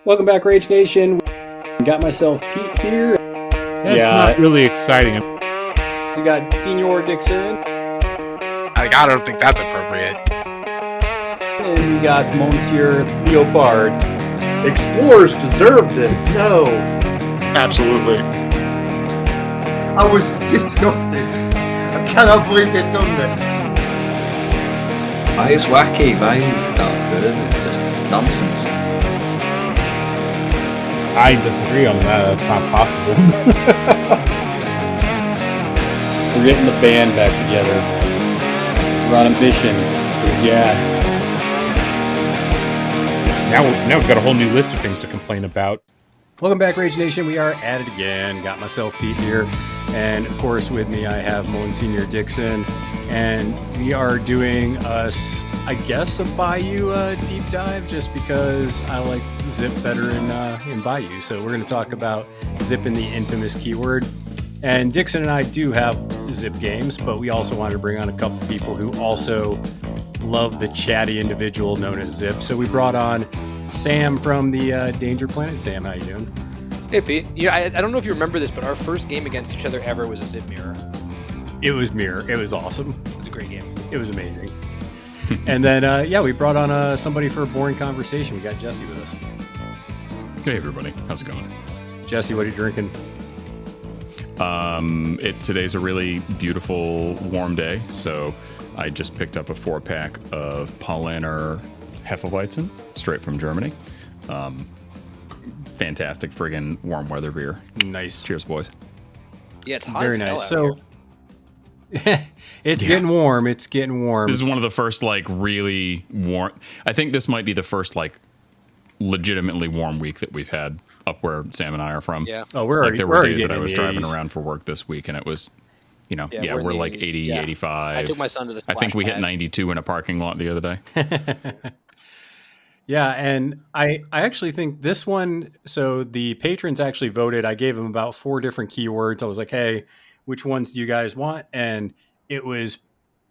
Welcome back, Rage Nation. Got myself Pete here. That's not really exciting. You got Senior Dixon. I don't think that's appropriate. And you got Monsieur Leopard. Explorers deserved it. No. Absolutely. I was disgusted. I cannot believe they've done this. Bio's wacky, Bio's not good, it's just nonsense. I disagree on that. That's not possible. We're getting the band back together. We're on a mission. Yeah. Now we've got a whole new list of things to complain about. Welcome back, Rage Nation. We are at it again. Got myself Pete here. And of course, with me, I have Monsignor Dixon. And we are doing a Bayou deep dive just because I like Zipp better in Bayou. So we're going to talk about Zipp and the infamous keyword. And Dixon and I do have Zipp games, but we also wanted to bring on a couple people who also love the chatty individual known as Zipp. So we brought on Sam from the Danger Planet. Sam, how you doing? Hey, Pete. I don't know if you remember this, but our first game against each other ever was a Zipp mirror. It was Mirror. It was awesome. It was a great game. It was amazing. And then, we brought on somebody for a boring conversation. We got Jesse with us. Hey, everybody. How's it going? Jesse, what are you drinking? Today's a really beautiful, warm day, so I just picked up a 4-pack of Paulaner Hefeweizen, straight from Germany. Fantastic friggin' warm weather beer. Nice. Cheers, boys. Yeah, it's hot Very as hell nice. out So it's getting warm. It's getting warm. This is one of the first, really warm... I think this might be the first, legitimately warm week that we've had up where Sam and I are from. Yeah. Oh, we're already. There we're were already days that I getting was in the driving 80s. around for work this week, and it was, we're in we're the like 80s. 80, Yeah. 85. I took my son to the I think we hit splash pad. 92 in a parking lot the other day. Yeah, and I actually think this one, so the patrons actually voted. I gave them about 4 different keywords. I was like, hey, which ones do you guys want? And it was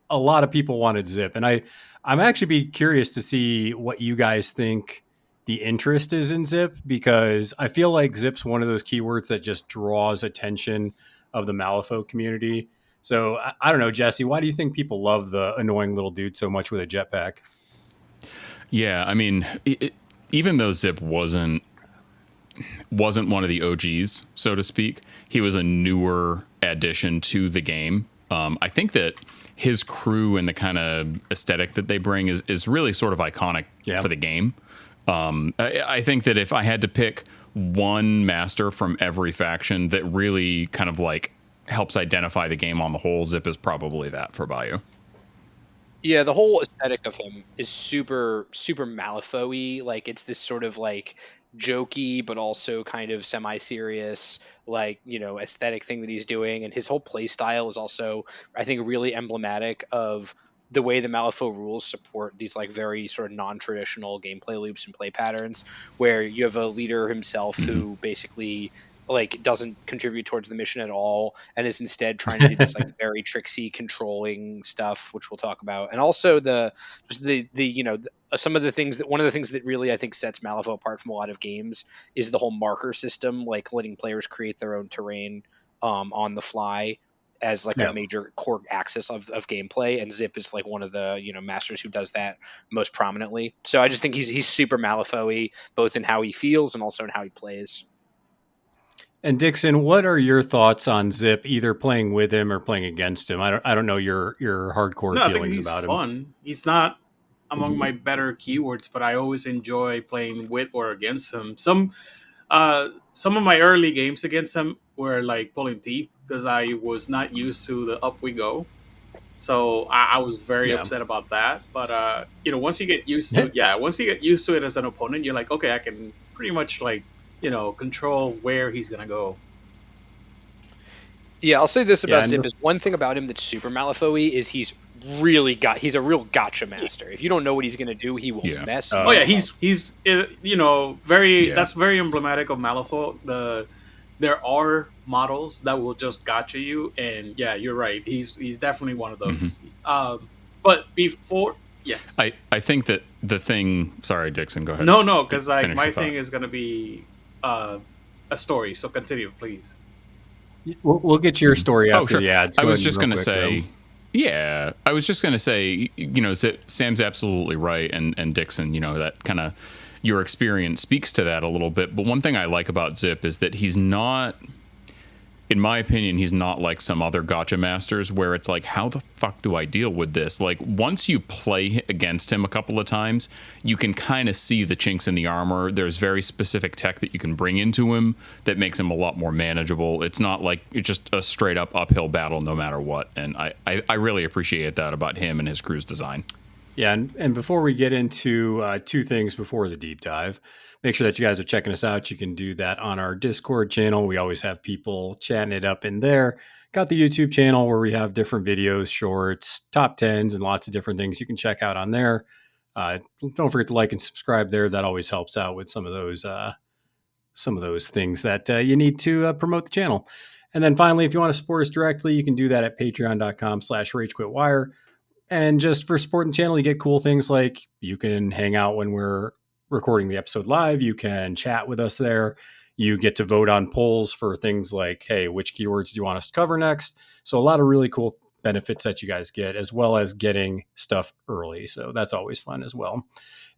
a lot of people wanted Zipp. And I'm actually be curious to see what you guys think the interest is in Zipp, because I feel like Zipp's one of those keywords that just draws attention of the Malifaux community. So I don't know, Jesse, why do you think people love the annoying little dude so much with a jetpack? Yeah, I mean, even though Zipp wasn't one of the OGs, so to speak, he was a newer addition to the game. I think that his crew and the kind of aesthetic that they bring is really sort of iconic for the game. I think that if I had to pick one master from every faction that really kind of helps identify the game on the whole, Zipp is probably that for Bayou. Yeah, the whole aesthetic of him is super, super Malifaux-y. It's this sort of jokey, but also kind of semi-serious, aesthetic thing that he's doing. And his whole play style is also, I think, really emblematic of the way the Malifaux rules support these very sort of non-traditional gameplay loops and play patterns, where you have a leader himself who basically doesn't contribute towards the mission at all and is instead trying to do this very tricksy controlling stuff, which we'll talk about. And also some of the things one of the things that really I think sets Malifaux apart from a lot of games is the whole marker system, letting players create their own terrain on the fly as a major core axis of gameplay. And Zipp is one of the masters who does that most prominently. So I just think he's super Malifaux-y, both in how he feels and also in how he plays. And Dixon, what are your thoughts on Zipp, either playing with him or playing against him? I don't know your hardcore feelings about him. He's fun. He's not among my better keywords, but I always enjoy playing with or against him. Some of my early games against him were pulling teeth because I was not used to the up we go. So I was very upset about that. But once you get used to it as an opponent, you're like, okay, I can pretty much control where he's gonna go. Yeah, I'll say this about Zipp: is one thing about him that's super Malifaux-y is he's a real gotcha master. If you don't know what he's gonna do, he will mess. He's very. That's very emblematic of Malifaux. There are models that will just gotcha you, and you're right. He's definitely one of those. But before. Yes. I think that the thing. Sorry, Dixon. Go ahead. No, because like Finish my your thought. thing is gonna be a story. So continue, please. We'll get your story Oh, after sure. the ads. I Go was ahead just real going to quick, say, though. yeah, I was just going to say, Sam's absolutely right. And Dixon, that kind of your experience speaks to that a little bit. But one thing I like about Zipp is that he's not, in my opinion, he's not like some other gotcha masters where it's like, how the fuck do I deal with this? Like, once you play against him a couple of times, you can kind of see the chinks in the armor. There's very specific tech that you can bring into him that makes him a lot more manageable. It's not like it's just a straight up uphill battle no matter what. And I really appreciate that about him and his crew's design. Yeah, and before we get into two things before the deep dive, make sure that you guys are checking us out. You can do that on our Discord channel. We always have people chatting it up in there. Got the YouTube channel where we have different videos, shorts, top tens, and lots of different things you can check out on there. Don't forget to like and subscribe there. That always helps out with some of those things that you need to promote the channel. And then finally, if you want to support us directly, you can do that at patreon.com/ragequitwire. And just for supporting the channel, you get cool things like you can hang out when we're recording the episode live. You can chat with us there. You get to vote on polls for things like, hey, which keywords do you want us to cover next? So a lot of really cool benefits that you guys get, as well as getting stuff early. So that's always fun as well.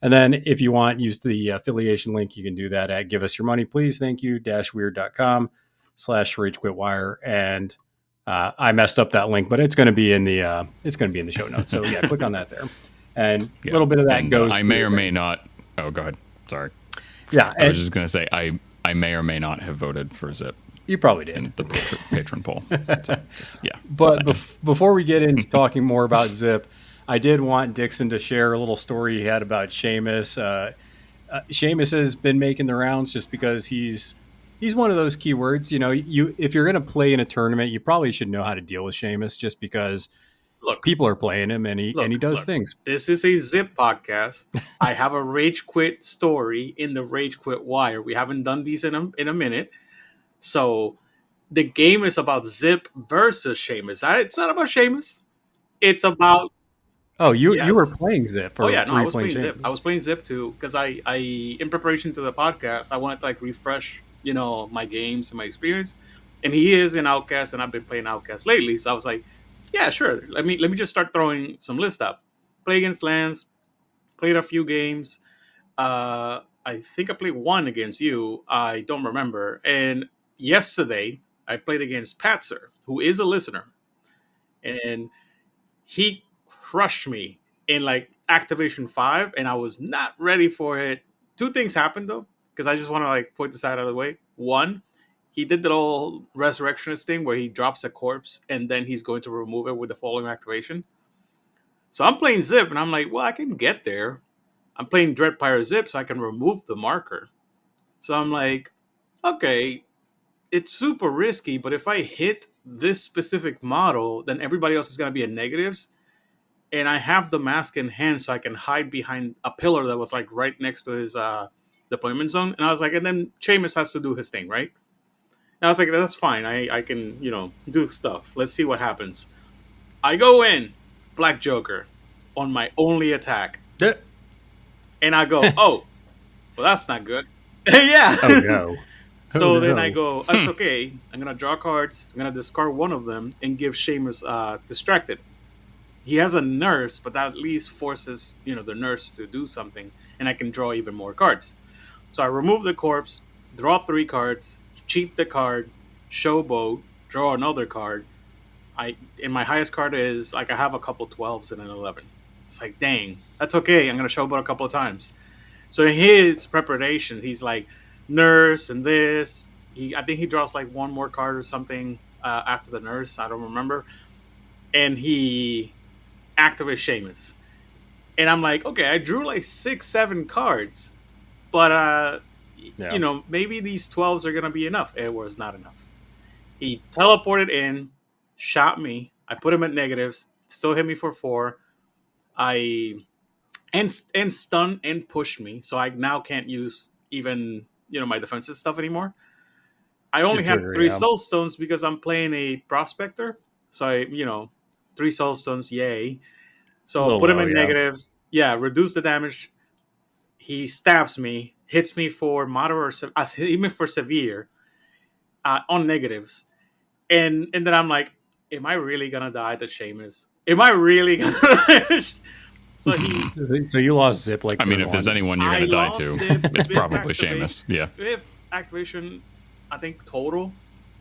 And then if you want, use the affiliation link. You can do that at Give Us Your Money, Please. Thank you, weird.com/ragequitwire. And I messed up that link, but it's going to be in the show notes. So yeah, click on that there, and a little bit of that goes. I may or may not. Oh, go ahead. Sorry. Yeah, I was just going to say I may or may not have voted for Zipp. You probably did in the patron poll. So, yeah, but before we get into talking more about Zipp, I did want Dixon to share a little story he had about Seamus. Seamus has been making the rounds just because he's one of those keywords. If you're going to play in a tournament, you probably should know how to deal with Seamus, just because people are playing him and he does things. This is a Zipp podcast. I have a Rage Quit story in the Rage Quit Wire. We haven't done these in a minute, so the game is about Zipp versus Seamus. It's not about Seamus. It's about. Oh, you were playing Zipp? Oh yeah, no, I was playing Zipp. I was playing Zipp too because I in preparation to the podcast, I wanted to refresh my games and my experience. And he is in Outcast, and I've been playing Outcast lately, so I was like, yeah, sure. Let me just start throwing some lists up. Play against Lance. Played a few games. I think I played one against you. I don't remember. And yesterday I played against Patzer, who is a listener, and he crushed me in Activation 5, and I was not ready for it. Two things happened though, because I just want to point this out of the way. One, he did the whole resurrectionist thing where he drops a corpse and then he's going to remove it with the following activation. So I'm playing Zipp, and I'm like, well, I can get there. I'm playing Dreadpire Zipp, so I can remove the marker. So I'm like, okay, it's super risky, but if I hit this specific model, then everybody else is going to be in negatives. And I have the mask in hand, so I can hide behind a pillar that was right next to his deployment zone. And I was like, and then Seamus has to do his thing, right? And I was like, that's fine. I can, do stuff. Let's see what happens. I go in, Black Joker, on my only attack. And I go, oh, well, that's not good. Yeah. Oh, no. So then I go, that's okay. I'm going to draw cards. I'm going to discard one of them and give Seamus Distracted. He has a nurse, but that at least forces, the nurse to do something, and I can draw even more cards. So I remove the corpse, draw 3 cards, cheat the card, showboat, draw another card. And my highest card is, I have a couple 12s and an 11. It's dang, that's okay. I'm going to showboat a couple of times. So in his preparation, he's nurse and this. I think he draws one more card or something after the nurse. I don't remember. And he activates Seamus. And I'm like, okay, I drew 6-7 cards. But, maybe these 12s are going to be enough. It was not enough. He teleported in, shot me. I put him at negatives. Still hit me for 4. And stun and pushed me. So I now can't use even, my defensive stuff anymore. I only had 3 soul stones because I'm playing a prospector. So I, 3 soul stones, yay. So put him in negatives. Yeah, reduce the damage. he stabs me, hits me for moderate, even for severe on negatives, and then I'm like, am I really gonna die to Seamus? Am I really gonna? So he, So you lost Zip like I mean, turn if there's one. anyone you're I going to die lost to, Zip it's fifth probably activate, Seamus. Yeah. fifth activation, I think total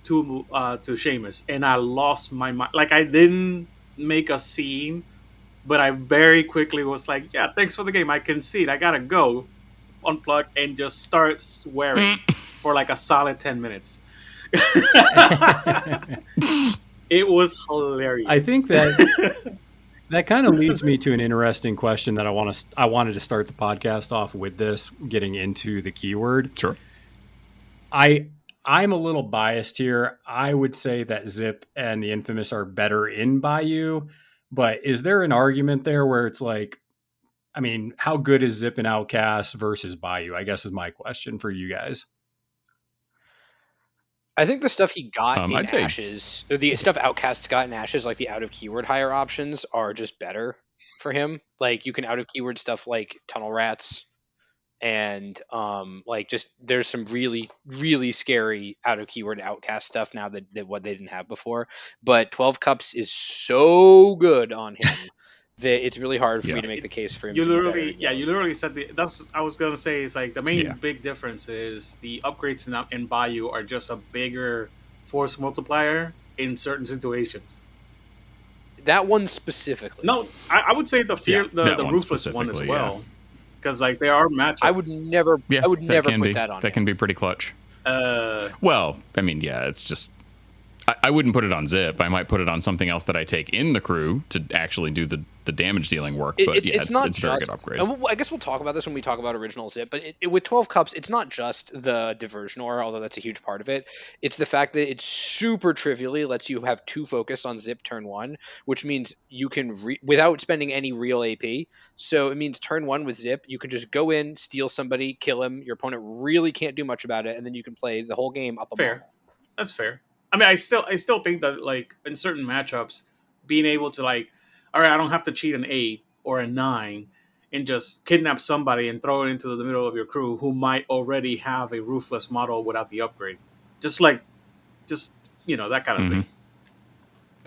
to Seamus, and I lost my mind. Like I didn't make a scene, but I very quickly was like, yeah, thanks for the game. I concede. I gotta go, unplug, and just start swearing for like a solid 10 minutes. It was hilarious. I think that kind of leads me to an interesting question that I wanted to start the podcast off with this, getting into the keyword. Sure. I'm a little biased here. I would say that Zip and the Infamous are better in Bayou, but is there an argument there where it's like, I mean, how good is Zip and Outcast versus Bayou? I guess is my question for you guys. I think the stuff he got in I'd say- Ashes, or the stuff Outcast got in Ashes, like the out of keyword higher options, are just better for him. Like you can out of keyword stuff like Tunnel Rats, and like just there's some really really scary out of keyword Outcast stuff now that what they didn't have before. But 12 Cups is so good on him that it's really hard for me Yeah. to make the case for him You to be better. literally, in yeah, Yellow. you literally said that's I was gonna say is like the main Yeah. big difference is the upgrades in Bayou are just a bigger force multiplier in certain situations. That one specifically. No, I would say the fear, Yeah, that the one ruthless one as specifically, well, because like there are matchups. I would never. Yeah. I would never can put be. that on. That him. can be pretty clutch. Uh, Well, I mean, yeah, it's just. I wouldn't put it on Zip. I might put it on something else that I take in the crew to actually do the damage dealing work. But it's not a very just, good upgrade. and I guess we'll talk about this when we talk about original Zip. But with 12 Cups, it's not just the diversion aura, although that's a huge part of it. It's the fact that it super trivially lets you have 2 focus on Zip turn 1, which means you can without spending any real AP. So it means turn 1 with Zip, you can just go in, steal somebody, kill him. Your opponent really can't do much about it, and then you can play the whole game up a fair. ball. That's fair. I mean, I still think that like in certain matchups, being able to like, all right, I don't have to cheat an 8 or a 9 and just kidnap somebody and throw it into the middle of your crew who might already have a ruthless model without the upgrade. Just that kind of thing.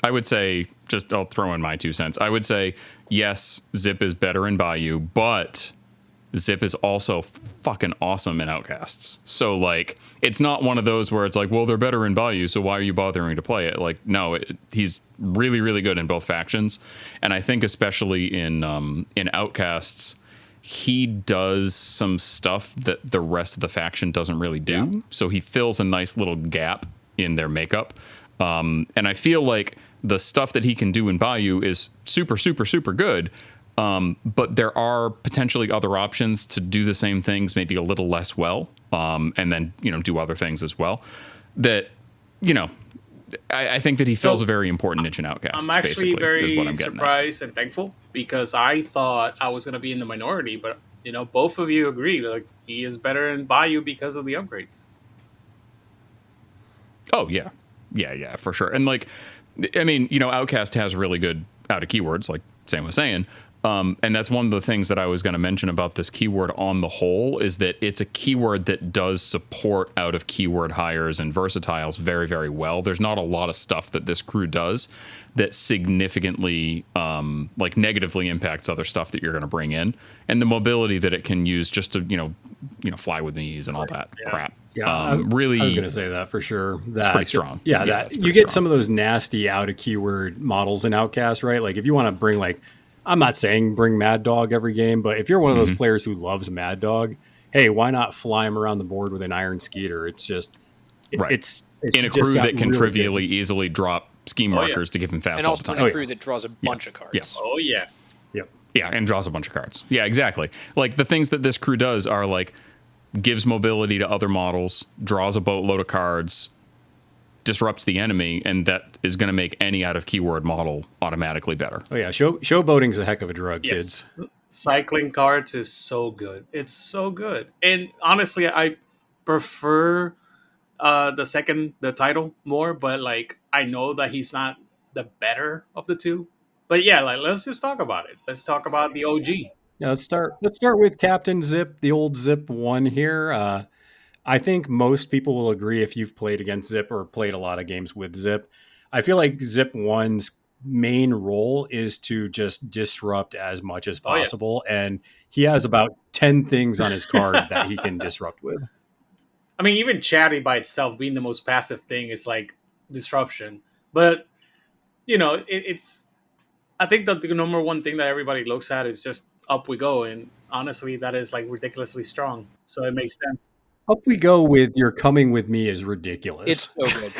I would say, I'll throw in my 2 cents. I would say, yes, Zip is better in Bayou, but Zip is also fucking awesome in Outcasts. So, like, it's not one of those where it's like, well, they're better in Bayou, so why are you bothering to play it? Like, no, he's really, really good in both factions. And I think especially in Outcasts, he does some stuff that the rest of the faction doesn't really do. Yeah. So he fills a nice little gap in their makeup. And I feel like the stuff that he can do in Bayou is super, super, super good. But there are potentially other options to do the same things, maybe a little less well, and then, do other things as well. That, I think that he fills a very important niche in Outcasts. I'm actually very surprised and thankful because I thought I was going to be in the minority, but, both of you agree. Like, he is better in Bayou because of the upgrades. Oh, yeah. Yeah, for sure. And, like, I mean, Outcast has really good out of keywords, like Sam was saying. And that's one of the things that I was going to mention about this keyword on the whole is that it's a keyword that does support out of keyword hires and versatiles very, very well. There's not a lot of stuff that this crew does that significantly, negatively impacts other stuff that you're going to bring in, and the mobility that it can use just to, fly with knees and all that crap. Yeah, really, I was going to say that for sure. That's pretty strong. Yeah, that you get some of those nasty out of keyword models in Outcast, right? Like if you want to bring I'm not saying bring Mad Dog every game, but if you're one of those players who loves Mad Dog, hey, why not fly him around the board with an Iron Skeeter? It's just, it's in a crew that can trivially easily drop scheme markers to give him fast and all also the time. in a crew that draws a bunch of cards. Yeah. Oh, yeah. Yep. Yeah, and draws a bunch of cards. Yeah, exactly. Like the things that this crew does are like gives mobility to other models, draws a boatload of cards, disrupts the enemy, and that is going to make any out of keyword model automatically better. Oh yeah, showboating's a heck of a drug, kids. Cycling cards is so good. It's so good. And honestly, I prefer the title more, but like I know that he's not the better of the two. But yeah, like let's just talk about it. Let's talk about the OG. Yeah, let's start with Captain Zip, the old Zip one here. I think most people will agree if you've played against Zip or played a lot of games with Zip. I feel like Zip One's main role is to just disrupt as much as Oh yeah. possible, and he has about 10 things on his card that he can disrupt with. I mean, even Chatty by itself being the most passive thing is like disruption. But it's. I think that the number one thing that everybody looks at is just up we go, and honestly, that is like ridiculously strong. So it makes sense. Up we go with "You're coming with me" is It's ridiculous. so good.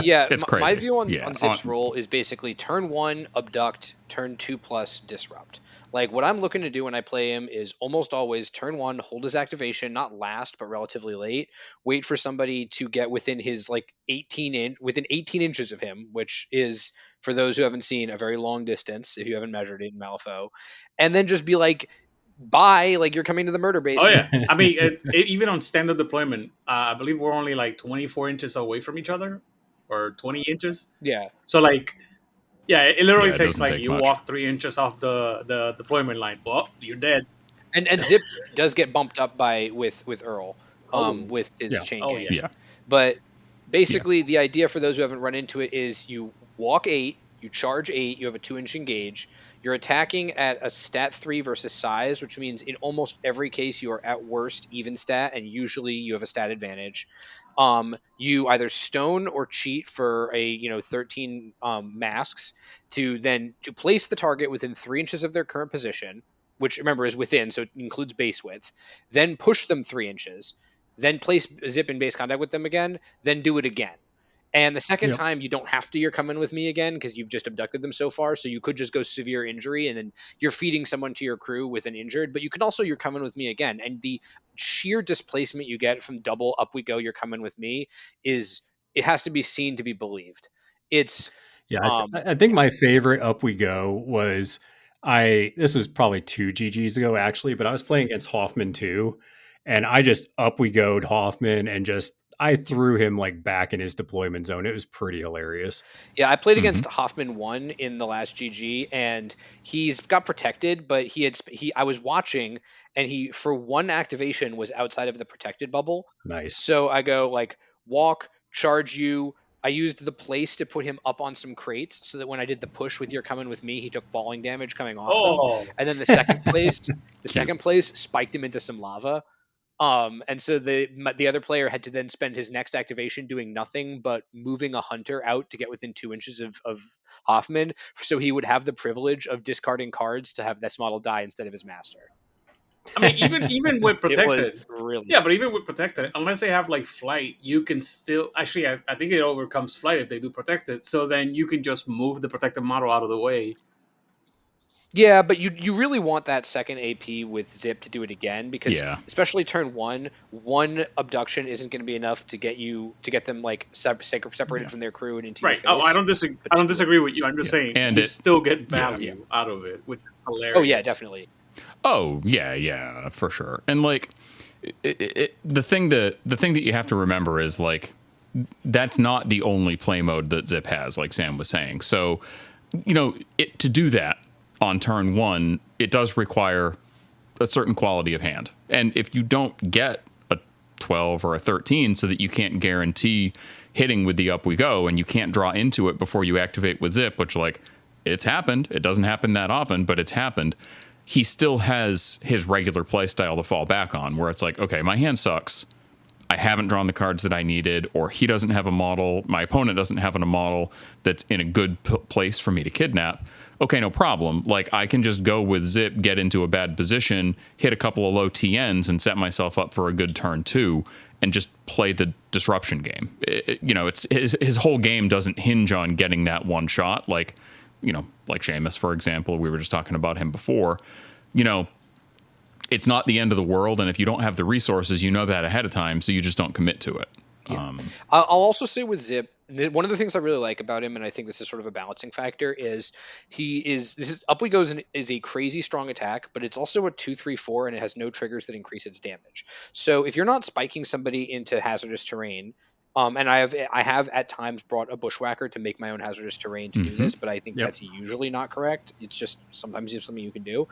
Yeah, It's my crazy. view on, Yeah. Zip's role is basically turn one, abduct, turn two plus disrupt. Like what I'm looking to do when I play him is almost always turn one, hold his activation, not last, but relatively late. Wait for somebody to get within his like within 18 inches of him, which is for those who haven't seen a very long distance, if you haven't measured it in Malifaux, and then just be like, bye, like you're coming to the murder base Oh now. yeah, I mean, even on standard deployment, I believe we're only like 24 inches away from each other, or 20 inches. Yeah. So like, yeah, it literally Yeah, it takes doesn't like take you much. walk 3 inches off the deployment line. Well, you're dead. And Zip does get bumped up by with Earl, Oh, with his Yeah. chain oh gang. yeah. Yeah. But Yeah. basically, the idea for those who haven't run into it is you walk 8, you charge 8, you have a 2-inch engage. You're attacking at a stat 3 versus size, which means in almost every case you are at worst even stat, and usually you have a stat advantage. You either stone or cheat for a 13 masks to place the target within 3 inches of their current position, which remember is within, so it includes base width. Then push them 3 inches, then place Zip in base contact with them again, then do it again. And the second Yep. time, you don't have to. You're coming with me again because you've just abducted them so far. So you could just go severe injury, and then you're feeding someone to your crew with an injured. But you can also you're coming with me again, and the sheer displacement you get from double up we go. You're coming with me is it has to be seen to be believed. It's Yeah, um I think my favorite "Up We Go" was I. This was probably two GGs ago, actually, but I was playing against Hoffman too, and I just "Up We Go'd" Hoffman and just I threw him like back in his deployment zone. It was pretty hilarious. Yeah, I played Hmm. against Hoffman 1 in the last GG, and he's got protected, but I was watching, and he for one activation was outside of the protected bubble. Nice. So I go like walk, charge you. I used the place to put him up on some crates so that when I did the push with your coming with me, he took falling damage coming off them. Oh, And then the Cute. second place spiked him into some lava. And so the other player had to then spend his next activation doing nothing but moving a hunter out to get within 2 inches of Hoffman, so he would have the privilege of discarding cards to have this model die instead of his master. I mean, even with It was protected, really yeah, but even with protected, unless they have like flight, you can still actually. I think it overcomes flight if they do protected. So then you can just move the protected model out of the way. yeah, but you really want that second AP with Zip to do it again because Yeah. especially turn one abduction isn't going to be enough to get them like separated Yeah. from their crew and into your Right. Oh, I face. don't disagree. But I don't two, disagree with you. I'm just Yeah. saying And you it. still get Yeah. value out of it, which is oh yeah, hilarious. definitely. Oh yeah, yeah, for sure. And like, the thing that you have to remember is like that's not the only play mode that Zip has, like Sam was saying. So, to do that on turn one, it does require a certain quality of hand. And if you don't get a 12 or a 13 so that you can't guarantee hitting with the Up We Go and you can't draw into it before you activate with Zip, which like it's happened. It doesn't happen that often, but it's happened. He still has his regular play style to fall back on where it's like, okay, my hand sucks. I haven't drawn the cards that I needed, or he doesn't have a model. My opponent doesn't have a model that's in a good place for me to kidnap. Okay, no problem. Like I can just go with Zip, get into a bad position, hit a couple of low TNs, and set myself up for a good turn two, and just play the disruption game. It's his whole game doesn't hinge on getting that one shot. Like Seamus, for example, we were just talking about him before. You know, it's not the end of the world, and if you don't have the resources, you know that ahead of time, so you just don't commit to it. Yeah. I'll also say with Zip, one of the things I really like about him, and I think this is sort of a balancing factor, is this is Up We Goes is a crazy strong attack, but it's also a 2/3/4, and it has no triggers that increase its damage. So if you're not spiking somebody into hazardous terrain, And I have at times brought a bushwhacker to make my own hazardous terrain to do this, but I think Yep. that's usually not correct. It's just sometimes it's something you can do.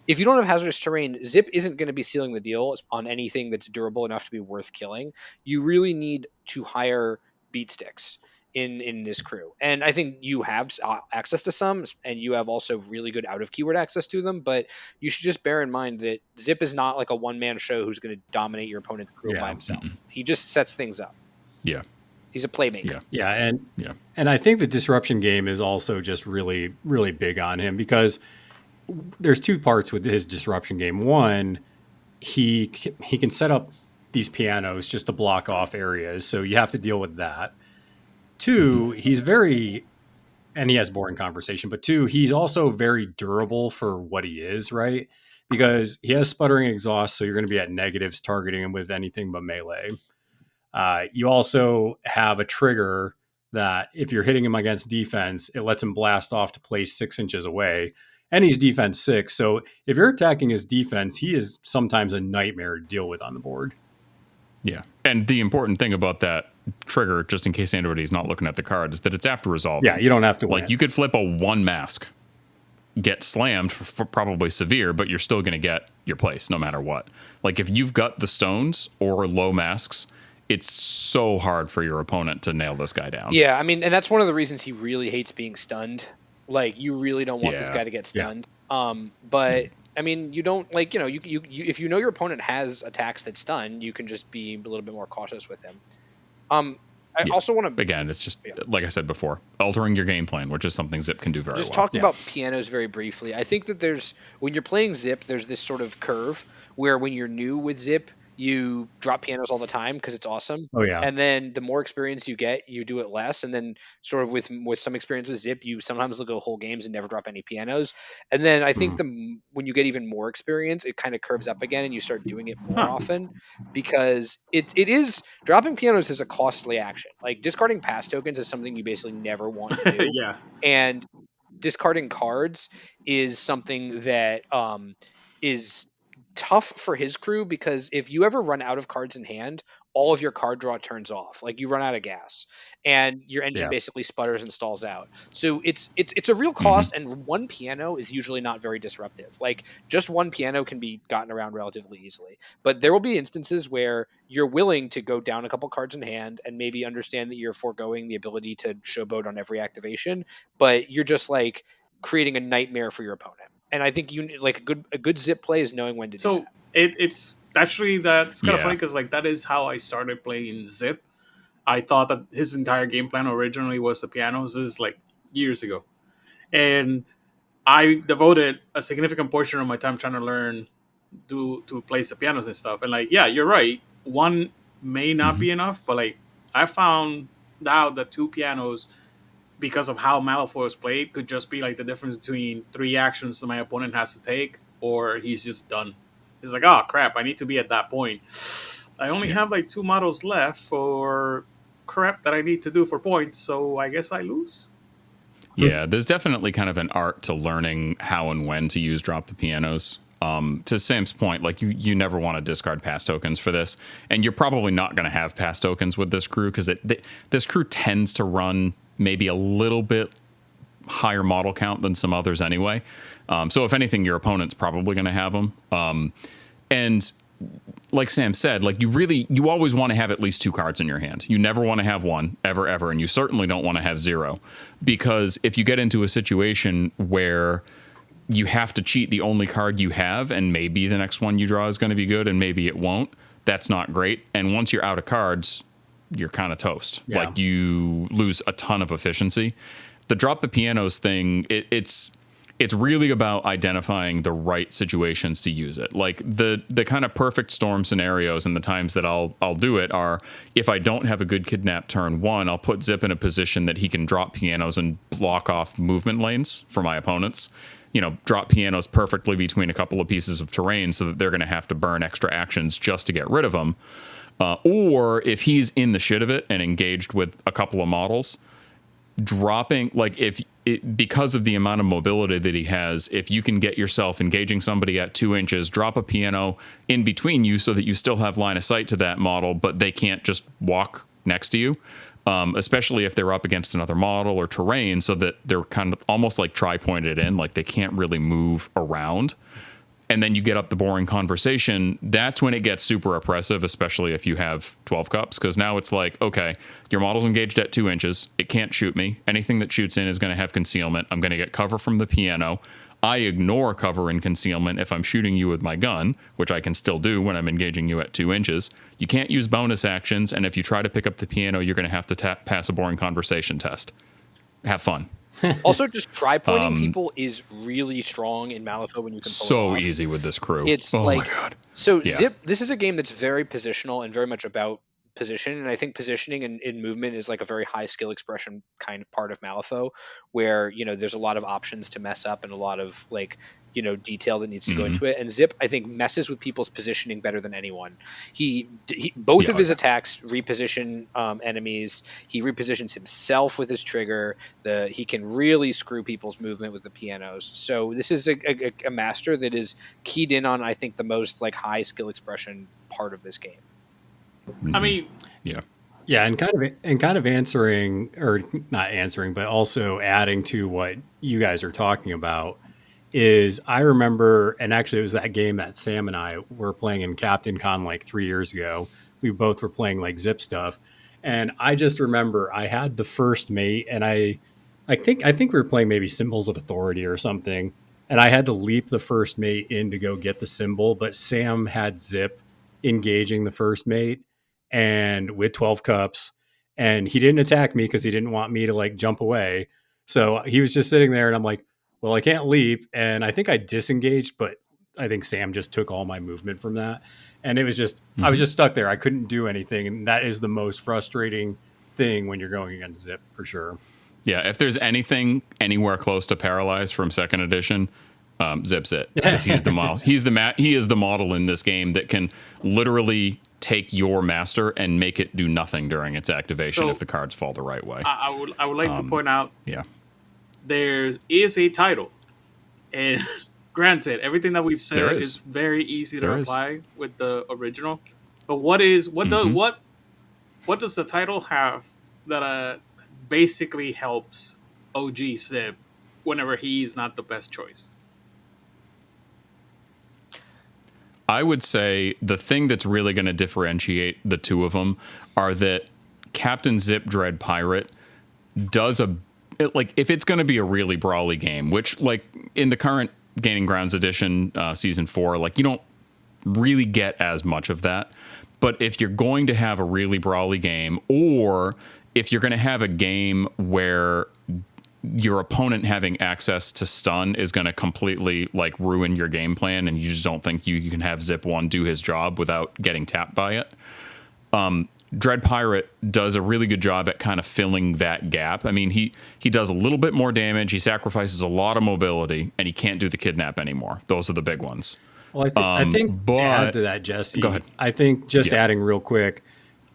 If you don't have hazardous terrain, Zip isn't going to be sealing the deal on anything that's durable enough to be worth killing. You really need to hire beat sticks in this crew, and I think you have access to some, and you have also really good out of keyword access to them. But you should just bear in mind that Zip is not like a one man show who's going to dominate your opponent's crew by himself. He just sets things up. Yeah. He's a playmaker. Yeah, and I think the disruption game is also just really, really big on him because there's two parts with his disruption game. One, he can set up these pianos just to block off areas, so you have to deal with that. Two, he's very, and he has boring conversation, but two, he's also very durable for what he is, right? Because he has sputtering exhaust, so you're going to be at negatives targeting him with anything but melee. You also have a trigger that if you're hitting him against defense, it lets him blast off to place 6 inches away. And he's defense 6. So if you're attacking his defense, he is sometimes a nightmare to deal with on the board. Yeah. And the important thing about that trigger, just in case anybody's not looking at the card, is that it's after resolving. Yeah, you don't have to like win. You could flip a 1 mask, get slammed for probably severe, but you're still going to get your place no matter what. Like if you've got the stones or low masks, it's so hard for your opponent to nail this guy down. Yeah, I mean, and that's one of the reasons he really hates being stunned. Like, you really don't want this guy to get stunned. But I mean, you don't like, you if you know your opponent has attacks that stun, you can just be a little bit more cautious with him. I also want to again, it's just like I said before, altering your game plan, which is something Zipp can do very well. Just talking about pianos very briefly. I think that when you're playing Zipp, there's this sort of curve where when you're new with Zipp, you drop pianos all the time because it's awesome. Oh yeah. And then the more experience you get, you do it less. And then sort of with some experience with Zipp, you sometimes will go whole games and never drop any pianos. And then I think when you get even more experience, it kind of curves up again and you start doing it more often because it is dropping pianos is a costly action. Like discarding pass tokens is something you basically never want to do. Yeah. And discarding cards is something that is tough for his crew because if you ever run out of cards in hand, all of your card draw turns off. Like you run out of gas and your engine basically sputters and stalls out. So it's a real cost, and one piano is usually not very disruptive. Like just one piano can be gotten around relatively easily. But there will be instances where you're willing to go down a couple cards in hand and maybe understand that you're foregoing the ability to showboat on every activation, but you're just like creating a nightmare for your opponent. And I think you like a good Zipp play is knowing when to do that. It's actually that's kind of funny because like that is how I started playing Zipp. I thought that his entire game plan originally was the pianos. This is like years ago, and I devoted a significant portion of my time trying to learn to place the pianos and stuff. And like, yeah, you're right. One may not be enough, but like I found out that 2 pianos, because of how Malifaux is played, could just be like the difference between 3 actions that my opponent has to take, or he's just done. He's like, oh crap, I need to be at that point. I only have like 2 models left for crap that I need to do for points, so I guess I lose. Yeah, there's definitely kind of an art to learning how and when to use drop the pianos. To Sam's point, like you never want to discard pass tokens for this, and you're probably not going to have pass tokens with this crew because this crew tends to run maybe a little bit higher model count than some others anyway. So if anything, your opponent's probably going to have them. And like Sam said, like you always want to have at least 2 cards in your hand. You never want to have 1 ever, and you certainly don't want to have 0, because if you get into a situation where you have to cheat the only card you have, and maybe the next one you draw is going to be good and maybe it won't, that's not great. And once you're out of cards, you're kind of toast. Yeah. Like you lose a ton of efficiency. The drop the pianos thing, it's really about identifying the right situations to use it. Like the kind of perfect storm scenarios and the times that I'll do it are if I don't have a good kidnap turn 1, I'll put Zipp in a position that he can drop pianos and block off movement lanes for my opponents. Drop pianos perfectly between a couple of pieces of terrain so that they're going to have to burn extra actions just to get rid of them. Or if he's in the shit of it and engaged with a couple of models, dropping, like because of the amount of mobility that he has, if you can get yourself engaging somebody at 2 inches, drop a piano in between you so that you still have line of sight to that model, but they can't just walk next to you, especially if they're up against another model or terrain, so that they're kind of almost like tri-pointed in, like they can't really move around. And then you get up the boring conversation. That's when it gets super oppressive, especially if you have 12 cups, because now it's like, okay, your model's engaged at 2 inches. It can't shoot me. Anything that shoots in is going to have concealment. I'm going to get cover from the piano. I ignore cover and concealment if I'm shooting you with my gun, which I can still do when I'm engaging you at 2 inches. You can't use bonus actions, and if you try to pick up the piano, you're going to have to pass a boring conversation test. Have fun. Also, just tri-pointing people is really strong in Malifaux when you can pull so it off. Easy with this crew. It's oh like, my god. So Yeah. Zipp, this is a game that's very positional and very much about position, and I think positioning in movement is like a very high skill expression kind of part of Malifaux, where there's a lot of options to mess up and a lot of like detail that needs to go into it. And Zipp, I think, messes with people's positioning better than anyone. Both of his attacks reposition enemies. He repositions himself with his trigger. He can really screw people's movement with the pianos. So this is a master that is keyed in on, I think, the most like high skill expression part of this game. I mean, Yeah, and kind of answering, or not answering, but also adding to what you guys are talking about is I remember, and actually it was that game that Sam and I were playing in Captain Con like 3 years ago. We both were playing like Zipp stuff, and I just remember I had the first mate, and I think we were playing maybe Symbols of Authority or something, and I had to leap the first mate in to go get the symbol, but Sam had Zipp engaging the first mate and with 12 cups, and he didn't attack me because he didn't want me to like jump away. So he was just sitting there, and I'm like, well, I can't leap. And I think I disengaged, but I think Sam just took all my movement from that. And it was just, I was just stuck there. I couldn't do anything. And that is the most frustrating thing when you're going against Zipp, for sure. Yeah, if there's anything anywhere close to paralyzed from second edition, Zipp's it, because he's the model. He is the model in this game that can literally take your master and make it do nothing during its activation if the cards fall the right way. I would like to point out, Yeah, there is a title, and granted, everything that we've said is very easy to apply with the original. But what does the title have that basically helps OG Zipp whenever he's not the best choice? I would say the thing that's really going to differentiate the two of them are that Captain Zipp Dread Pirate does if it's going to be a really brawly game, which like in the current Gaining Grounds edition, season 4, like you don't really get as much of that. But if you're going to have a really brawly game, or if you're going to have a game where your opponent having access to stun is going to completely like ruin your game plan, and you just don't think you can have Zipp 1 do his job without getting tapped by it. Dread Pirate does a really good job at kind of filling that gap. I mean, he does a little bit more damage. He sacrifices a lot of mobility, and he can't do the kidnap anymore. Those are the big ones. Well, I think to add to that, Jesse, go ahead. I think just adding real quick,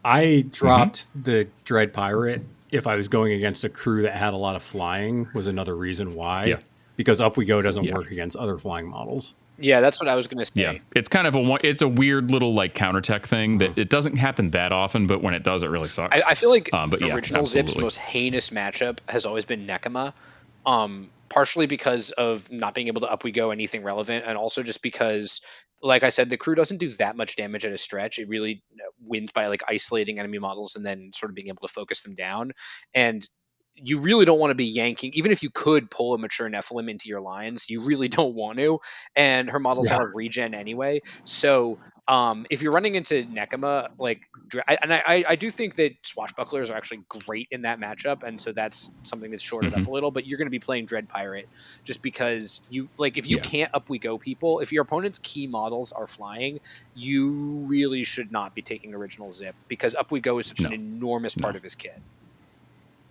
I dropped the Dread Pirate if I was going against a crew that had a lot of flying was another reason why. Yeah. Because Up We Go doesn't work against other flying models. Yeah, that's what I was going to say. Yeah, it's kind of a weird little like counterattack thing that it doesn't happen that often, but when it does, it really sucks. I feel like but original Zipp's most heinous matchup has always been Nekema, partially because of not being able to Up We Go anything relevant, and also just because, like I said, the crew doesn't do that much damage at a stretch. It really wins by like isolating enemy models and then sort of being able to focus them down. And you really don't want to be yanking, even if you could pull a mature Nephilim into your lines, you really don't want to. And her models have regen anyway. So if you're running into Nekema, I do think that Swashbucklers are actually great in that matchup. And so that's something that's shorted up a little, but you're going to be playing Dread Pirate just because if you can't Up We Go people, if your opponent's key models are flying, you really should not be taking original Zipp, because Up We Go is such an enormous part of his kit.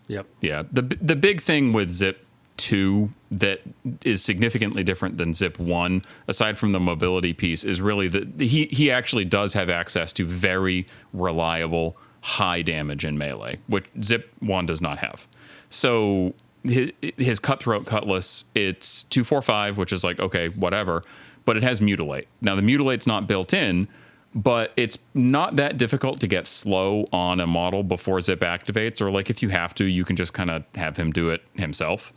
Yep. Yeah. The big thing with Zipp 2 that is significantly different than Zipp 1, aside from the mobility piece, is really that he actually does have access to very reliable high damage in melee, which Zipp 1 does not have. So his Cutthroat Cutlass, it's 245, which is like, okay, whatever, but it has Mutilate. Now the Mutilate's not built in, but it's not that difficult to get slow on a model before Zipp activates, or like if you have to, you can just kind of have him do it himself.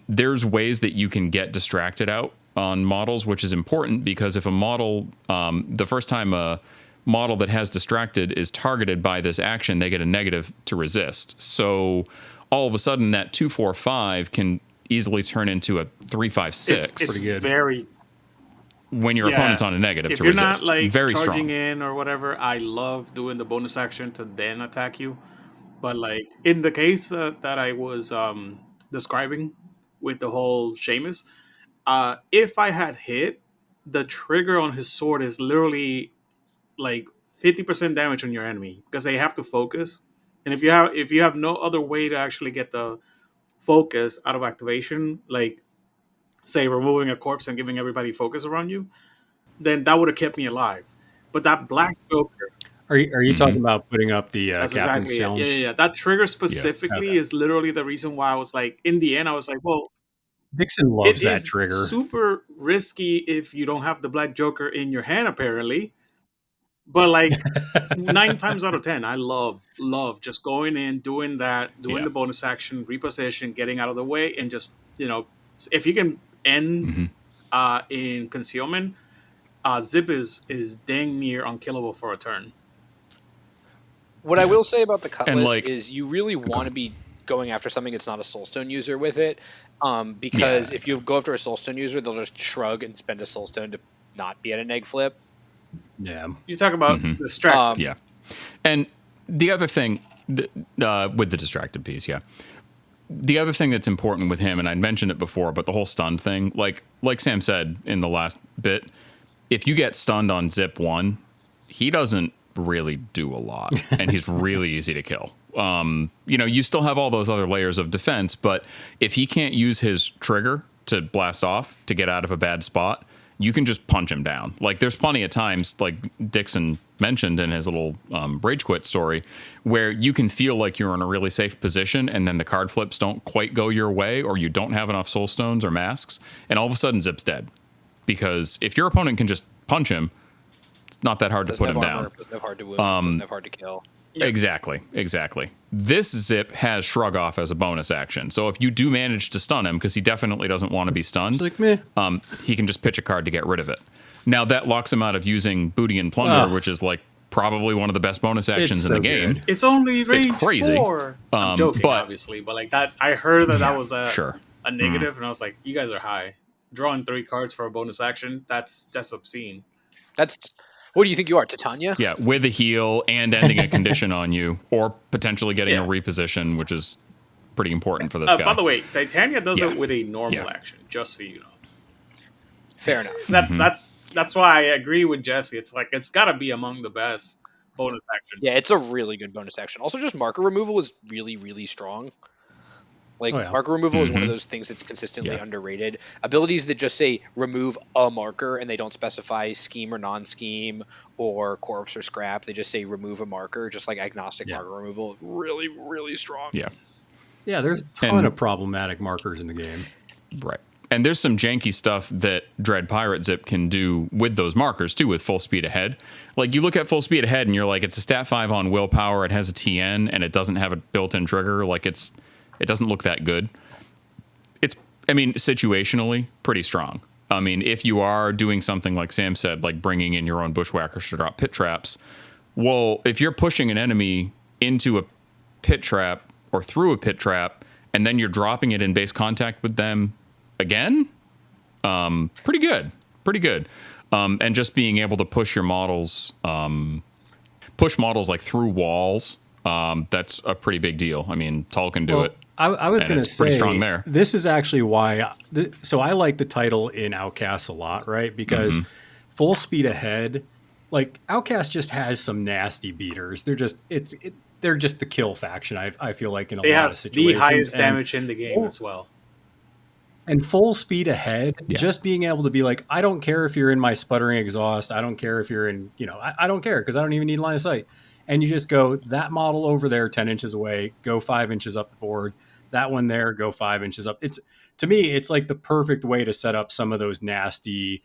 There's ways that you can get distracted out on models, which is important because if a model, the first time a model that has distracted is targeted by this action, they get a negative to resist. So all of a sudden that 2-4-5 can easily turn into a 3-5-6. It's Pretty good. very when your opponent's on a negative if to you're resist. not like Very charging strong. in or whatever, I love doing the bonus action to then attack you. But like in the case that I was describing with the whole Seamus, if I had hit, the trigger on his sword is literally like 50% damage on your enemy because they have to focus. And if you have no other way to actually get the focus out of activation, like say removing a corpse and giving everybody focus around you, then that would have kept me alive. But that black joker, Are you talking about putting up the that's captain's exactly it. challenge? Yeah. That trigger specifically Okay. is literally the reason why I was like, in the end, I was like, well, Dixon it loves that is trigger. super risky if you don't have the black joker in your hand, apparently. But like 9 times out of 10, I love just going in, doing that, doing Yeah. the bonus action, reposition, getting out of the way, and just if you can end in concealment, Zipp is dang near unkillable for a turn. What I will say about the cutlass like- is you really want to be going after something that's not a soulstone user with it, because if you go after a soulstone user, they'll just shrug and spend a soulstone to not be at an egg flip. Yeah. You talk about distract. Yeah. And the other thing with the distracted piece, the other thing that's important with him, and I mentioned it before, but the whole stunned thing, like Sam said in the last bit, if you get stunned on Zipp 1, he doesn't really do a lot, and he's really easy to kill. You still have all those other layers of defense, but if he can't use his trigger to blast off to get out of a bad spot, you can just punch him down. Like there's plenty of times, like Dixon mentioned in his little rage quit story, where you can feel like you're in a really safe position and then the card flips don't quite go your way, or you don't have enough soul stones or masks, and all of a sudden Zipp's dead. Because if your opponent can just punch him, it's not that hard to put him down. Doesn't have hard to wound. Doesn't have hard to kill. Exactly. This Zipp has shrug off as a bonus action. So if you do manage to stun him, because he definitely doesn't want to be stunned, Like meh. he can just pitch a card to get rid of it. Now that locks him out of using Booty and Plunder, which is like probably one of the best bonus actions in the game. good. It's only range crazy. 4. I'm joking, but- obviously, but like that, I heard that was a Sure. negative, and I was like, you guys are high. Drawing 3 cards for a bonus action, that's obscene. That's what do you think you are, Titania? Yeah, with a heal and ending a condition on you, or potentially getting a reposition, which is pretty important for this guy. By the way, Titania does Yeah. it with a normal Yeah. action, just so you know. Fair enough. That's why I agree with Jesse. It's like it's got to be among the best bonus action. Yeah, it's a really good bonus action. Also, just marker removal is really, really strong. Like, marker removal is one of those things that's consistently underrated. Abilities that just say remove a marker and they don't specify scheme or non-scheme or corpse or scrap. They just say remove a marker, just like agnostic marker removal. Really, really strong. Yeah. Yeah, there's a ton of problematic markers in the game. Right. And there's some janky stuff that Dread Pirate Zipp can do with those markers, too, with full speed ahead. Like, you look at full speed ahead and you're like, it's a stat 5 on willpower, it has a TN, and it doesn't have a built-in trigger. Like, it doesn't look that good. Situationally, pretty strong. I mean, if you are doing something like Sam said, like bringing in your own bushwhackers to drop pit traps, well, if you're pushing an enemy into a pit trap or through a pit trap, and then you're dropping it in base contact with them again, pretty good. And just being able to push your models, like through walls, that's a pretty big deal. I mean, Tull can do it. I was going to say, pretty strong there. This is actually why. So I like the title in Outcast a lot, right? Because full speed ahead, like Outcast just has some nasty beaters. They're just they're just the kill faction. I feel like in a lot of situations, the highest damage in the game as well. And full speed ahead, just being able to be like, I don't care if you're in my sputtering exhaust. I don't care if you're in, I don't care because I don't even need line of sight. And you just go, that model over there 10 inches away, go 5 inches up the board. That one there, go 5 inches up. It's to me, it's like the perfect way to set up some of those nasty,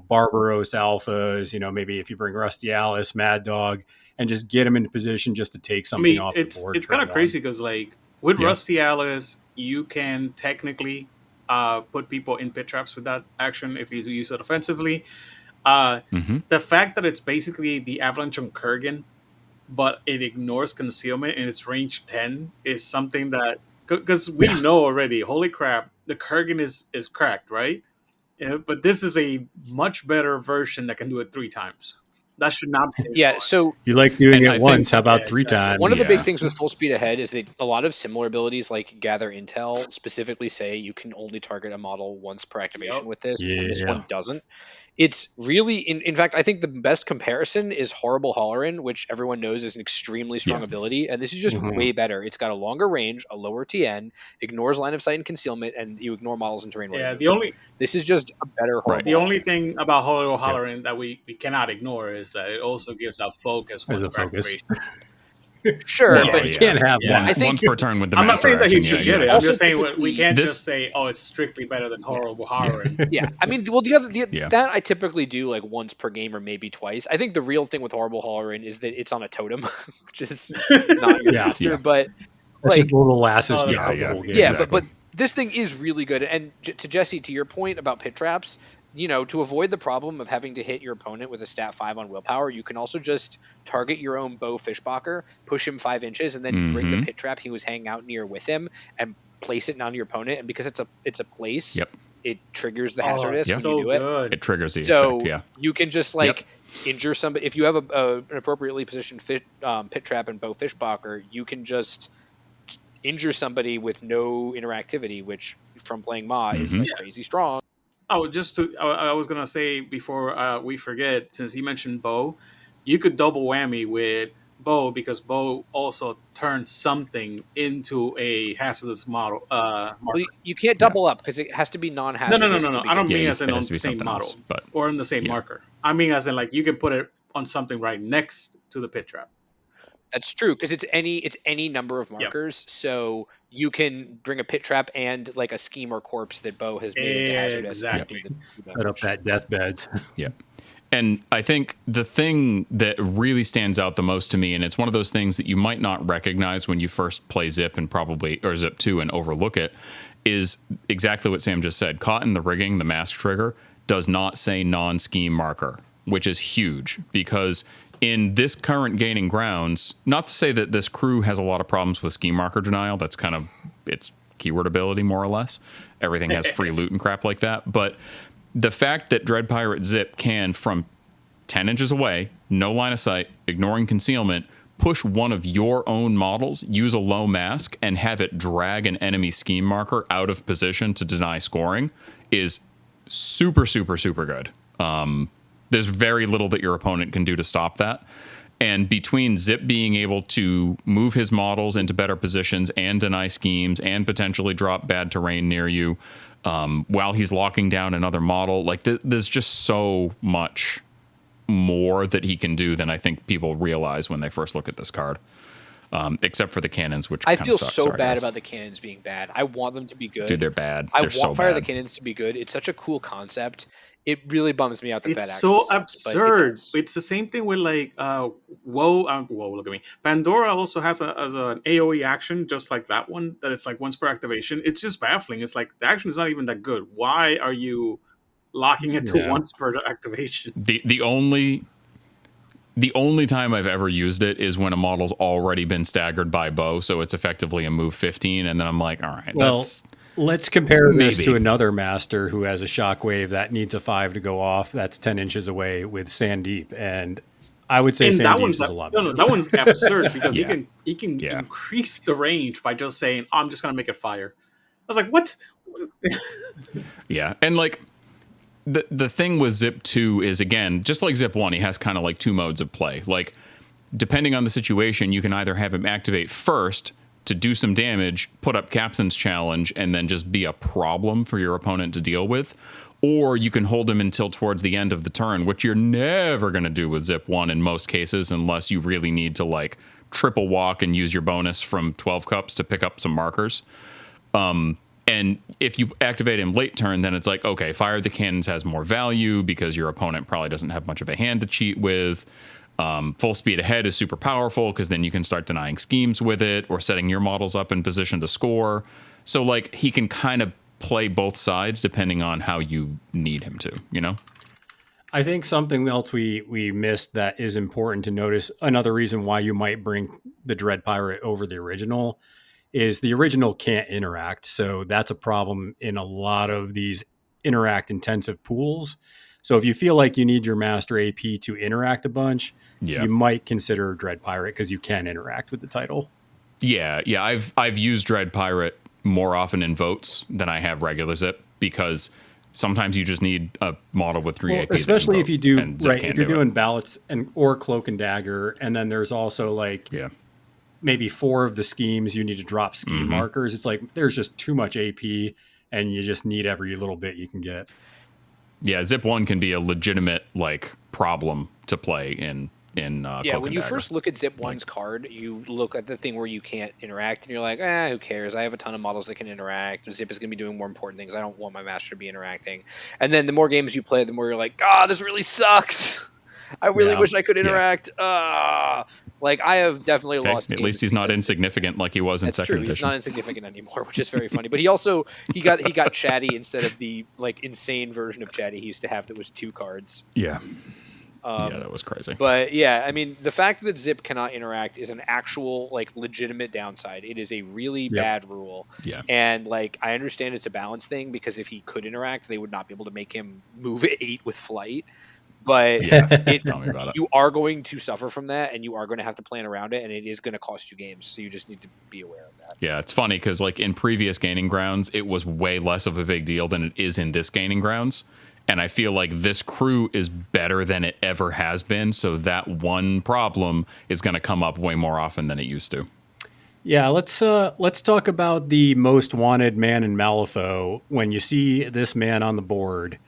Barbaros alphas, maybe if you bring Rusty Alice, Mad Dog, and just get them into position just to take I something mean, off it's the board. it's kind of turn crazy because like with Yeah. Rusty Alice, you can technically put people in pit traps with that action if you use it offensively. hmm The fact that it's basically the Avalanche on Kurgan, but it ignores concealment and it's range 10 is something that because we know already. Holy crap, the Kurgan is cracked, right? Yeah, but this is a much better version that can do it 3 times. That should not be Yeah, hard. so You like doing And it I think- once. How about Yeah, 3 exactly. times? one of the big Yeah. things with full speed ahead is that a lot of similar abilities like gather intel specifically say you can only target a model once per activation Yep. with this, and this Yeah. one doesn't. It's really, in fact, I think the best comparison is Horrible Hollerin, which everyone knows is an extremely strong Yeah. ability, and this is just Mhm. way better. It's got a longer range, a lower TN, ignores line of sight and concealment, and you ignore models in terrain. Yeah, where the only this is just a better Right. the Horrible only Hollerin. thing about Hollow Hollering that we cannot ignore is that it also gives out focus There's once a per focus. activation. Sure, Well, but you can't have Yeah. one. I think- once per turn with the I'm not master saying that he action, should yeah, get it. I'm exactly. just saying Also, we can't this- just say, "Oh, it's strictly better than Horrible Hollering." yeah, I mean, well, Yeah. that I typically do like once per game or maybe twice. I think the real thing with Horrible Hollerin is that it's on a totem, which is not your Yeah. master. Yeah. But That's like, just one of the lastest Oh, job that's of the so whole good. game. yeah, exactly. but this thing is really good. And to Jesse, to your point about pit traps, to avoid the problem of having to hit your opponent with a stat 5 on willpower, you can also just target your own Bo Fishbacher, push him 5 inches, and then bring the Mhm. pit trap he was hanging out near with him and place it onto your opponent. And because it's a place, Yep. it triggers the Oh, hazardous it's when so you do it. good. It triggers the So effect, yeah. you can just injure somebody if you have an appropriately positioned pit trap and Bo Fishbacher, you can just injure somebody with no interactivity, which from playing Ma is Mhm. like crazy strong. Oh, I was gonna say before we forget, since he mentioned Bo, you could double whammy with Bo because Bo also turns something into a hazardous model. Well, Marker. you can't double up because it has to be No, non-hazardous. no. to I don't begin mean Yeah, as in it on has to the be same something model else, but or in the same yeah. marker. I mean, as in like you can put it on something right next to the pit trap. That's true because it's any number of markers. So you can bring a pit trap and like a scheme or corpse that Bo has made into hazardous. and Exactly. do the Set up damage. that deathbeds. Yeah. And I think the thing that really stands out the most to me, and it's one of those things that you might not recognize when you first play Zipp or Zipp 2 and overlook it, is exactly what Sam just said. Caught in the rigging, the mask trigger does not say non-scheme marker, which is huge because in this current gaining grounds, not to say that this crew has a lot of problems with scheme marker denial. That's kind of its keyword ability, more or less. Everything has free loot and crap like that. But the fact that Dread Pirate Zipp can, from 10 inches away, no line of sight, ignoring concealment, push one of your own models, use a low mask, and have it drag an enemy scheme marker out of position to deny scoring is super, super, super good. There's very little that your opponent can do to stop that. And between Zipp being able to move his models into better positions and deny schemes and potentially drop bad terrain near you while he's locking down another model, like there's just so much more that he can do than I think people realize when they first look at this card. Except for the cannons, which I kinda feel suck. so Sorry, bad guys. about the cannons being bad. I want them to be good. Dude, they're bad. I They're want so Fire bad. the Cannons to be good. It's such a cool concept. It really bums me out that It's that so actually sucks, but it absurd. does. It's the same thing with like whoa, look at me. Pandora also has as an AoE action just like that one that it's like once per activation. It's just baffling. It's like the action is not even that good. Why are you locking it to Yeah. once per activation? The only time I've ever used it is when a model's already been staggered by Bo, so it's effectively a move 15, and then I'm like, all right, Well, that's let's compare this Maybe. to another master who has a shockwave that needs a 5 to go off. That's 10 inches away with Sandeep, and I would say And that Sandeep's one's is a lot no, better. that one's absurd because Yeah. he can Yeah. increase the range by just saying, "I'm just gonna make it fire." I was like, "What?" yeah. And like the thing with Zipp 2 is, again, just like Zipp 1, he has kind of like two modes of play. Like, depending on the situation, you can either have him activate first to do some damage, put up Captain's Challenge, and then just be a problem for your opponent to deal with. Or you can hold him until towards the end of the turn, which you're never going to do with Zipp 1 in most cases, unless you really need to like triple walk and use your bonus from 12 cups to pick up some markers. And if you activate him late turn, then it's like, okay, Fire of the Cannons has more value because your opponent probably doesn't have much of a hand to cheat with. Full speed ahead is super powerful because then you can start denying schemes with it or setting your models up in position to score. So like he can kind of play both sides depending on how you need him to, you know? I think something else we missed that is important to notice, another reason why you might bring the Dread Pirate over the original, is the original can't interact. So that's a problem in a lot of these interact intensive pools. So if you feel like you need your master AP to interact a bunch, you might consider Dread Pirate because you can interact with the title. Yeah. I've used Dread Pirate more often in votes than I have regular Zip because sometimes you just need a model with 3 AP. Especially if you do if you're doing ballots or Cloak and Dagger, and then there's also like maybe 4 of the schemes you need to drop scheme markers. It's like there's just too much AP, and you just need every little bit you can get. Yeah, Zip 1 can be a legitimate like problem to play in Cloak when and you Dagger. first look at Zip 1's card, you look at the thing where you can't interact, and you're like, who cares? I have a ton of models that can interact. Zip is going to be doing more important things. I don't want my master to be interacting. And then the more games you play, the more you're like, this really sucks. I really wish I could interact. Like, I have definitely lost. At least he's not insignificant like he was in second edition. He's not insignificant anymore, which is very funny. But he got Chatty instead of the like insane version of Chatty he used to have that was 2 cards. Yeah. That was crazy. But yeah, I mean, the fact that Zip cannot interact is an actual, like, legitimate downside. It is a really bad rule. Yeah. And, like, I understand it's a balance thing because if he could interact, they would not be able to make him move at 8 with flight. But tell me about it. You are going to suffer from that, and you are going to have to plan around it, and it is going to cost you games. So you just need to be aware of that. Yeah, it's funny because, like, in previous Gaining Grounds, it was way less of a big deal than it is in this Gaining Grounds. And I feel like this crew is better than it ever has been. So that one problem is going to come up way more often than it used to. Yeah, let's talk about the most wanted man in Malifaux. When you see this man on the board,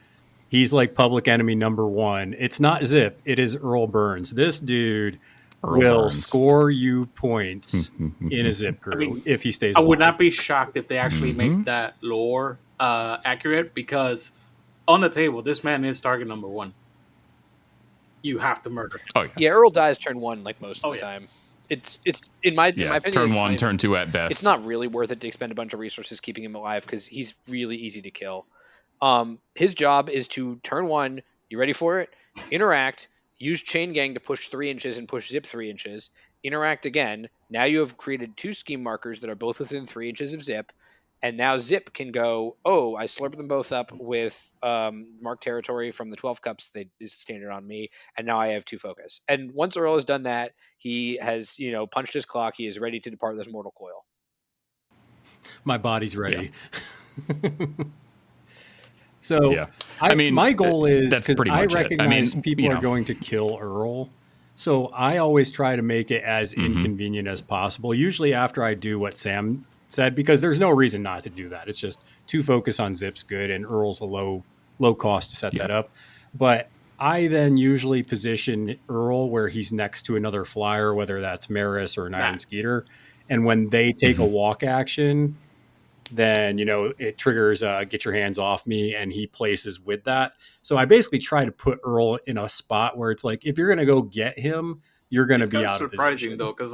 he's like public enemy number 1. It's not Zip. It is Earl Burns. This dude will score you points in a Zip crew if he stays alive. I would not be shocked if they actually make that lore accurate, because on the table, this man is target number 1. You have to murder him. Oh yeah. Yeah, Earl dies turn 1 like most of the time. It's in my opinion, turn 1, turn 2 at best. It's not really worth it to expend a bunch of resources keeping him alive because he's really easy to kill. His job is to turn 1. You ready for it? Interact. Use Chain Gang to push 3 inches and push Zip 3 inches. Interact again. Now you have created 2 scheme markers that are both within 3 inches of Zip. And now Zip can go, I slurp them both up with Mark Territory from the 12 Cups that is standard on me, and now I have 2 focus. And once Earl has done that, he has, punched his clock. He is ready to depart this mortal coil. My body's ready. Yeah. So, my goal is, because I recognize people are going to kill Earl, so I always try to make it as inconvenient as possible, usually after I do what Sam said, because there's no reason not to do that. It's just 2 focus on Zip's good, and Earl's a low cost to set that up. But I then usually position Earl where he's next to another flyer, whether that's Maris or an Iron Skeeter. And when they take a walk action, then, it triggers get your hands off me, and he places with that. So I basically try to put Earl in a spot where it's like, if you're going to go get him, you're going to be out of position. It's surprising, though, because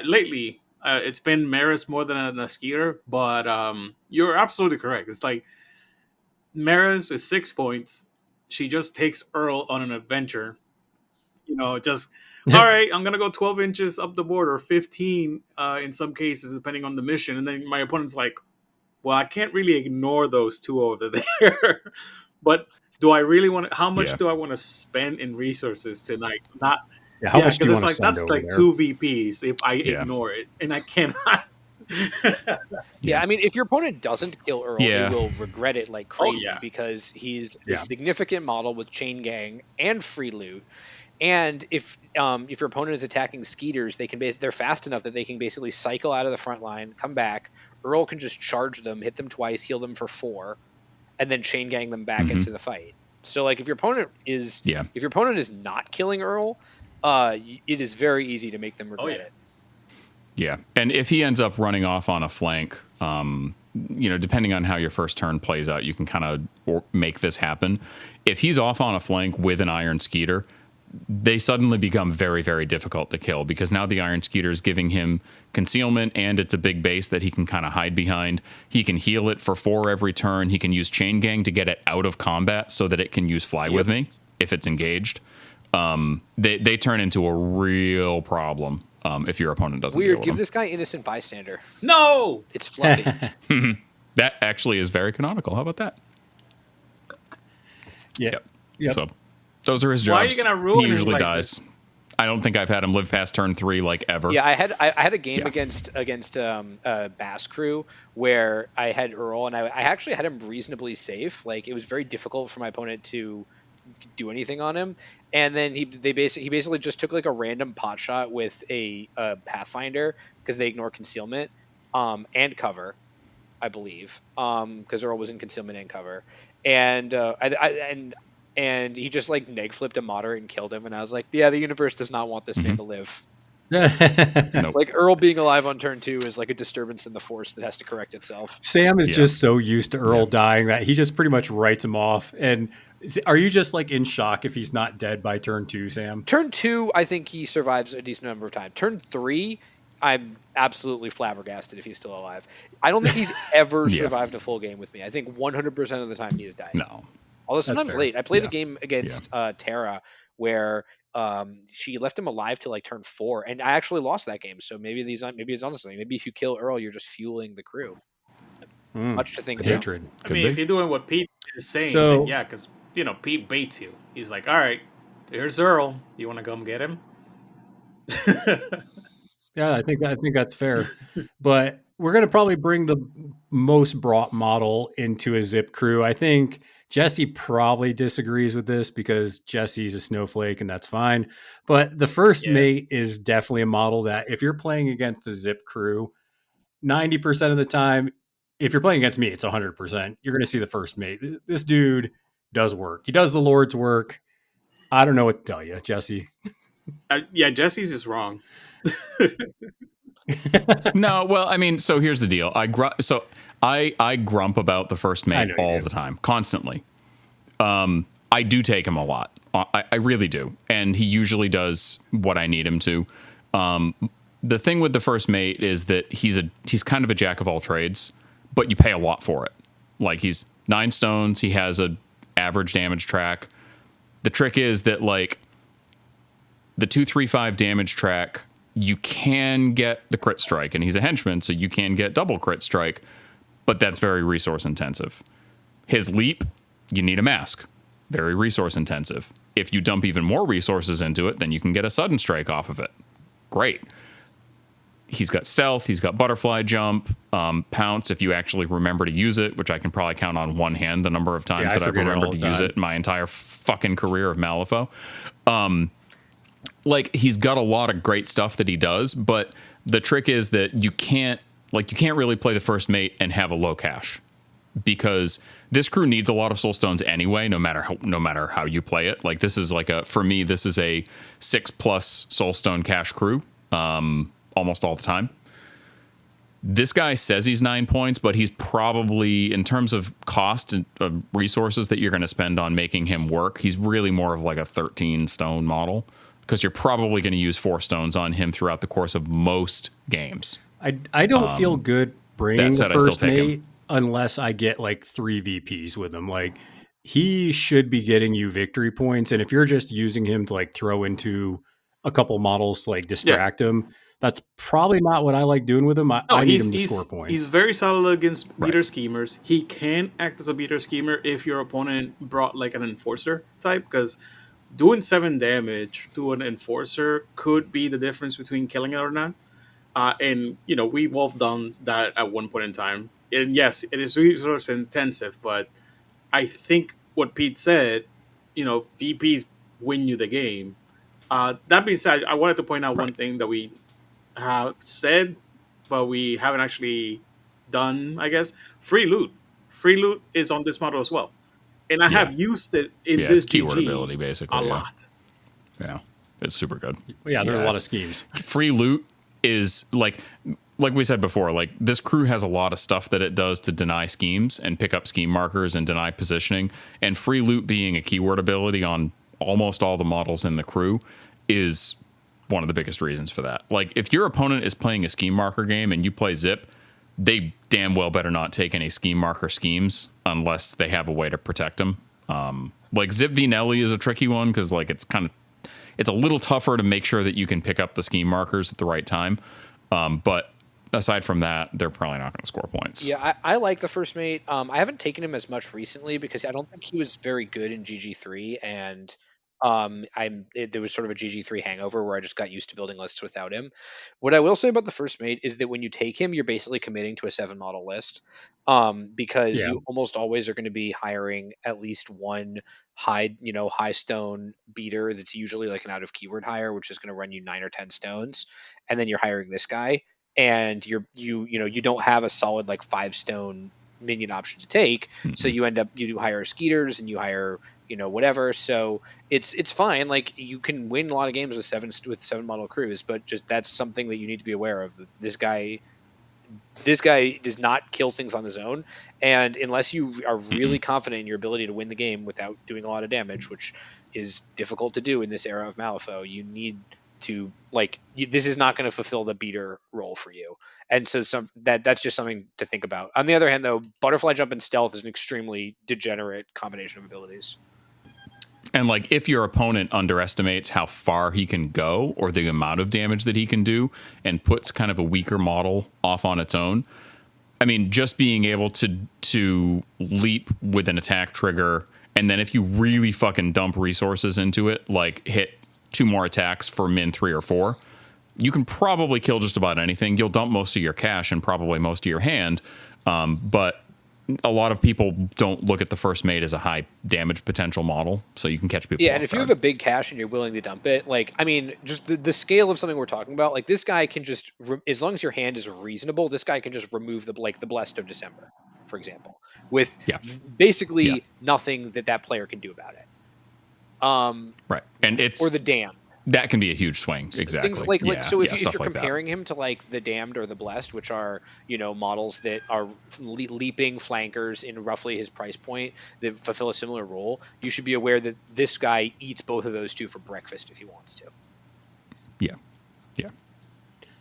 lately, it's been Maris more than a Skeeter, but you're absolutely correct. It's like Maris is 6 points. She just takes Earl on an adventure. All right, I'm going to go 12 inches up the board, or 15 in some cases, depending on the mission. And then my opponent's like, well, I can't really ignore those 2 over there. But do I really want to, how much do I want to spend in resources tonight? Not. Yeah, how much do you want to send that's over like there? 2 VPs if I ignore it, and I cannot. I mean, if your opponent doesn't kill Earl, they will regret it like crazy because he's a significant model with Chain Gang and free loot. And if your opponent is attacking Skeeters, they're fast enough that they can basically cycle out of the front line, come back. Earl can just charge them, hit them twice, heal them for 4, and then Chain Gang them back into the fight. So, like, if your opponent is not killing Earl, it is very easy to make them regret it. Yeah, and if he ends up running off on a flank, depending on how your first turn plays out, you can kind of make this happen. If he's off on a flank with an Iron Skeeter, they suddenly become very, very difficult to kill because now the Iron Skeeter is giving him concealment and it's a big base that he can kind of hide behind. He can heal it for 4 every turn. He can use Chain Gang to get it out of combat so that it can use Fly with Me if it's engaged. They turn into a real problem if your opponent doesn't deal Weird. with Give them. this guy Innocent Bystander. No! It's fluffy. That actually is very canonical. How about that? Yep. So those are his jobs. Why are you gonna ruin he him usually like dies. I don't think I've had him live past turn 3 like ever. Yeah, I had a game against Bass Crew where I had Earl and I actually had him reasonably safe. Like it was very difficult for my opponent to do anything on him, and then he basically just took like a random pot shot with a Pathfinder because they ignore concealment and cover, I believe, because Earl was in concealment and cover, and and he just like neg flipped a moderate and killed him, and I was like, yeah, the universe does not want this man to live. Nope. Like Earl being alive on turn 2 is like a disturbance in the force that has to correct itself. Sam is just so used to Earl dying that he just pretty much writes him off. And are you just like in shock if he's not dead by turn 2, Sam? Turn 2, I think he survives a decent number of times. Turn 3, I'm absolutely flabbergasted if he's still alive. I don't think he's ever survived a full game with me. I think 100% of the time he has died. No. Although sometimes late. I played a Yeah. game against Tara where she left him alive till like turn 4, and I actually lost that game. So maybe it's on something. Maybe if you kill Earl, you're just fueling the crew. Much to think about. Hatred. I mean, if you're doing what Pete is saying, So- then yeah, because Pete baits you. He's like, all right, here's Earl. You want to come get him? Yeah, I think that's fair. But we're going to probably bring the most brought model into a Zipp crew. I think Jesse probably disagrees with this because Jesse's a snowflake and that's fine. But the first mate is definitely a model that if you're playing against the Zipp crew, 90% of the time, if you're playing against me, it's 100%. You're going to see the first mate. This dude does work. He does the Lord's work. I don't know what to tell you, Jesse. Yeah, Jesse's just wrong. No, well, I mean, so here's the deal. I grump about the first mate all the time, constantly. I do take him a lot. I really do, and he usually does what I need him to. The thing with the first mate is that he's kind of a jack of all trades, but you pay a lot for it. Like he's 9 stones, he has a average damage track. The trick is that like the 2-3-5 damage track, you can get the crit strike, and he's a henchman, so you can get double crit strike, but that's very resource intensive. His leap, you need a mask. Very resource intensive. If you dump even more resources into it, then you can get a sudden strike off of it. Great. He's got stealth, he's got butterfly jump, pounce if you actually remember to use it, which I can probably count on one hand the number of times that I've remembered to use it in my entire fucking career of Malifaux. Like he's got a lot of great stuff that he does, but the trick is that you can't really play the first mate and have a low cash, because this crew needs a lot of soul stones anyway, no matter how you play it. Like this is like for me, this is a 6+ soul stone cash crew, almost all the time. This guy says he's 9 points, but he's probably, in terms of cost of resources that you're going to spend on making him work, he's really more of like a 13 stone model, because you're probably going to use 4 stones on him throughout the course of most games. I don't feel good bringing that the said, I still first take mate him. unless I get like 3 VPs with him. Like he should be getting you victory points, and if you're just using him to like throw into a couple models to like distract him, that's probably not what I like doing with him. I need him to score points. He's very solid against meter schemers. He can act as a meter schemer if your opponent brought like an enforcer type, because doing 7 damage to an enforcer could be the difference between killing it or not. And we've all done that at one point in time. And yes, it is resource intensive, but I think what Pete said, VPs win you the game. That being said, I wanted to point out one thing that we have said, but we haven't actually done, I guess. Free loot. Free loot is on this model as well. And I have used it in this keyword GG ability, basically. a lot. Yeah, it's super good. Yeah, there's a lot of schemes. Free loot is like we said before, like this crew has a lot of stuff that it does to deny schemes and pick up scheme markers and deny positioning, and free loot being a keyword ability on almost all the models in the crew is one of the biggest reasons for that. Like if your opponent is playing a scheme marker game and you play Zipp, they damn well better not take any scheme marker schemes unless they have a way to protect them. Like Zipp v Nelly is a tricky one because like it's a little tougher to make sure that you can pick up the scheme markers at the right time. But aside from that, they're probably not going to score points. Yeah, I like the first mate. I haven't taken him as much recently because I don't think he was very good in GG3, and there was sort of a GG3 hangover where I just got used to building lists without him. What I will say about the first mate is that when you take him, you're basically committing to a 7 model list, because Yeah. you almost always are going to be hiring at least one high stone beater that's usually like an out of keyword hire, which is going to run you 9 or 10 stones, and then you're hiring this guy, and you don't have a solid like 5 stone minion option to take, so you do hire skeeters and you hire whatever. So it's fine, like you can win a lot of games with 7 model crews, but just that's something that you need to be aware of. This guy does not kill things on his own, and unless you are really confident in your ability to win the game without doing a lot of damage, which is difficult to do in this era of Malifaux, you need to this is not going to fulfill the beater role for you. And so that's just something to think about. On the other hand, though, butterfly jump and stealth is an extremely degenerate combination of abilities. And like if your opponent underestimates how far he can go or the amount of damage that he can do and puts kind of a weaker model off on its own, I mean, just being able to leap with an attack trigger, and then if you really fucking dump resources into it, like hit 2 more attacks for min 3 or 4, you can probably kill just about anything. You'll dump most of your cash and probably most of your hand, but a lot of people don't look at the first mate as a high damage potential model, so you can catch people. Yeah, and if you have a big cash and you're willing to dump it, like, I mean, just the scale of something we're talking about, like this guy can just, as long as your hand is reasonable, this guy can just remove the Blessed of December, for example, with basically nothing that player can do about it. Right, and it's or the Damned. That can be a huge swing. Exactly. Things like so if you're like comparing him to like the Damned or the Blessed, which are models that are leaping flankers in roughly his price point that fulfill a similar role, you should be aware that this guy eats both of those two for breakfast if he wants to.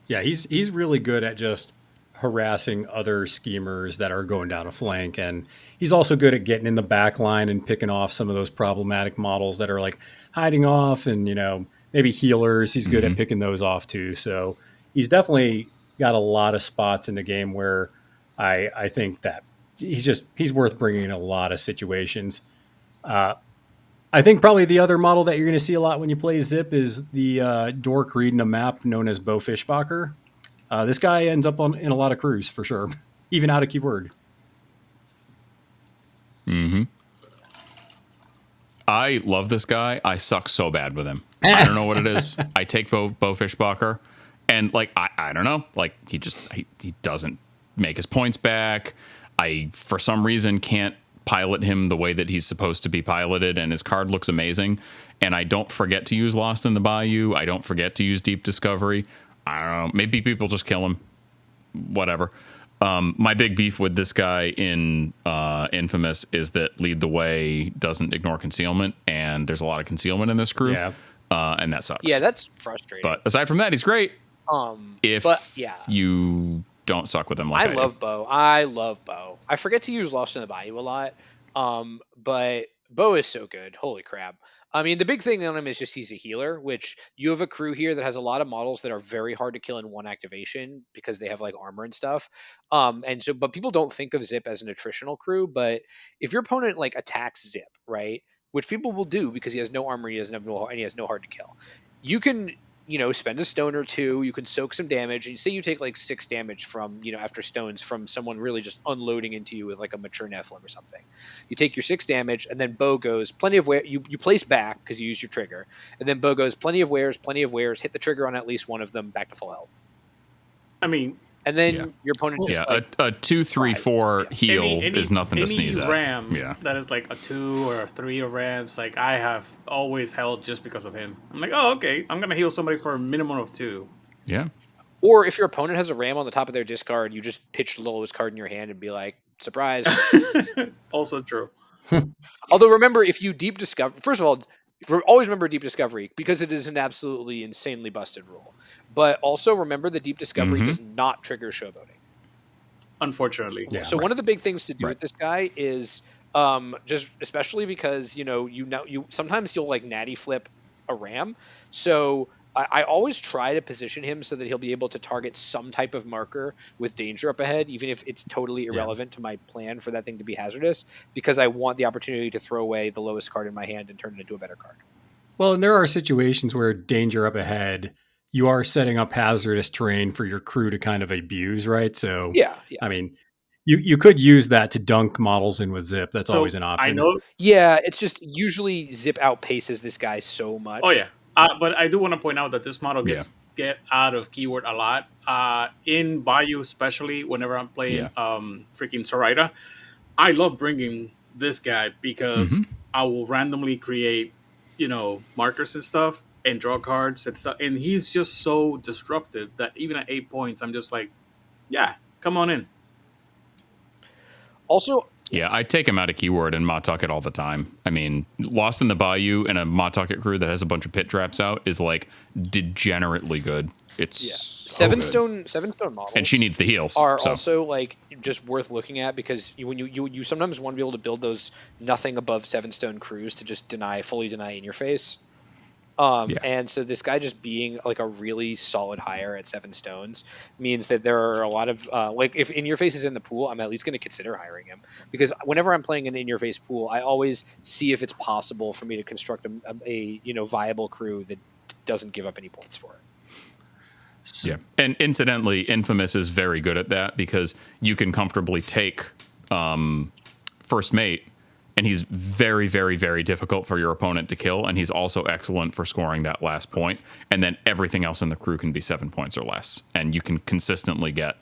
Yeah, he's really good at just harassing other schemers that are going down a flank, and he's also good at getting in the back line and picking off some of those problematic models that are like hiding off, and maybe healers. He's good at picking those off too. So he's definitely got a lot of spots in the game where I think that he's worth bringing in a lot of situations. I think probably the other model that you're going to see a lot when you play Zipp is the dork reading a map known as Bo Fishbacher. This guy ends up in a lot of crews for sure, even out of keyword. I love this guy. I suck so bad with him. I don't know what it is. I take Bo Fishbacher, and like I don't know, like he doesn't make his points back. I for some reason can't pilot him the way that he's supposed to be piloted, and his card looks amazing. And I don't forget to use Lost in the Bayou. I don't forget to use Deep Discovery. I don't know. Maybe people just kill him. Whatever. My big beef with this guy in Infamous is that Lead the Way doesn't ignore concealment, and there's a lot of concealment in this crew. Yeah. And that sucks. Yeah, that's frustrating. But aside from that, he's great. If you don't suck with him like I love Bo. I love Bo. I forget to use Lost in the Bayou a lot, but Bo is so good. Holy crap. I mean, the big thing on him is just he's a healer, which you have a crew here that has a lot of models that are very hard to kill in one activation because they have like armor and stuff. But people don't think of Zipp as an attritional crew, but if your opponent like attacks Zipp, right, which people will do because he has no armor, he has no hard to kill, you can spend a stone or two, you can soak some damage, and say you take like 6 damage from, after stones from someone really just unloading into you with like a mature Nephilim or something. You take your 6 damage, and then Bo goes, plenty of wear, you place back because you used your trigger, and then Bo goes, plenty of wares, hit the trigger on at least one of them, back to full health. I mean, and then your opponent just a 2, 3, 4 heal is nothing to sneeze at. Ram that is like a 2 or a 3 of rams, like I have always held just because of him. I'm like, oh, okay, I'm gonna heal somebody for a minimum of 2. Yeah. Or if your opponent has a ram on the top of their discard, you just pitch the lowest card in your hand and be like, surprise. Also true. Although remember, if you deep discover, first of all, always remember deep discovery because it is an absolutely insanely busted rule. But also remember that deep discovery does not trigger showboating. Unfortunately. Yeah. So one of the big things to do Right. with this guy is just especially because you sometimes you'll like natty flip a ram. So I always try to position him so that he'll be able to target some type of marker with danger up ahead, even if it's totally irrelevant to my plan for that thing to be hazardous, because I want the opportunity to throw away the lowest card in my hand and turn it into a better card. Well, and there are situations where danger up ahead, you are setting up hazardous terrain for your crew to kind of abuse, right? So, Yeah. I mean, you could use that to dunk models in with Zip. That's So always an option. I know. Yeah, it's just usually Zip outpaces this guy so much. Oh yeah. But I do want to point out that this model Yeah. get out of keyword a lot. In Bayou, especially whenever I'm playing freaking Zoraida, I love bringing this guy because I will randomly create, markers and stuff and draw cards and stuff. And he's just so disruptive that even at 8 points, I'm just like, yeah, come on in. Also, Yeah, I take him out of keyword and Mawtucket all the time. I mean, Lost in the Bayou and a Mawtucket crew that has a bunch of pit traps out is like degenerately good. It's so good. seven stone models, And she needs the heals. are so. also like just worth looking at because when you sometimes want to be able to build those nothing above 7 stone crews to just fully deny in your face. And so this guy just being like a really solid hire at 7 stones means that there are a lot of like if in your face is in the pool, I'm at least going to consider hiring him because whenever I'm playing an in your face pool, I always see if it's possible for me to construct a viable crew that doesn't give up any points for it. Yeah. And incidentally, Infamous is very good at that because you can comfortably take First Mate, and he's very, very, very difficult for your opponent to kill, and he's also excellent for scoring that last point. And then everything else in the crew can be 7 points or less, and you can consistently get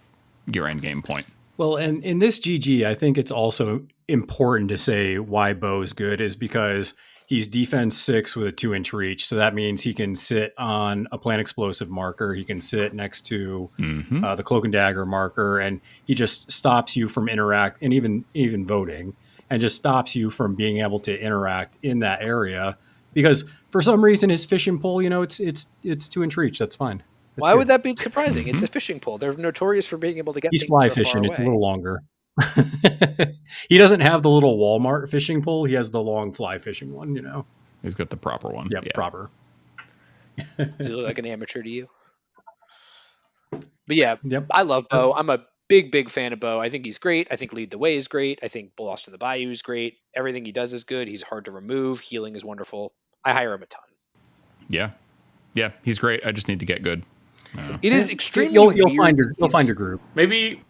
your end game point. Well, and in this GG, I think it's also important to say why Bo's good is because he's defense 6 with a 2-inch reach. So that means he can sit on a plant explosive marker. He can sit next to the cloak and dagger marker, and he just stops you from interact and even voting, and just stops you from being able to interact in that area because for some reason his fishing pole, it's 2-inch reach. That's fine. Why would that be surprising? It's a fishing pole. They're notorious for being able to get. He's things fly that are far fishing. It's a away. little longer. He doesn't have the little Walmart fishing pole. He has the long fly fishing one. He's got the proper one. Yep, Yeah. proper. Does he look like an amateur to you? But yeah, Yep. I love Bo. I'm a big fan of Bo. I think he's great. I think Lead the Way is great. I think Lost in the Bayou is great. Everything he does is good. He's hard to remove. Healing is wonderful. I hire him a ton. Yeah. Yeah, he's great. I just need to get good. It is extremely You'll weird. find your group. Maybe.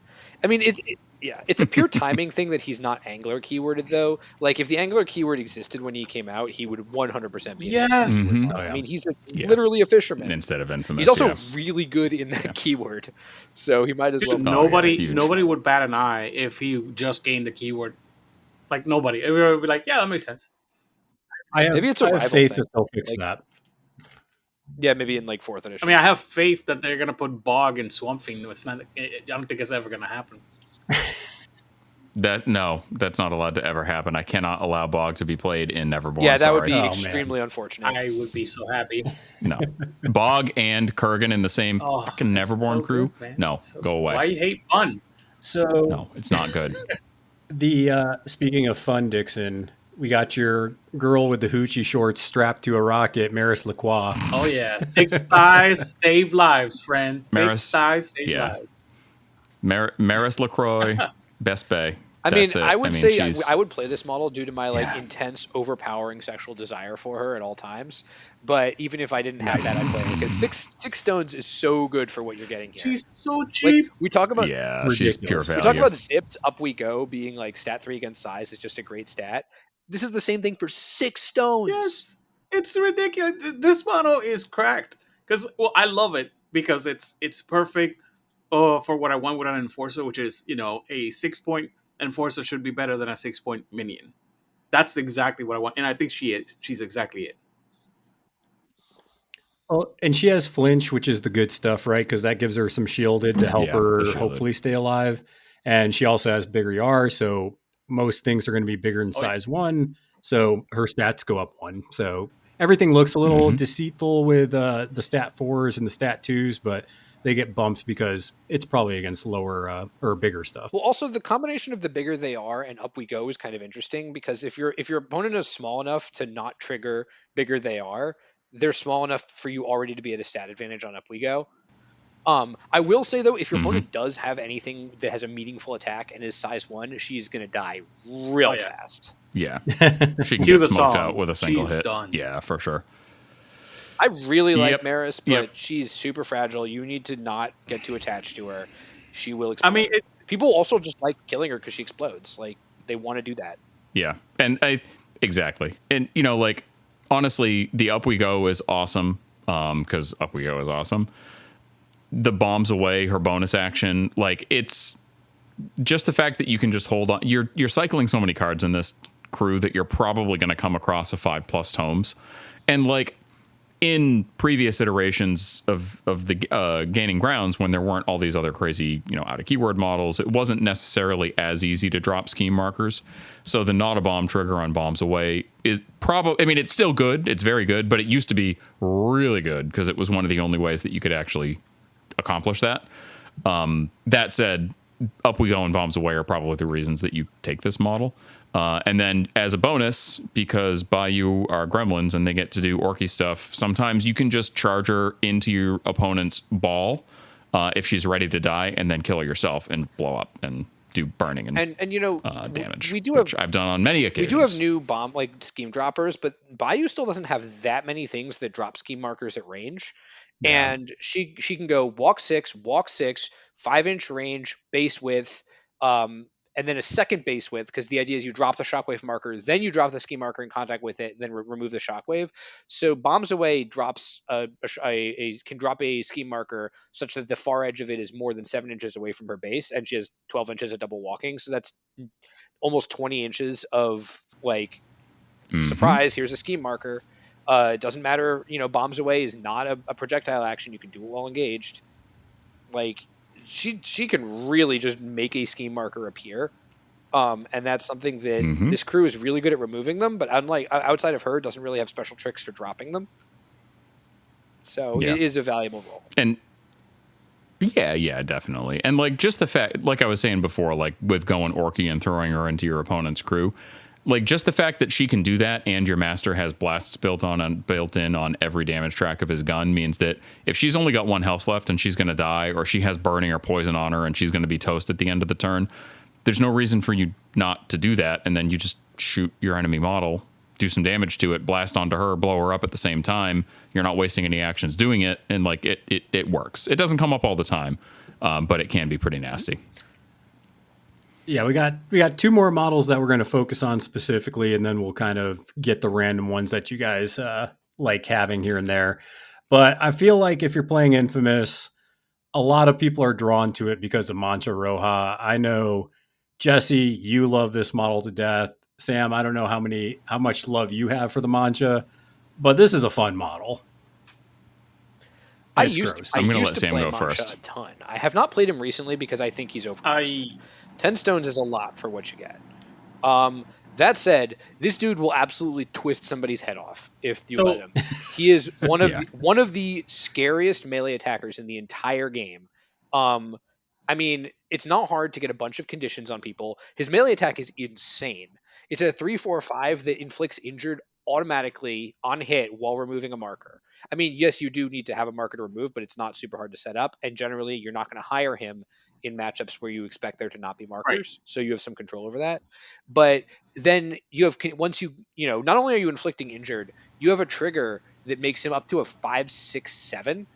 I mean, it's a pure timing thing that he's not angler keyworded though. Like if the angler keyword existed when he came out, he would 100% be. Yes. Oh, yeah. I mean, he's literally a fisherman. Instead of Infamous. He's also really good in that keyword, so he might as well. Dude, huge. nobody would bat an eye if he just gained the keyword. Like nobody. Everybody would be like, yeah, that makes sense. Maybe it's a I have rival faith thing. that they'll fix Like- that. Yeah, maybe in like 4th edition. I mean, I have faith that they're gonna put Bog and Swamp Fiend. It's not. I don't think it's ever gonna happen. That's not allowed to ever happen. I cannot allow Bog to be played in Neverborn. yeah, that would be Oh, man. extremely unfortunate. I would be so happy. No. Bog and Kurgan in the same fucking it's Neverborn so crew? good, man. No, It's so go away. Why you hate fun? So No, it's not good. the speaking of fun, Dixon, we got your girl with the hoochie shorts strapped to a rocket, Maris Lacroix. Oh yeah, thick thighs save lives, friend. Maris- Thick thighs save yeah. lives. Maris LaCroix, Best Bay. I mean, That's it. I would say she's- I would play this model due to my like Yeah. intense, overpowering sexual desire for her at all times. But even if I didn't have that, I'd play her because six stones is so good for what you're getting here. She's so like cheap. we talk about. Yeah, she's Ridiculous. pure We value. We talk about Zipped Up We Go being like stat 3 against size is just a great stat. This is the same thing for 6 stones. Yes, it's ridiculous. This model is cracked because I love it because it's perfect for what I want with an enforcer, which is a 6-point enforcer should be better than a 6-point minion. That's exactly what I want, and I think she is. She's exactly it. Oh, and she has flinch, which is the good stuff, right? Because that gives her some shielded to help Yeah, the her shielded. hopefully stay alive. And she also has bigger ER, so most things are going to be bigger in Oh, yeah. size 1. So her stats go up 1. So everything looks a little deceitful with the stat 4s and the stat 2s, but they get bumped because it's probably against lower or bigger stuff. Well, also the combination of the bigger they are and up we go is kind of interesting because if your opponent is small enough to not trigger bigger they are, they're small enough for you already to be at a stat advantage on up we go. I will say though, if your opponent does have anything that has a meaningful attack and is size 1, she's gonna die real Oh, yeah. fast. Yeah. She can Cue get the smoked song. out with a single She's hit. done. Yeah, for sure. I really like Yep. Maris, but Yep. she's super fragile. You need to not get too attached to her. She will explode. I mean, People also just like killing her because she explodes. Like they want to do that. Yeah. And exactly. And like honestly, the Up We Go is awesome. Because Up We Go is awesome. The bombs away, her bonus action, like it's just the fact that you can just hold on. You're cycling so many cards in this crew that you're probably going to come across a 5+ tomes, and like in previous iterations of the gaining grounds, when there weren't all these other crazy out of keyword models, it wasn't necessarily as easy to drop scheme markers. So the not a bomb trigger on bombs away is probably, I mean, it's still good, it's very good, but it used to be really good because it was one of the only ways that you could actually accomplish that. That said, Up We Go and bombs away are probably the reasons that you take this model. And then as a bonus, because Bayou are gremlins and they get to do orky stuff, sometimes you can just charge her into your opponent's ball if she's ready to die, and then kill her yourself and blow up and do burning and damage. Which I've done on many occasions. We do have new bomb like scheme droppers, but Bayou still doesn't have that many things that drop scheme markers at range. Yeah. And she can go walk 6, 5-inch range, base width, and then a second base width, because the idea is you drop the shockwave marker, then you drop the ski marker in contact with it, then remove the shockwave. So bombs away drops can drop a ski marker such that the far edge of it is more than 7 inches away from her base, and she has 12 inches of double walking. So that's almost 20 inches of like surprise. Here's a ski marker. It doesn't matter, bombs away is not a projectile action. You can do it while engaged. Like she can really just make a scheme marker appear. And that's something that this crew is really good at removing them, but unlike outside of her, doesn't really have special tricks for dropping them. So it is a valuable role. And yeah, definitely. And like just the fact, like I was saying before, like with going orky and throwing her into your opponent's crew, like just the fact that she can do that and your master has blasts built in on every damage track of his gun means that if she's only got 1 health left and she's going to die, or she has burning or poison on her and she's going to be toast at the end of the turn, there's no reason for you not to do that. And then you just shoot your enemy model, do some damage to it, blast onto her, blow her up at the same time. You're not wasting any actions doing it. And like it works. It doesn't come up all the time, but it can be pretty nasty. Yeah, we got 2 more models that we're going to focus on specifically, and then we'll kind of get the random ones that you guys like having here and there. But I feel like if you're playing Infamous, a lot of people are drawn to it because of Mancha Roja. I know, Jesse, you love this model to death. Sam, I don't know how much love you have for the Mancha, but this is a fun model. I'm going to let Sam go first. A ton. I have not played him recently because I think he's overpriced. 10 stones is a lot for what you get. That said, this dude will absolutely twist somebody's head off if you let him. He is one of the scariest melee attackers in the entire game. I mean, it's not hard to get a bunch of conditions on people. His melee attack is insane. It's a 3-4-5 that inflicts injured automatically on hit while removing a marker. I mean, yes, you do need to have a marker to remove, but it's not super hard to set up. And generally, you're not going to hire him in matchups where you expect there to not be markers. Right. So you have some control over that. But then you have, once not only are you inflicting injured, you have a trigger that makes him up to a 5, 6, 7.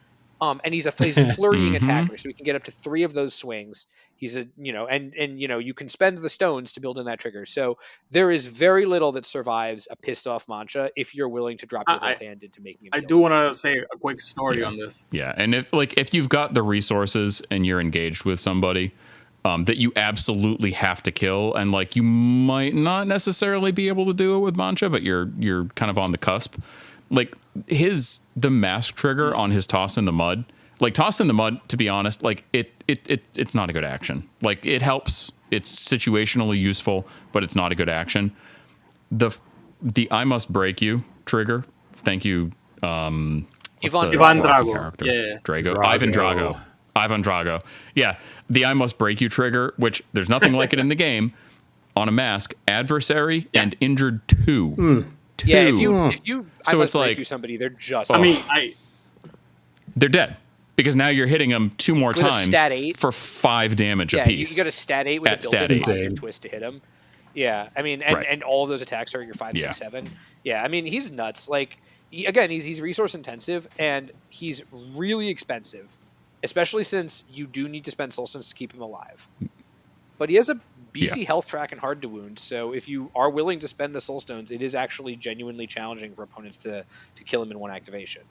And he's flurrying attacker, so he can get up to 3 of those swings. He's you can spend the stones to build in that trigger. So there is very little that survives a pissed off Mancha if you're willing to drop your whole hand into making it. I do want to say a quick story on this. Yeah, and if you've got the resources and you're engaged with somebody that you absolutely have to kill, and you might not necessarily be able to do it with Mancha, but you're kind of on the cusp. like the mask trigger on his toss in the mud. Like toss in the mud, to be honest, like it's not a good action. Like it helps, it's situationally useful, but it's not a good action. The I must break you trigger. Thank you. Ivan Drago. Character? Yeah. Drago. Ivan Drago. Ivan Drago. Yeah. The I must break you trigger, which there's nothing like it in the game, on a mask, adversary and injured 2. Yeah, if you So I must it's break like- you somebody, they're just I mean, They're dead. Because now you're hitting them 2 more With a times stat 8. for 5 damage yeah, apiece. you got a stat 8 with At a stat built-in 8. positive twist to hit him. Yeah, I mean, and, Right. and all of those attacks are your 5, 6, Yeah. 7. Yeah, I mean, he's nuts. Like, he's resource intensive, and he's really expensive, especially since you do need to spend soul stones to keep him alive. But he has a beefy health track and hard to wound, so if you are willing to spend the soul stones, it is actually genuinely challenging for opponents to kill him in one activation.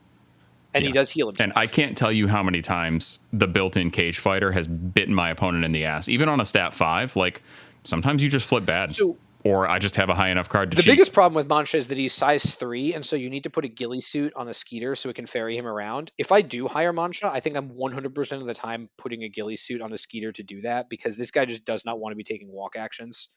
And he does heal himself. And I can't tell you how many times the built-in cage fighter has bitten my opponent in the ass. Even on a stat 5, like sometimes you just flip bad. So- or I just have a high enough card to The cheat. biggest problem with Mancha is that he's size 3, and so you need to put a ghillie suit on a Skeeter so it can ferry him around. If I do hire Mancha, I think I'm 100% of the time putting a ghillie suit on a Skeeter to do that, because this guy just does not want to be taking walk actions.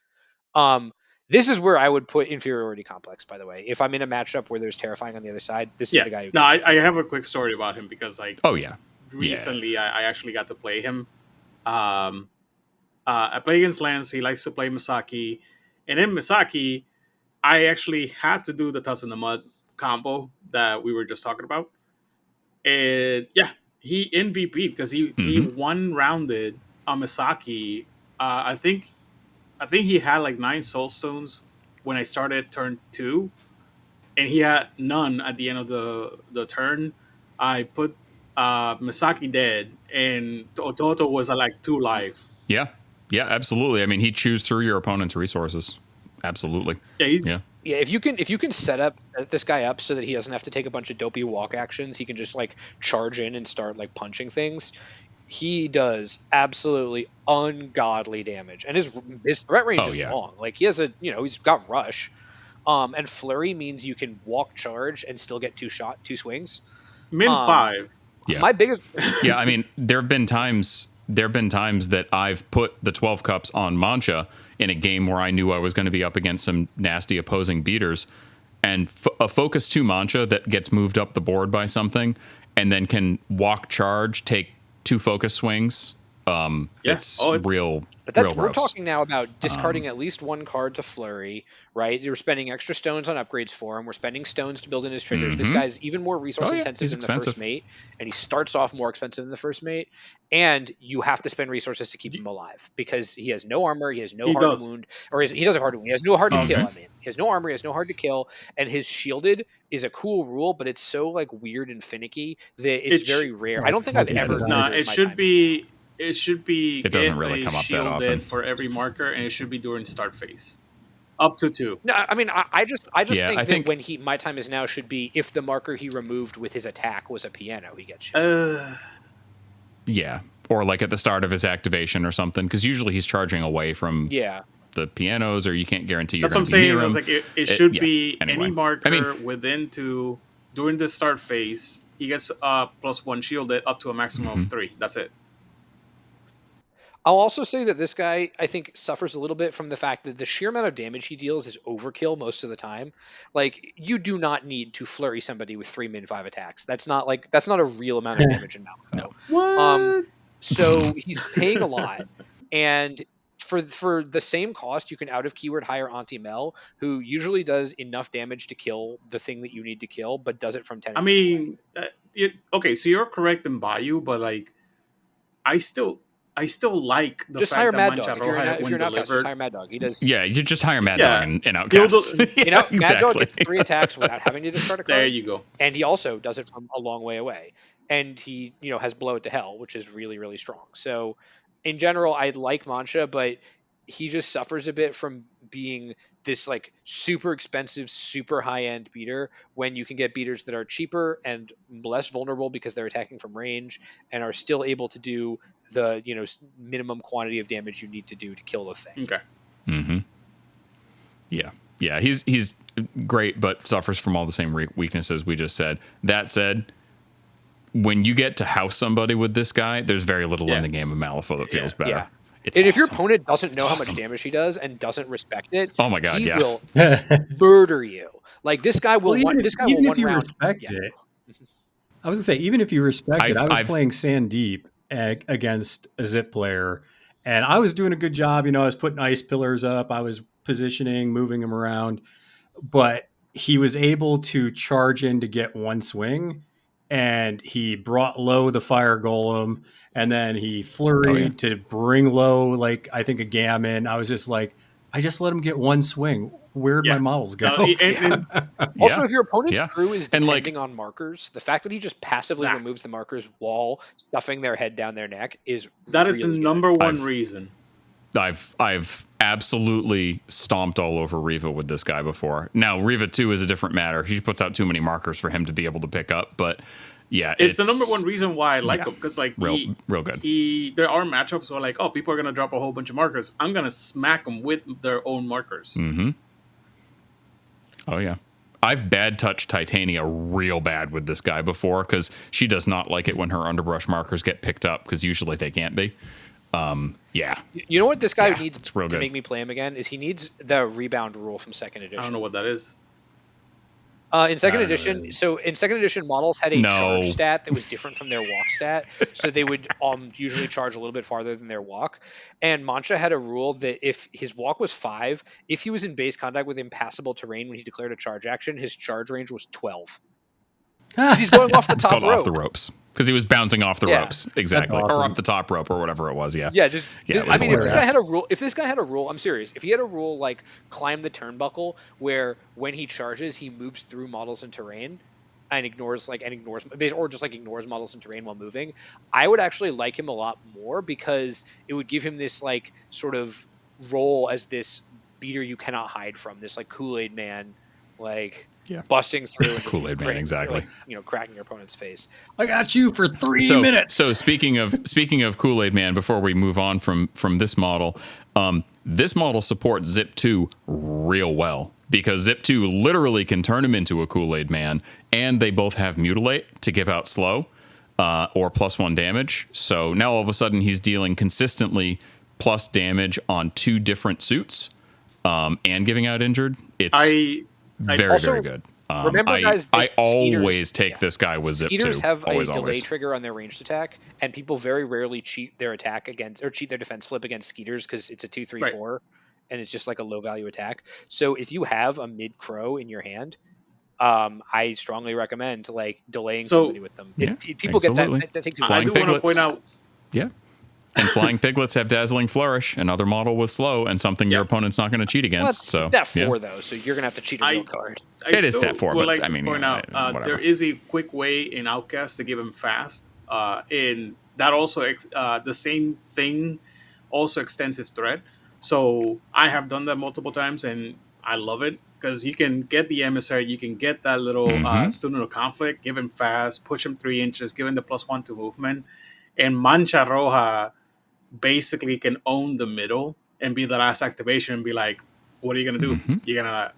This is where I would put inferiority complex, by the way. If I'm in a matchup where there's terrifying on the other side, this is the guy who No, I have a quick story about him because, like, Oh, yeah. recently I actually got to play him. I play against Lance. He likes to play Misaki. And in Misaki, I actually had to do the Tuss in the Mud combo that we were just talking about. And yeah, he MVP'd because he one rounded on Misaki. I think he had like 9 soul stones when I started turn 2, and he had none at the end of the turn. I put Misaki dead, and Toto was at like 2 life. Yeah. Yeah, absolutely. I mean, he chews through your opponent's resources. Absolutely. Yeah, Yeah, if you can set this guy up so that he doesn't have to take a bunch of dopey walk actions, he can just like charge in and start like punching things. He does absolutely ungodly damage, and his threat range is long. Like he has he's got rush, and flurry means you can walk charge and still get 2 swings. min 5. Yeah. My biggest Yeah, I mean, there have been times that I've put the 12 cups on Mancha in a game where I knew I was going to be up against some nasty opposing beaters, and a focus 2 Mancha that gets moved up the board by something and then can walk charge, take 2 focus swings. It's real. But real we're gross. talking now about discarding at least 1 card to flurry, right? You're spending extra stones on upgrades for him. We're spending stones to build in his triggers. This guy's even more resource intensive than the first mate, and he starts off more expensive than the first mate. And you have to spend resources to keep him alive because he has no armor, he has no hard wound, or he does have hard wound. He has no hard to kill. I mean, he has no armor, he has no hard to kill, and his shielded is a cool rule, but it's so like weird and finicky that it's very rare. I don't think I've ever. It should be. It doesn't really come up that often for every marker, and it should be during start phase, up to 2. No, I mean I just think that when my time is now should be if the marker he removed with his attack was a piano, he gets shielded. Yeah, or like at the start of his activation or something, because usually he's charging away from the pianos, or you can't guarantee you're going to be near him. That's what I'm saying. It should be anyway. any marker within 2 during the start phase. He gets +1 shielded up to a maximum of 3. That's it. I'll also say that this guy, I think, suffers a little bit from the fact that the sheer amount of damage he deals is overkill most of the time. Like, you do not need to flurry somebody with 3 min 5 attacks. That's not a real amount of damage in Malifaux. What? So he's paying a lot, and for the same cost, you can out of keyword hire Auntie Mel, who usually does enough damage to kill the thing that you need to kill, but does it from 10. I mean, okay, so you're correct in Bayou, but like, I still like the just fact hire that Mad Dog. Mancha If you're Roja, an when outcast, just delivered, hire Mad Dog. He does. Yeah, you just hire Mad Dog and Outcast. Mad Dog gets 3 attacks without having to discard a card. There you go. And he also does it from a long way away. And he, has Blow It to Hell, which is really, really strong. So in general, I like Mancha, but he just suffers a bit from being this like super expensive, super high end beater when you can get beaters that are cheaper and less vulnerable because they're attacking from range and are still able to do the, minimum quantity of damage you need to do to kill the thing. Okay. Mm-hmm. Yeah. Yeah, he's great, but suffers from all the same weaknesses we just said. That said, when you get to house somebody with this guy, there's very little in the game of Malifaux that feels better. Yeah. It's And if your awesome. opponent doesn't know how awesome. much damage he does and doesn't respect it, Oh my God, he yeah. will murder you. Like this guy will. Well, This guy even will if one you round. respect Yeah. it, I was gonna say, even if you respect it, I was I've- playing Sandeep against a Zipp player, and I was doing a good job. I was putting ice pillars up, I was positioning, moving him around, but he was able to charge in to get one swing, and he brought low the fire golem, and then he flurried to bring low, like I think a gammon. I was just like, I just let him get one swing. Where'd my models go? Also, if your opponent's Yeah. crew is And, depending on markers, the fact that he just passively That. removes the markers while stuffing their head down their neck is That is really the good. number one reason. I've absolutely stomped all over Riva with this guy before. Now Riva 2 is a different matter. He puts out too many markers for him to be able to pick up, but yeah, It's the number one reason why I like yeah. him, because like real good. There are matchups where like, oh, people are gonna drop a whole bunch of markers. I'm gonna smack them with their own markers. Mm-hmm. Oh yeah, I've bad touched Titania real bad with this guy before because she does not like it when her underbrush markers get picked up because usually they can't be. Yeah. You know what this guy needs it's real to good. make me play him again is he needs the rebound rule from second edition. I don't know what that is. In second edition, so in second edition, models had a charge stat that was different from their walk stat, so they would usually charge a little bit farther than their walk. And Mancha had a rule that if his walk was 5, if he was in base contact with impassable terrain when he declared a charge action, his charge range was 12. Because he's going off the He's top going rope. off the ropes because he was bouncing off the Yeah. ropes exactly, That's awesome. or off the top rope or whatever it was. Yeah. Yeah, it I was mean, if this guy hilarious. had a rule, I'm serious. If he had a rule like climb the turnbuckle, where when he charges, he moves through models and terrain, and ignores models and terrain while moving, I would actually like him a lot more because it would give him this like sort of role as this beater you cannot hide from, this like Kool-Aid man, like busting through and Kool-Aid man, exactly. Like, cracking your opponent's face. I got you for 3 minutes. So speaking of Kool-Aid Man, before we move on from this model supports Zipp 2 real well because Zipp 2 literally can turn him into a Kool-Aid Man, and they both have Mutilate to give out slow or +1 damage. So now all of a sudden he's dealing consistently plus damage on 2 different suits and giving out injured. It's very good. Remember, guys, I that always take this guy with Zipp 2. Skeeters have always, a delay always. trigger on their ranged attack, and people very rarely cheat their attack against or cheat their defense flip against Skeeters because it's a 2/3/4, and it's just like a low value attack. So if you have a mid crow in your hand, I strongly recommend like delaying somebody with them. People get that takes. Flying I do want to point out. Yeah. And flying piglets have dazzling flourish, another model with slow, and something your opponent's not going to cheat against. Well, that's step 4 though, so you're going to have to cheat a real card. It is step 4, but like I mean, point out there is a quick way in Outcast to give him fast. In that also the same thing also extends his threat. So I have done that multiple times, and I love it because you can get the emissary, you can get that little student of conflict, give him fast, push him 3 inches, give him the +1 to movement, and Mancha Roja basically can own the middle and be the last activation and be like, what are you gonna do? You're gonna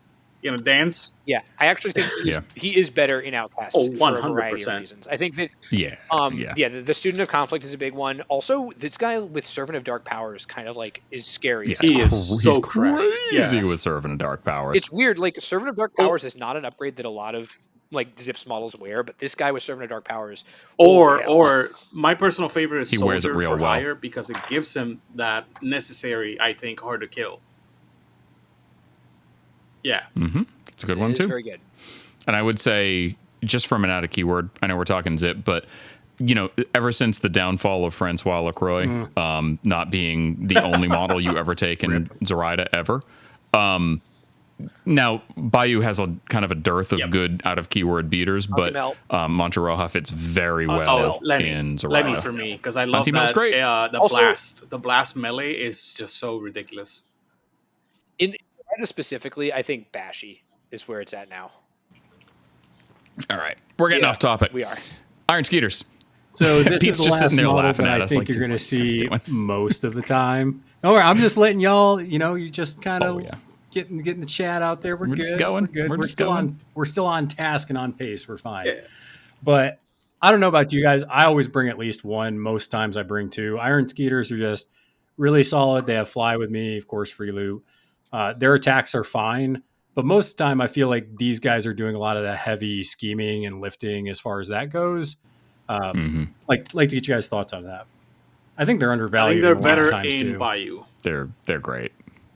dance? Yeah, I actually think he is better in Outcast for a variety of reasons. I think that the student of conflict is a big one. Also, this guy with Servant of Dark Powers kind of like is scary. Yeah, he is so crazy with Servant of Dark Powers. It's weird. Like Servant of Dark Powers is not an upgrade that a lot of like Zipp's models wear, but this guy with Servant of Dark Powers, or my personal favorite is he wears it Soldier real for well. Hire because it gives him that necessary, I think, hard to kill. Yeah, It's a good one too. Very good. And I would say, just from an out of keyword, I know we're talking Zipp, but ever since the downfall of Francois Lacroix, not being the only model you ever take in Zoraida ever. Now, Bayou has a kind of a dearth of good out of keyword beaters, but Mancha Roja fits very well in Zoraida. Lenny for me because I love Antimel's that. great. The blast melee is just so ridiculous. In Zoraida specifically, I think Bashy is where it's at now. All right, we're getting off topic. We are. Iron Skeeters. So this Pete's is the just last sitting there model laughing that at I us think like, you're going to "What are you see guys doing?" most of the time. All right, I'm just letting y'all, you just kind of getting the chat out there. We're good. just going. We're good. We're just going. We're still on task and on pace. We're fine. Yeah. But I don't know about you guys. I always bring at least one. Most times I bring two. Iron Skeeters are just really solid. They have fly with me, of course, free loot. Their attacks are fine. But most of the time, I feel like these guys are doing a lot of the heavy scheming and lifting as far as that goes. Like to get you guys' thoughts on that. I think they're I undervalued. think they're a lot of better times in too. Bayou. They're great.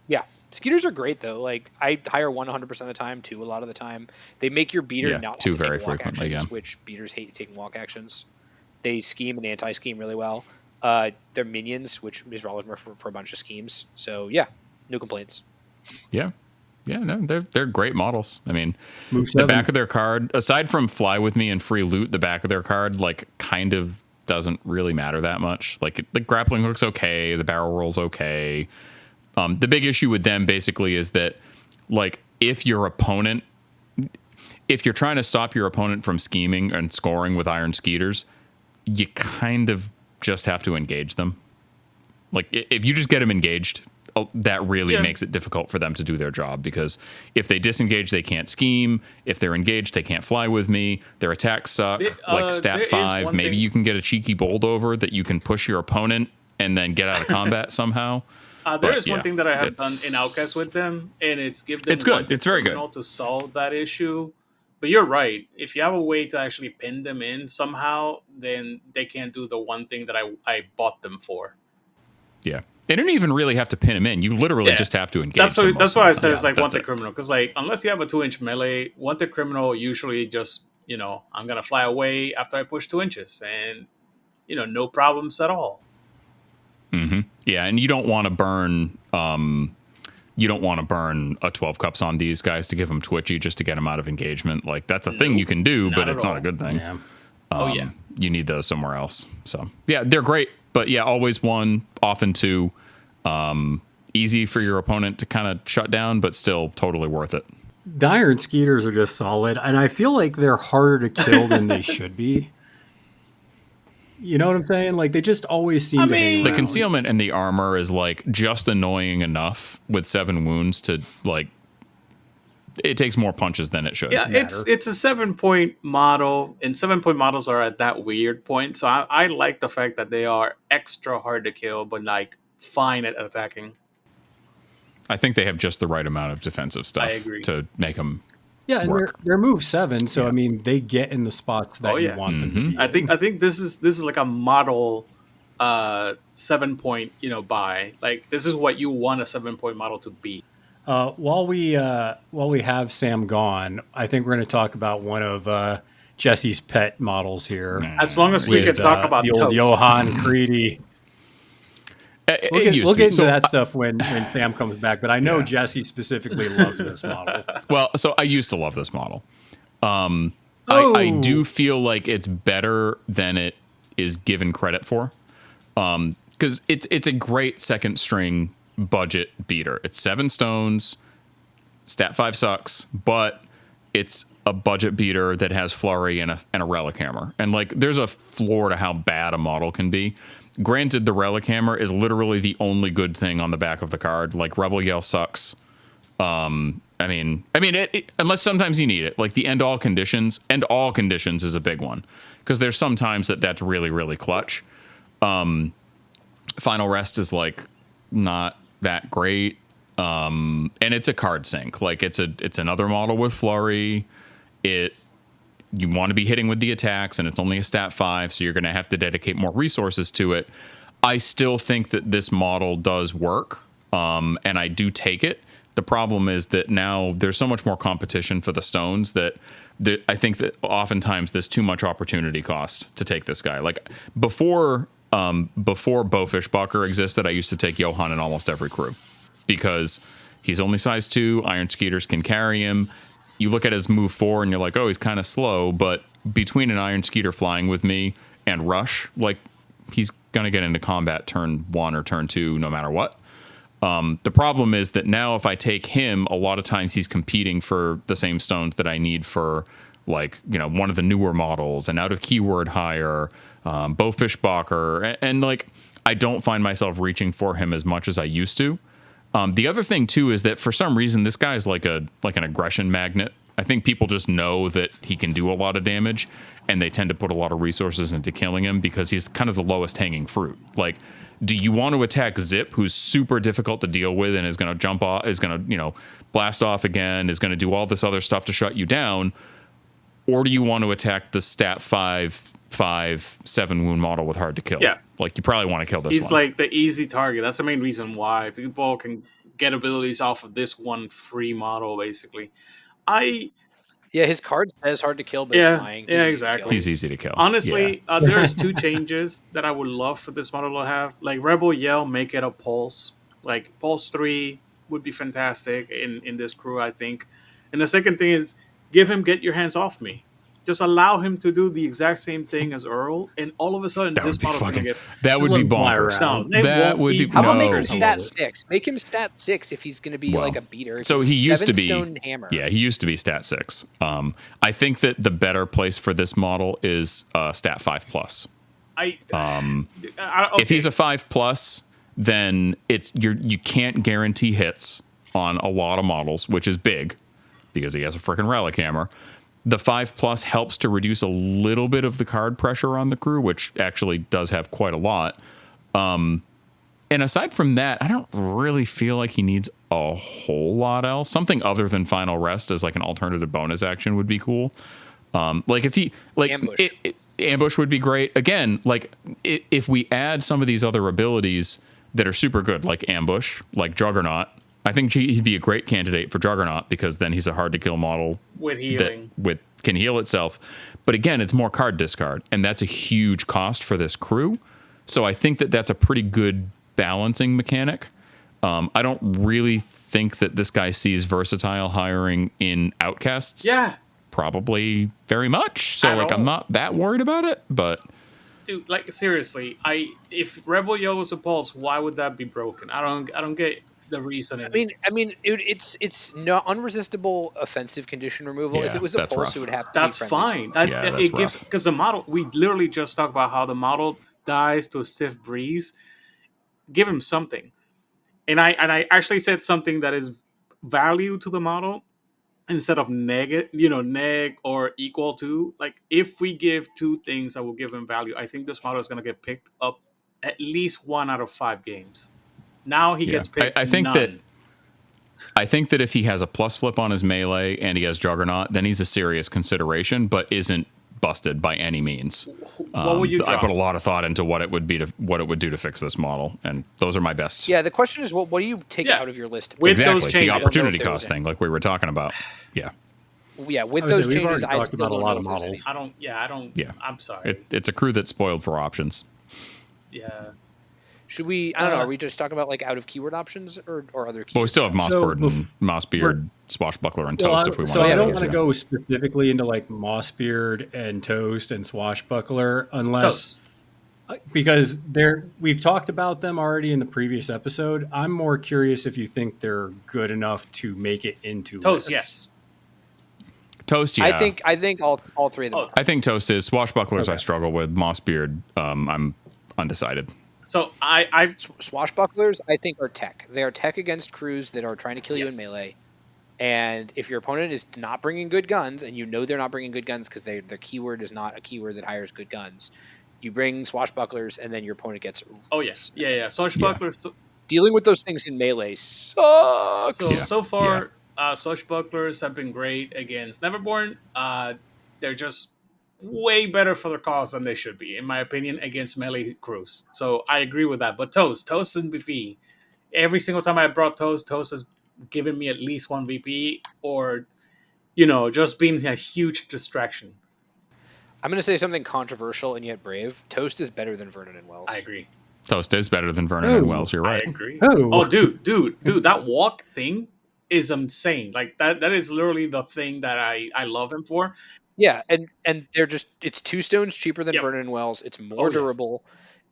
Yeah. Skeeters are great though. Like I hire 100% of the time, two a lot of the time. They make your beater Yeah, not two have to very take walk frequently, actions, yeah. which beaters hate taking walk actions. They scheme and anti-scheme really well. They're minions, which is relevant for a bunch of schemes. So yeah, no complaints. Yeah. Yeah, no, they're great models. I mean, Move the 7. back of their card, aside from fly with me and free loot, the back of their card like kind of doesn't really matter that much. Like the grappling hook's okay, the barrel roll's okay. The big issue with them basically is that like if you're trying to stop your opponent from scheming and scoring with Iron Skeeters, you kind of just have to engage them. Like if you just get them engaged, that really makes it difficult for them to do their job, because if they disengage, they can't scheme. If they're engaged, they can't fly with me. Their attacks suck. Like stat 5, maybe you can get a cheeky bold over that you can push your opponent and then get out of combat somehow. There is one thing that I have done in Outcast with them, and it's give them it's good. It's very good to solve that issue. But you're right. If you have a way to actually pin them in somehow, then they can't do the one thing that I bought them for. Yeah. They don't even really have to pin him in. You literally just have to engage. That's why I said it's like Wanted Criminal. Because like unless you have a 2-inch melee, Wanted Criminal usually just, I'm going to fly away after I push 2 inches. And, no problems at all. Mm-hmm. Yeah, and you don't want to burn a 12 cups on these guys to give them twitchy just to get them out of engagement. Like that's a thing you can do, but it's not a good thing. Yeah. You need those somewhere else. So yeah, they're great. But yeah, always one, often two. Easy for your opponent to kind of shut down, but still totally worth it. The Iron Skeeters are just solid, and I feel like they're harder to kill than they should be. You know what I'm saying? Like they just always seem to hang the around. concealment and the armor is like just annoying enough with 7 wounds to like it takes more punches than it should. Yeah, it's a 7-point model, and 7-point models are at that weird point. So I like the fact that they are extra hard to kill, but like fine at attacking. I think they have just the right amount of defensive stuff to make them. Yeah, and work. they're move 7, so I mean they get in the spots that you want them to be. I think this is like a model 7-point buy. Like this is what you want a 7-point model to be. While we have Sam gone, I think we're going to talk about one of Jesse's pet models here. As long as we can talk about the old toast. Johan Creedy. We'll get into that stuff when Sam comes back, but I know Jesse specifically loves this model. Well, so I used to love this model. I do feel like it's better than it is given credit for, because it's a great second string budget beater. It's 7 stones, stat 5 sucks, but it's a budget beater that has flurry and a relic hammer, and like there's a floor to how bad a model can be. Granted, the relic hammer is literally the only good thing on the back of the card. Like Rebel Yell sucks. I mean, unless sometimes you need it. Like the end all conditions is a big one, because there's sometimes that's really, really clutch. Final Rest is like not that great, and it's a card sink. Like it's another model with flurry. You want to be hitting with the attacks, and it's only a stat 5, so you're going to have to dedicate more resources to it. I still think that this model does work, and I do take it. The problem is that now there's so much more competition for the stones that I think that oftentimes there's too much opportunity cost to take this guy. Like before Bowfishbucker existed, I used to take Johan in almost every crew because he's only size 2. Iron Skeeters can carry him. You look at his move 4 and you're like, oh, he's kind of slow, but between an Iron Skeeter flying with me and Rush, like he's going to get into combat turn 1 or turn 2 no matter what. The problem is that now if I take him, a lot of times he's competing for the same stones that I need for like, one of the newer models and out of keyword higher, Bowfishbucker, and like I don't find myself reaching for him as much as I used to. The other thing too is that for some reason this guy's like an aggression magnet. I think people just know that he can do a lot of damage, and they tend to put a lot of resources into killing him because he's kind of the lowest hanging fruit. Like, do you want to attack Zipp, who's super difficult to deal with and is going to jump off, is going to, blast off again, is going to do all this other stuff to shut you down? Or do you want to attack the stat 5/7 wound model with hard to kill? Yeah. Like, you probably want to kill this He's one. like the easy target. That's the main reason why people can get abilities off of this one free model, basically. Yeah, his card says hard to kill, but Yeah, it's flying. yeah, Easy to exactly. kill. He's easy to kill. Honestly, there's two changes that I would love for this model to have. Like Rebel Yell, make it a Pulse. Like Pulse 3 would be fantastic in this crew, I think. And the second thing is give him Get Your Hands Off Me. Just allow him to do the exact same thing as Earl, and all of a sudden That this would be model's fucking. gonna get. That would Let be him fly bonkers. around. No, That would be. How about make No. him stat 6? Make him stat 6 if he's going to be Well, like a beater. So he used to be. Stone hammer. Yeah, he used to be stat 6. I think that the better place for this model is stat 5+. Okay. If he's a 5+, then you can't guarantee hits on a lot of models, which is big because he has a freaking relic hammer. The 5+ helps to reduce a little bit of the card pressure on the crew, which actually does have quite a lot. And aside from that, I don't really feel like he needs a whole lot else. Something other than Final Rest as like an alternative bonus action would be cool. Like if he like Ambush. Ambush would be great. Again, like if we add some of these other abilities that are super good, like Ambush, like Juggernaut, I think he'd be a great candidate for Juggernaut because then he's a hard to kill model with healing. that can heal itself. But again, it's more card discard, and that's a huge cost for this crew. So I think that that's a pretty good balancing mechanic. I don't really think that this guy sees versatile hiring in Outcasts. Yeah. Probably very much. So I'm not that worried about it, but Dude, like seriously, if Rebel Yell was a Pulse, why would that be broken? I don't get the reasoning. I mean, it's no unresistible offensive condition removal. Yeah, If it was a that's pulse, rough. it would have to That's be friendly fine. zone. Yeah, It that's gives rough. because the model. We literally just talked about how the model dies to a stiff breeze. Give him something, and I actually said something that is value to the model instead of neg or equal to. Like if we give two things, I will give him value. I think this model is going to get picked up at least 1 out of 5 games. Now he gets picked. I think none. I think that if he has a plus flip on his melee and he has Juggernaut, then he's a serious consideration, but isn't busted by any means. What would you I drop? put a lot of thought into what it would do to fix this model, and those are my best. Yeah, the question is, what do you take Yeah. out of your list? With exactly those the changes. opportunity There was cost any. thing, like we were talking about. Yeah, Yeah, with I was those saying, we've changes, already I talked still about a don't lot know of if there's models. I don't. Yeah. I'm sorry. it's a crew that's spoiled for options. Yeah. Should we? I don't know. Are we just talking about like out of keyword options or other keywords? But we still have Mossbeard, and Mossbeard, Swashbuckler, and Toast if we want. So I don't use want to it. go specifically into like Mossbeard and Toast and Swashbuckler unless because we've talked about them already in the previous episode. I'm more curious if you think they're good enough to make it into Toast, lists. yes. Toast, yeah. I think all three of them. Oh, I think Toast is. Swashbucklers I Okay. struggle with. Mossbeard, I'm undecided. So I Swashbucklers, I think, are tech. They are tech against crews that are trying to kill you in Yes. melee. And if your opponent is not bringing good guns, and you know they're not bringing good guns because their keyword is not a keyword that hires good guns, you bring Swashbucklers, and then your opponent gets. oh yes, yeah. Swashbucklers. Dealing with those things in melee sucks. So far, Swashbucklers have been great against Neverborn. They're just way better for their cause than they should be, in my opinion, against melee crews. So I agree with that. But Toast and VP, every single time I brought Toast has given me at least 1 VP or, just being a huge distraction. I'm going to say something controversial and yet brave. Toast is better than Vernon and Wells. I agree. Toast is better than Vernon and Wells. You're right. I agree. Oh. Dude, that walk thing is insane. Like that is literally the thing that I love him for. Yeah, and they're just it's 2 stones cheaper than Yep. Vernon and Wells. It's more yeah. durable,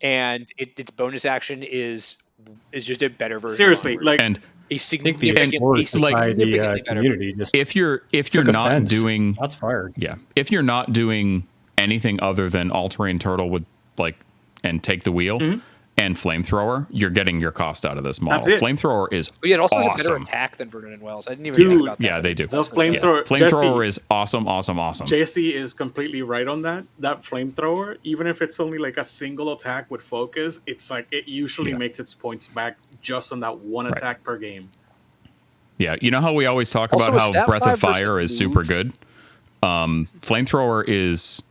and its bonus action is just a better version. Seriously, of Onward. like And a I think the significant, support a by significantly the better community just if you're took not offense. doing Shots fired. if you're not doing anything other than all-terrain turtle with and take the wheel, and flamethrower, you're getting your cost out of this model. That's it. Flamethrower is But yeah, it also has a better awesome. attack than Vernon and Wells. I didn't even Dude, think about that. Yeah, they do. The flamethrower, Flamethrower Jesse, is awesome. Jesse is completely right on that. That flamethrower, even if it's only like a single attack with focus, it's like it usually makes its points back just on that one attack per game. Yeah, you know how we always talk Also, about a how stat Breath 5 of Fire versus is move. super good. Flamethrower is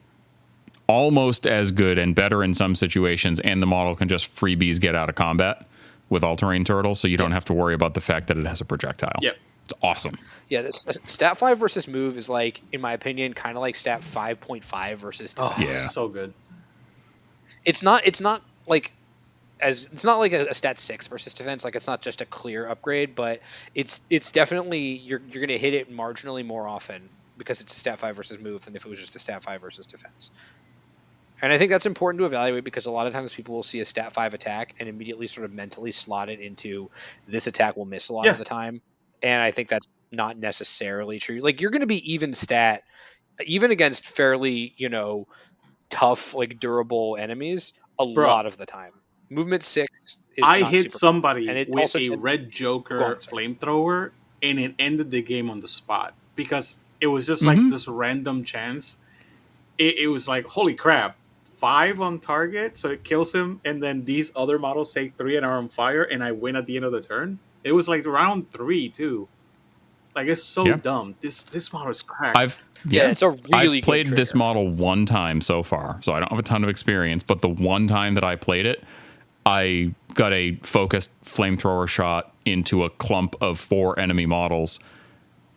almost as good and better in some situations, and the model can just freebies get out of combat with all-terrain turtle, so you don't have to worry about the fact that it has a projectile. Yep. It's awesome. Yeah, this stat 5 versus move is like, in my opinion, kind of like stat 5.5 versus defense. Oh, Yeah. so good. It's not like it's not like a stat 6 versus defense. Like, it's not just a clear upgrade, but it's definitely you're going to hit it marginally more often because it's a stat 5 versus move than if it was just a stat 5 versus defense. And I think that's important to evaluate because a lot of times people will see a stat 5 attack and immediately sort of mentally slot it into this attack will miss a lot of the time. And I think that's not necessarily true. Like, you're going to be even stat even against fairly, tough, like durable enemies a lot of the time. Movement 6 is I not hit super somebody and it with also a tends- red Joker Go on, sorry. flamethrower, and it ended the game on the spot because it was just like this random chance. It was like, holy crap, 5 on target, so it kills him, and then these other models take 3 and are on fire, and I win at the end of the turn. It was like round 3 too. Like, it's so dumb. This model is cracked. It's a really I've played good this trigger. model one time so far, so I don't have a ton of experience, but the one time that I played it, I got a focused flamethrower shot into a clump of 4 enemy models,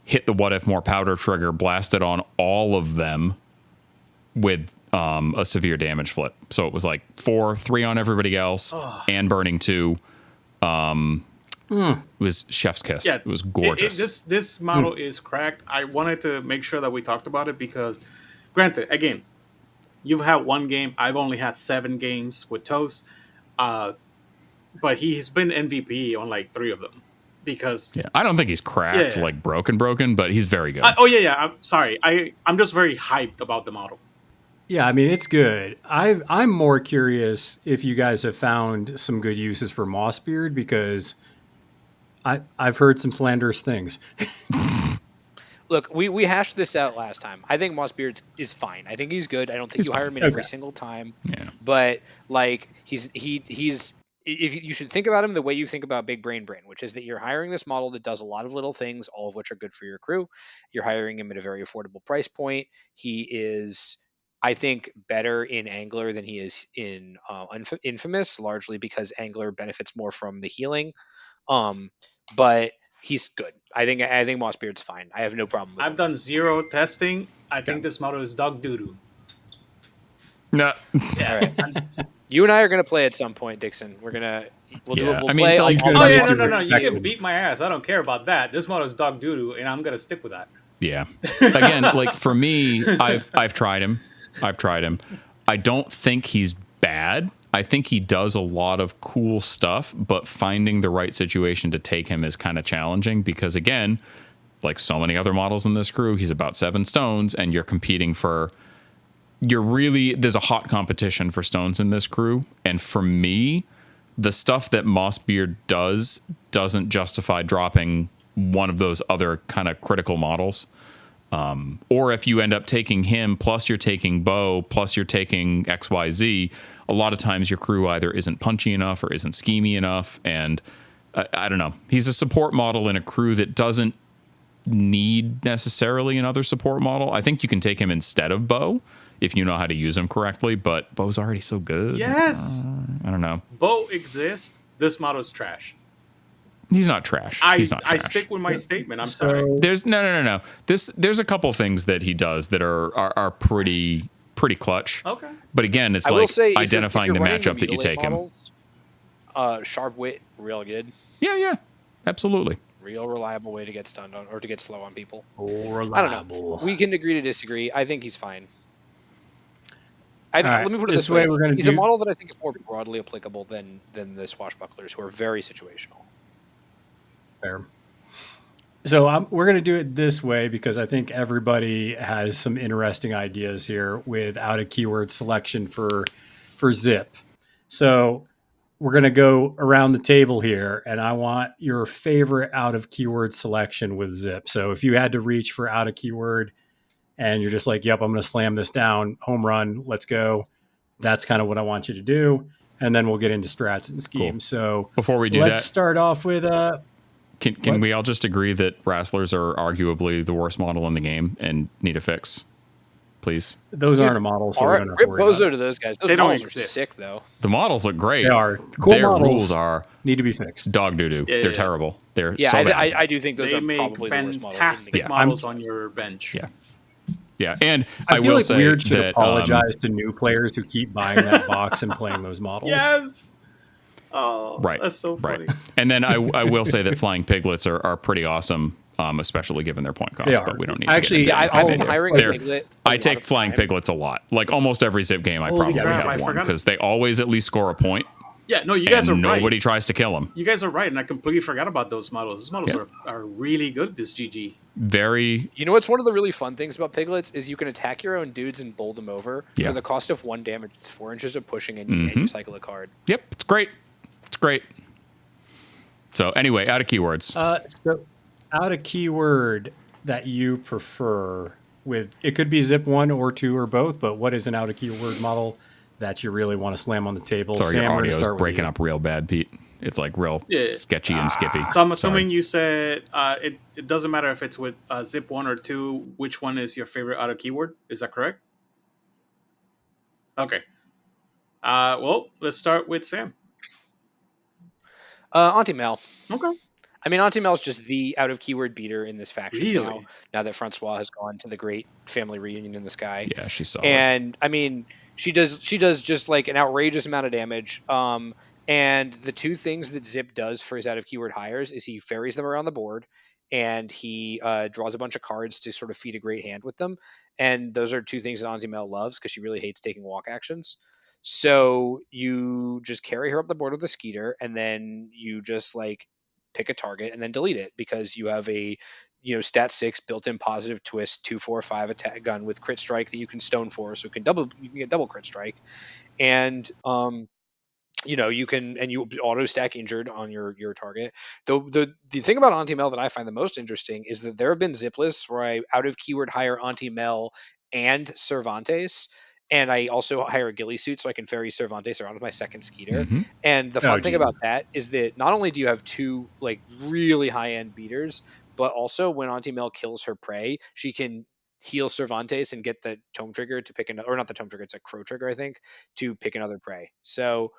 hit the what if more powder trigger, blasted on all of them with a severe damage flip. So it was like 3 on everybody else, and burning 2. It was chef's kiss. Yeah, It was gorgeous. This model is cracked. I wanted to make sure that we talked about it because, granted, again, you've had one game. I've only had 7 games with Toast, but he's been MVP on like 3 of them because. Yeah, I don't think he's cracked, like broken, but he's very good. I'm sorry. I'm just very hyped about the model. Yeah, I mean, it's good. I'm more curious if you guys have found some good uses for Mossbeard because I've heard some slanderous things. Look, we hashed this out last time. I think Mossbeard is fine. I think he's good. I don't think you hire him in every single time. Yeah. But like he's if you should think about him the way you think about Big Brain, which is that you're hiring this model that does a lot of little things, all of which are good for your crew. You're hiring him at a very affordable price point. He is, I think, better in Angler than he is in Infamous, largely because Angler benefits more from the healing. But he's good. I think Mossbeard's fine. I have no problem with him. I've done 0 testing. I think this model is dog doo-doo. No. All right. You and I are going to play at some point, Dixon. We'll do it. We'll play. No. You can beat my ass. I don't care about that. This model is dog doo-doo, and I'm going to stick with that. Yeah. Again, like for me, I've tried him. I don't think he's bad. I think he does a lot of cool stuff, but finding the right situation to take him is kind of challenging because, again, like so many other models in this crew, he's about 7 stones, and you're competing for. There's a hot competition for stones in this crew, and for me, the stuff that Mossbeard doesn't justify dropping one of those other kind of critical models. Or if you end up taking him, plus you're taking Bo, plus you're taking XYZ, a lot of times your crew either isn't punchy enough or isn't schemy enough. And I don't know. He's a support model in a crew that doesn't need necessarily another support model. I think you can take him instead of Bo if you know how to use him correctly, but Bo's already so good. Yes. I don't know. Bo exists. This model is trash. He's not trash. He's not trash. I stick with my statement. I'm sorry. There's no. There's a couple things that he does that are pretty clutch. Okay. But again, it's I will like say, identifying if the you're running matchup that you melee take him. models, Sharp Wit, real good. Yeah, absolutely. Real reliable way to get stunned on or to get slow on people. Reliable. I don't know. We can agree to disagree. I think he's fine. right, Let me put it this this way. way we're gonna He's do- a model that I think is more broadly applicable than the swashbucklers, who are very situational. Fair. So we're going to do it this way because I think everybody has some interesting ideas here without a keyword selection for Zipp. So we're going to go around the table here, and I want your favorite out of keyword selection with Zipp. So if you had to reach for out of keyword and you're just like, yep, I'm going to slam this down, home run, let's go. That's kind of what I want you to do. And then we'll get into strats and schemes. So before we do let's that, start off with can we all just agree that Wrestlers are arguably the worst model in the game and need a fix? Please. Those aren't a model, so All we right, don't have to rip worry about bozo it. to those guys. Those They don't models are exist. sick, though. The models look great. They are. Cool Their models rules are need to be fixed. dog doo-doo. Yeah, They're yeah. terrible. They're Yeah, so bad. I do think those They are make probably the worst models. fantastic Yeah. models on your bench. Yeah. Yeah, and I I feel will like say Weird should that apologize to new players who keep buying that box and playing those models. Yes. Oh, right, that's so funny. right. And then I will say that flying piglets are pretty awesome, especially given their point cost. They are. But we don't need. Actually, to get into I've that been here. hiring a They're- piglet. I take flying piglets a lot. Like almost every Zipp game, I Holy probably crap, I have one forgot. because they always at least score a point. Yeah, no, you guys and are right. nobody tries to kill them. You guys are right, and I completely forgot about those models. Those models are really good, this GG. Very. You know what's one of the really fun things about piglets is you can attack your own dudes and bowl them over Yeah. for the cost of 1 damage. It's 4 inches of pushing, and you cycle a card. Yep, it's great. It's great. So anyway, out of keywords. So out a keyword that you prefer with it could be Zipp 1 or 2 or both, but what is an out of keyword model that you really want to slam on the table? Sorry, Sam, your we're gonna audio is start with breaking you. up real bad, Pete. It's like real sketchy and skippy. So I'm assuming you said it doesn't matter if it's with Zipp 1 or 2. Which one is your favorite out of keyword? Is that correct? Okay. Well, let's start with Sam. Auntie Mel. Okay. I mean, Auntie Mel's just the out of keyword beater in this faction Really? now that Francois has gone to the great family reunion in the sky. Yeah, she's solid. And I mean, she does just like an outrageous amount of damage. And the two things that Zipp does for his out of keyword hires is he ferries them around the board, and he draws a bunch of cards to sort of feed a great hand with them. And those are two things that Auntie Mel loves because she really hates taking walk actions. So you just carry her up the board with a skeeter, and then you just like pick a target and then delete it because you have a stat 6 built-in positive twist 2/4/5 attack gun with crit strike that you can stone for, so you can get double crit strike, and you can auto stack injured on your target. The thing about Auntie Mel that I find the most interesting is that there have been Zipp lists where I out of keyword hire Auntie Mel and Cervantes. And I also hire a ghillie suit so I can ferry Cervantes around with my second skeeter. Mhm. And the fun thing about that is that not only do you have two like really high end beaters, but also when Auntie Mel kills her prey, she can heal Cervantes and get the tome trigger to pick another, or not the tome trigger, it's a crow trigger, I think, to pick another prey. So,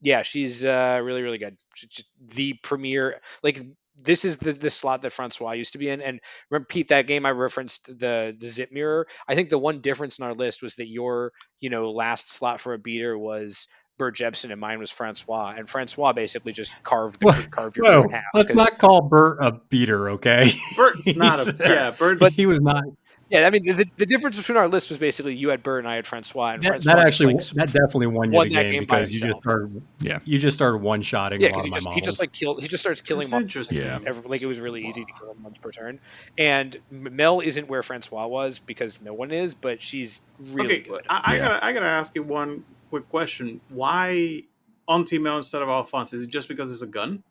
yeah, she's really, really good. She's just the premier, like this is the slot that Francois used to be in. And repeat that game I referenced the Zipp mirror. I think the one difference in our list was that your last slot for a beater was Bert Jepson and mine was Francois. And Francois basically just carved your crew in half. Let's not call Bert a beater, okay? Bert's not Bert's. But he was not. Yeah, I mean the difference between our list was basically you had Bert and I had Francois. And That Francois actually just, that definitely won you won the that game game by because himself. you just started one shotting Yeah, a lot because of my he models. just starts killing That's monsters. interesting. Yeah. Like it was really easy to kill him once per turn. And Mel isn't where Francois was because no one is, but she's really Okay, good. I gotta ask you one quick question. Why Auntie Mel instead of Alphonse? Is it just because it's a gun?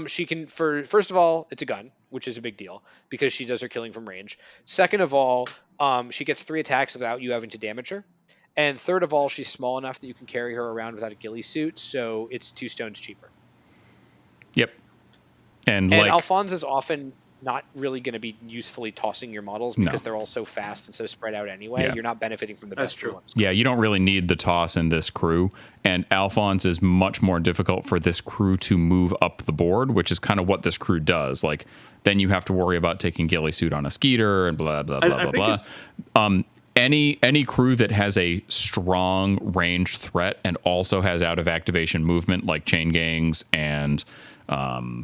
She can first of all, it's a gun, which is a big deal because she does her killing from range. Second of all, she gets 3 attacks without you having to damage her. And third of all, she's small enough that you can carry her around without a ghillie suit, so it's 2 stones cheaper. Yep. And And like Alphonse is often not really going to be usefully tossing your models because No. they're all so fast and so spread out anyway. Yeah. You're not benefiting from the That's best true. ones. yeah, you don't really need the toss in this crew. And Alphonse is much more difficult for this crew to move up the board, which is kind of what this crew does. Like then you have to worry about taking ghillie suit on a skeeter and blah blah blah I blah think blah. Any crew that has a strong ranged threat and also has out of activation movement like chain gangs and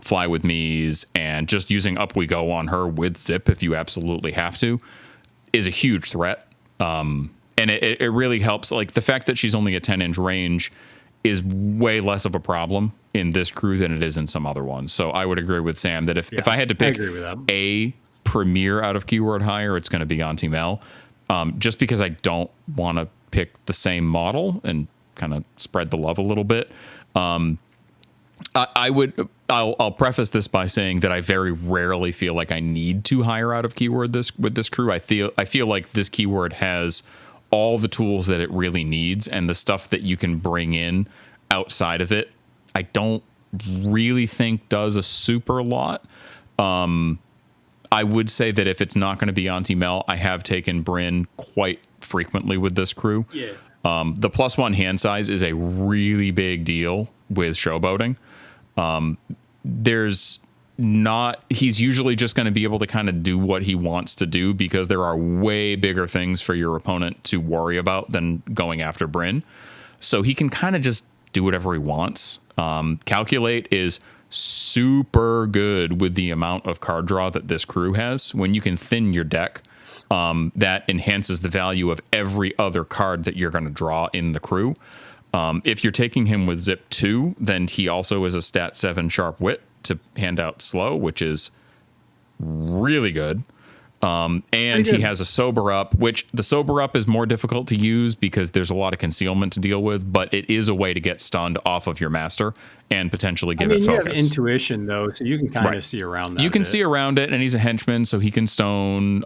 fly with me's and just using up we go on her with Zipp if you absolutely have to is a huge threat. And it really helps. Like the fact that she's only a 10-inch range is way less of a problem in this crew than it is in some other ones. So I would agree with Sam that if I had to pick agree with that. a premier out of keyword hire, it's going to be Auntie Mel. Just because I don't want to pick the same model and kind of spread the love a little bit. I'll preface this by saying that I very rarely feel like I need to hire out of keyword with this crew. I feel like this keyword has all the tools that it really needs, and the stuff that you can bring in outside of it, I don't really think does a super lot. I would say that if it's not going to be anti-mel, I have taken Bryn quite frequently with this crew. Yeah. The +1 hand size is a really big deal with showboating. He's usually just going to be able to kind of do what he wants to do, because there are way bigger things for your opponent to worry about than going after Bryn. So he can kind of just do whatever he wants. Calculate is super good with the amount of card draw that this crew has. When you can thin your deck, that enhances the value of every other card that you're going to draw in the crew. If you're taking him with Zipp 2, then he also is a stat 7 sharp wit to hand out slow, which is really good. And he has a sober up, which the sober up is more difficult to use because there's a lot of concealment to deal with, but it is a way to get stunned off of your master and potentially give it focus. You have intuition though, so you can kind of see around that. You can see around it, and he's a henchman, so he can stone.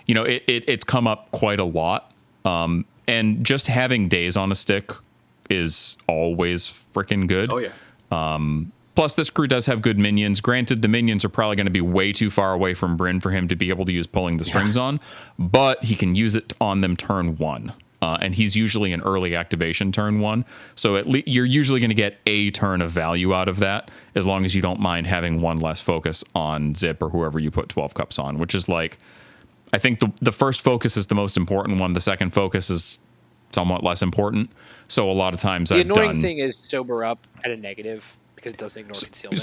It's come up quite a lot. And just having days on a stick is always freaking good. Oh yeah. Plus, this crew does have good minions. Granted, the minions are probably going to be way too far away from Bryn for him to be able to use pulling the strings on, but he can use it on them turn 1. And he's usually an early activation turn 1. So at least you're usually going to get a turn of value out of that, as long as you don't mind having one less focus on Zipp or whoever you put 12 cups on, which is like, I think the first focus is the most important one. The second focus is somewhat less important. So a lot of times the annoying thing is sober up at a negative, because it doesn't ignore concealment.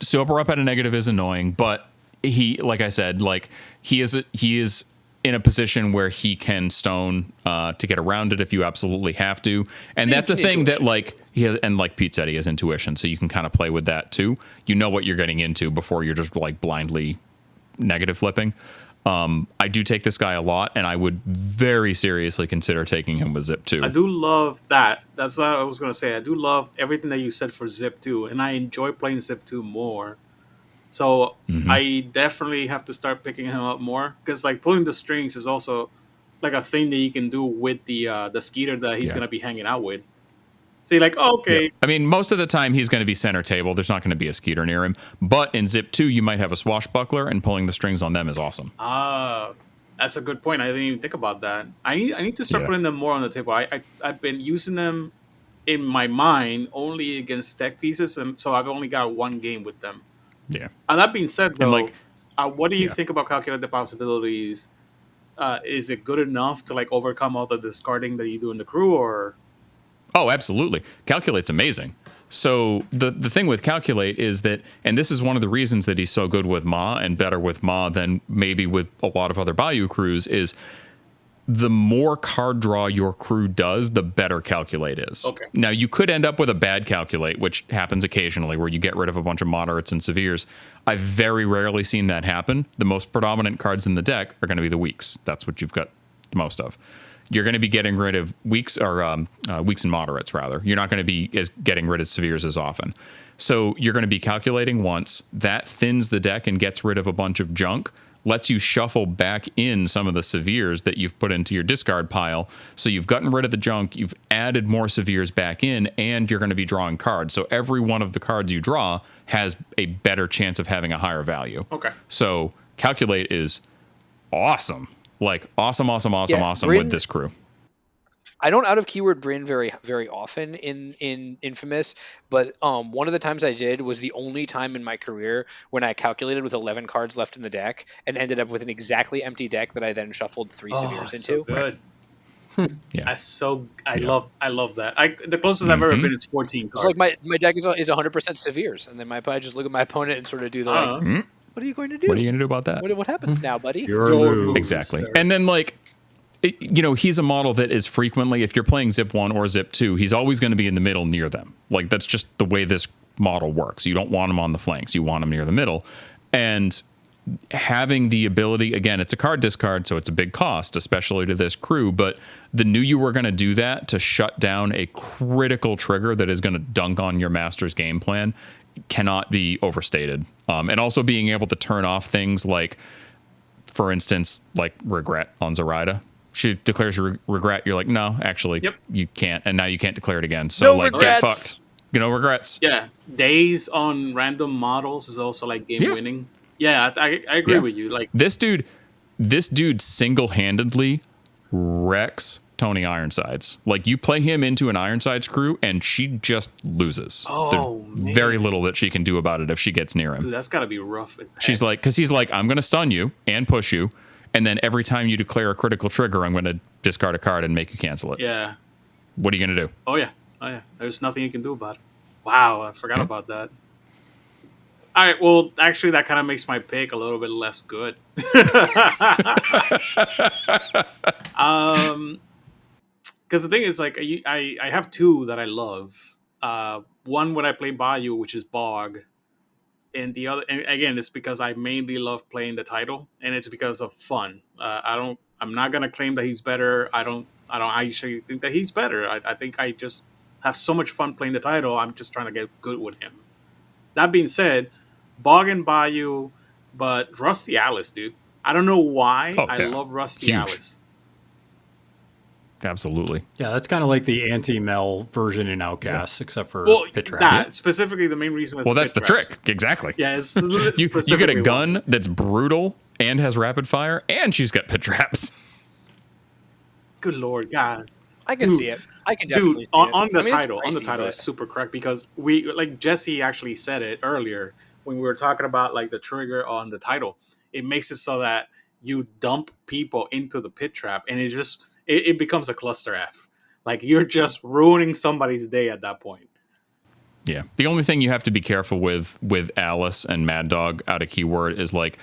Sober up at a negative is annoying, but he, like I said, like he is in a position where he can stone to get around it if you absolutely have to, and that's a thing that like and like Pete said, he has intuition, so you can kind of play with that too. You know what you're getting into before you're just like blindly negative flipping. I do take this guy a lot, and I would very seriously consider taking him with Zipp 2. I do love that. That's what I was going to say. I do love everything that you said for Zipp 2, and I enjoy playing Zipp 2 more. So I definitely have to start picking him up more, because like pulling the strings is also like a thing that you can do with the Skeeter that he's going to be hanging out with. So you're like, oh, okay. Yeah. I mean, most of the time he's going to be center table. There's not going to be a Skeeter near him. But in Zipp 2, you might have a Swashbuckler, and pulling the strings on them is awesome. That's a good point. I didn't even think about that. I need to start putting them more on the table. I've been using them in my mind only against deck pieces, and so I've only got one game with them. Yeah. And that being said, though, like, what do you think about Calculate the Possibilities? Is it good enough to like overcome all the discarding that you do in the crew, or? Oh, absolutely. Calculate's amazing. So the thing with Calculate is that, and this is one of the reasons that he's so good with Ma and better with Ma than maybe with a lot of other Bayou crews, is the more card draw your crew does, the better Calculate is. Okay. Now, you could end up with a bad Calculate, which happens occasionally, where you get rid of a bunch of moderates and severes. I've very rarely seen that happen. The most predominant cards in the deck are going to be the weaks. That's what you've got the most of. You're going to be getting rid of weaks, or weaks and moderates, rather. You're not going to be getting rid of severes as often. So you're going to be calculating once. That thins the deck and gets rid of a bunch of junk, lets you shuffle back in some of the severes that you've put into your discard pile. So you've gotten rid of the junk, you've added more severes back in, and you're going to be drawing cards. So every one of the cards you draw has a better chance of having a higher value. Okay. So Calculate is awesome. Like awesome Bryn, with this crew. I don't out of keyword Bryn very, very often in Infamous, but one of the times I did was the only time in my career when I calculated with 11 cards left in the deck and ended up with an exactly empty deck that I then shuffled 3 severes into. So good. Yeah. I love that. The closest I've ever been is 14 cards. It's like my deck is 100% severes, and then I just look at my opponent and sort of do the what are you going to do? What are you going to do about that? What happens now, buddy? Your move, Exactly. sir. And then like, he's a model that is frequently, if you're playing Zipp 1 or Zipp 2, he's always going to be in the middle near them. Like that's just the way this model works. You don't want him on the flanks. You want him near the middle. And having the ability, again, it's a card discard, so it's a big cost, especially to this crew, but the knew you were going to do that to shut down a critical trigger that is going to dunk on your master's game plan cannot be overstated. And also being able to turn off things like, for instance, like regret on Zoraida. She declares regret. You're like, no, actually, you can't. And now you can't declare it again. So, No like, regrets. get fucked. No regrets. Yeah, days on random models is also like game winning. Yeah, I agree with you. Like this dude single-handedly wrecks Tony Ironsides. Like, you play him into an Ironsides crew and she just loses. Oh, There's very little that she can do about it if she gets near him. dude, that's gotta be rough. She's like, because he's like, I'm going to stun you and push you, and then every time you declare a critical trigger, I'm going to discard a card and make you cancel it. Yeah. What are you going to do? Oh yeah. There's nothing you can do about it. Wow, I forgot about that. All right, well, actually, that kind of makes my pick a little bit less good. Because the thing is, like, I have two that I love. One when I play Bayou, which is Bog, and the other, and again, it's because I mainly love playing the title, and it's because of fun. I'm not gonna claim that he's better. I actually think that he's better. I think I just have so much fun playing the title. I'm just trying to get good with him. That being said, Bog and Bayou, but Rusty Alice, dude. I don't know why. I love Rusty Alice. Absolutely. Yeah, that's kind of like the anti-Mel version in Outcast, except for pit traps. That specifically, the main reason is that's the pit traps. trick. Exactly. Yeah, it's you get a gun that's brutal and has rapid fire, and she's got pit traps. Good Lord, God. I can see it. I can definitely see it. On the I mean, title, it's pricey, is super correct because we, like Jesse actually said it earlier when we were talking about like the trigger on the title. It makes it so that you dump people into the pit trap, and it becomes a cluster F. Like, you're just ruining somebody's day at that point. Yeah. The only thing you have to be careful with Alice and Mad Dog out of keyword is like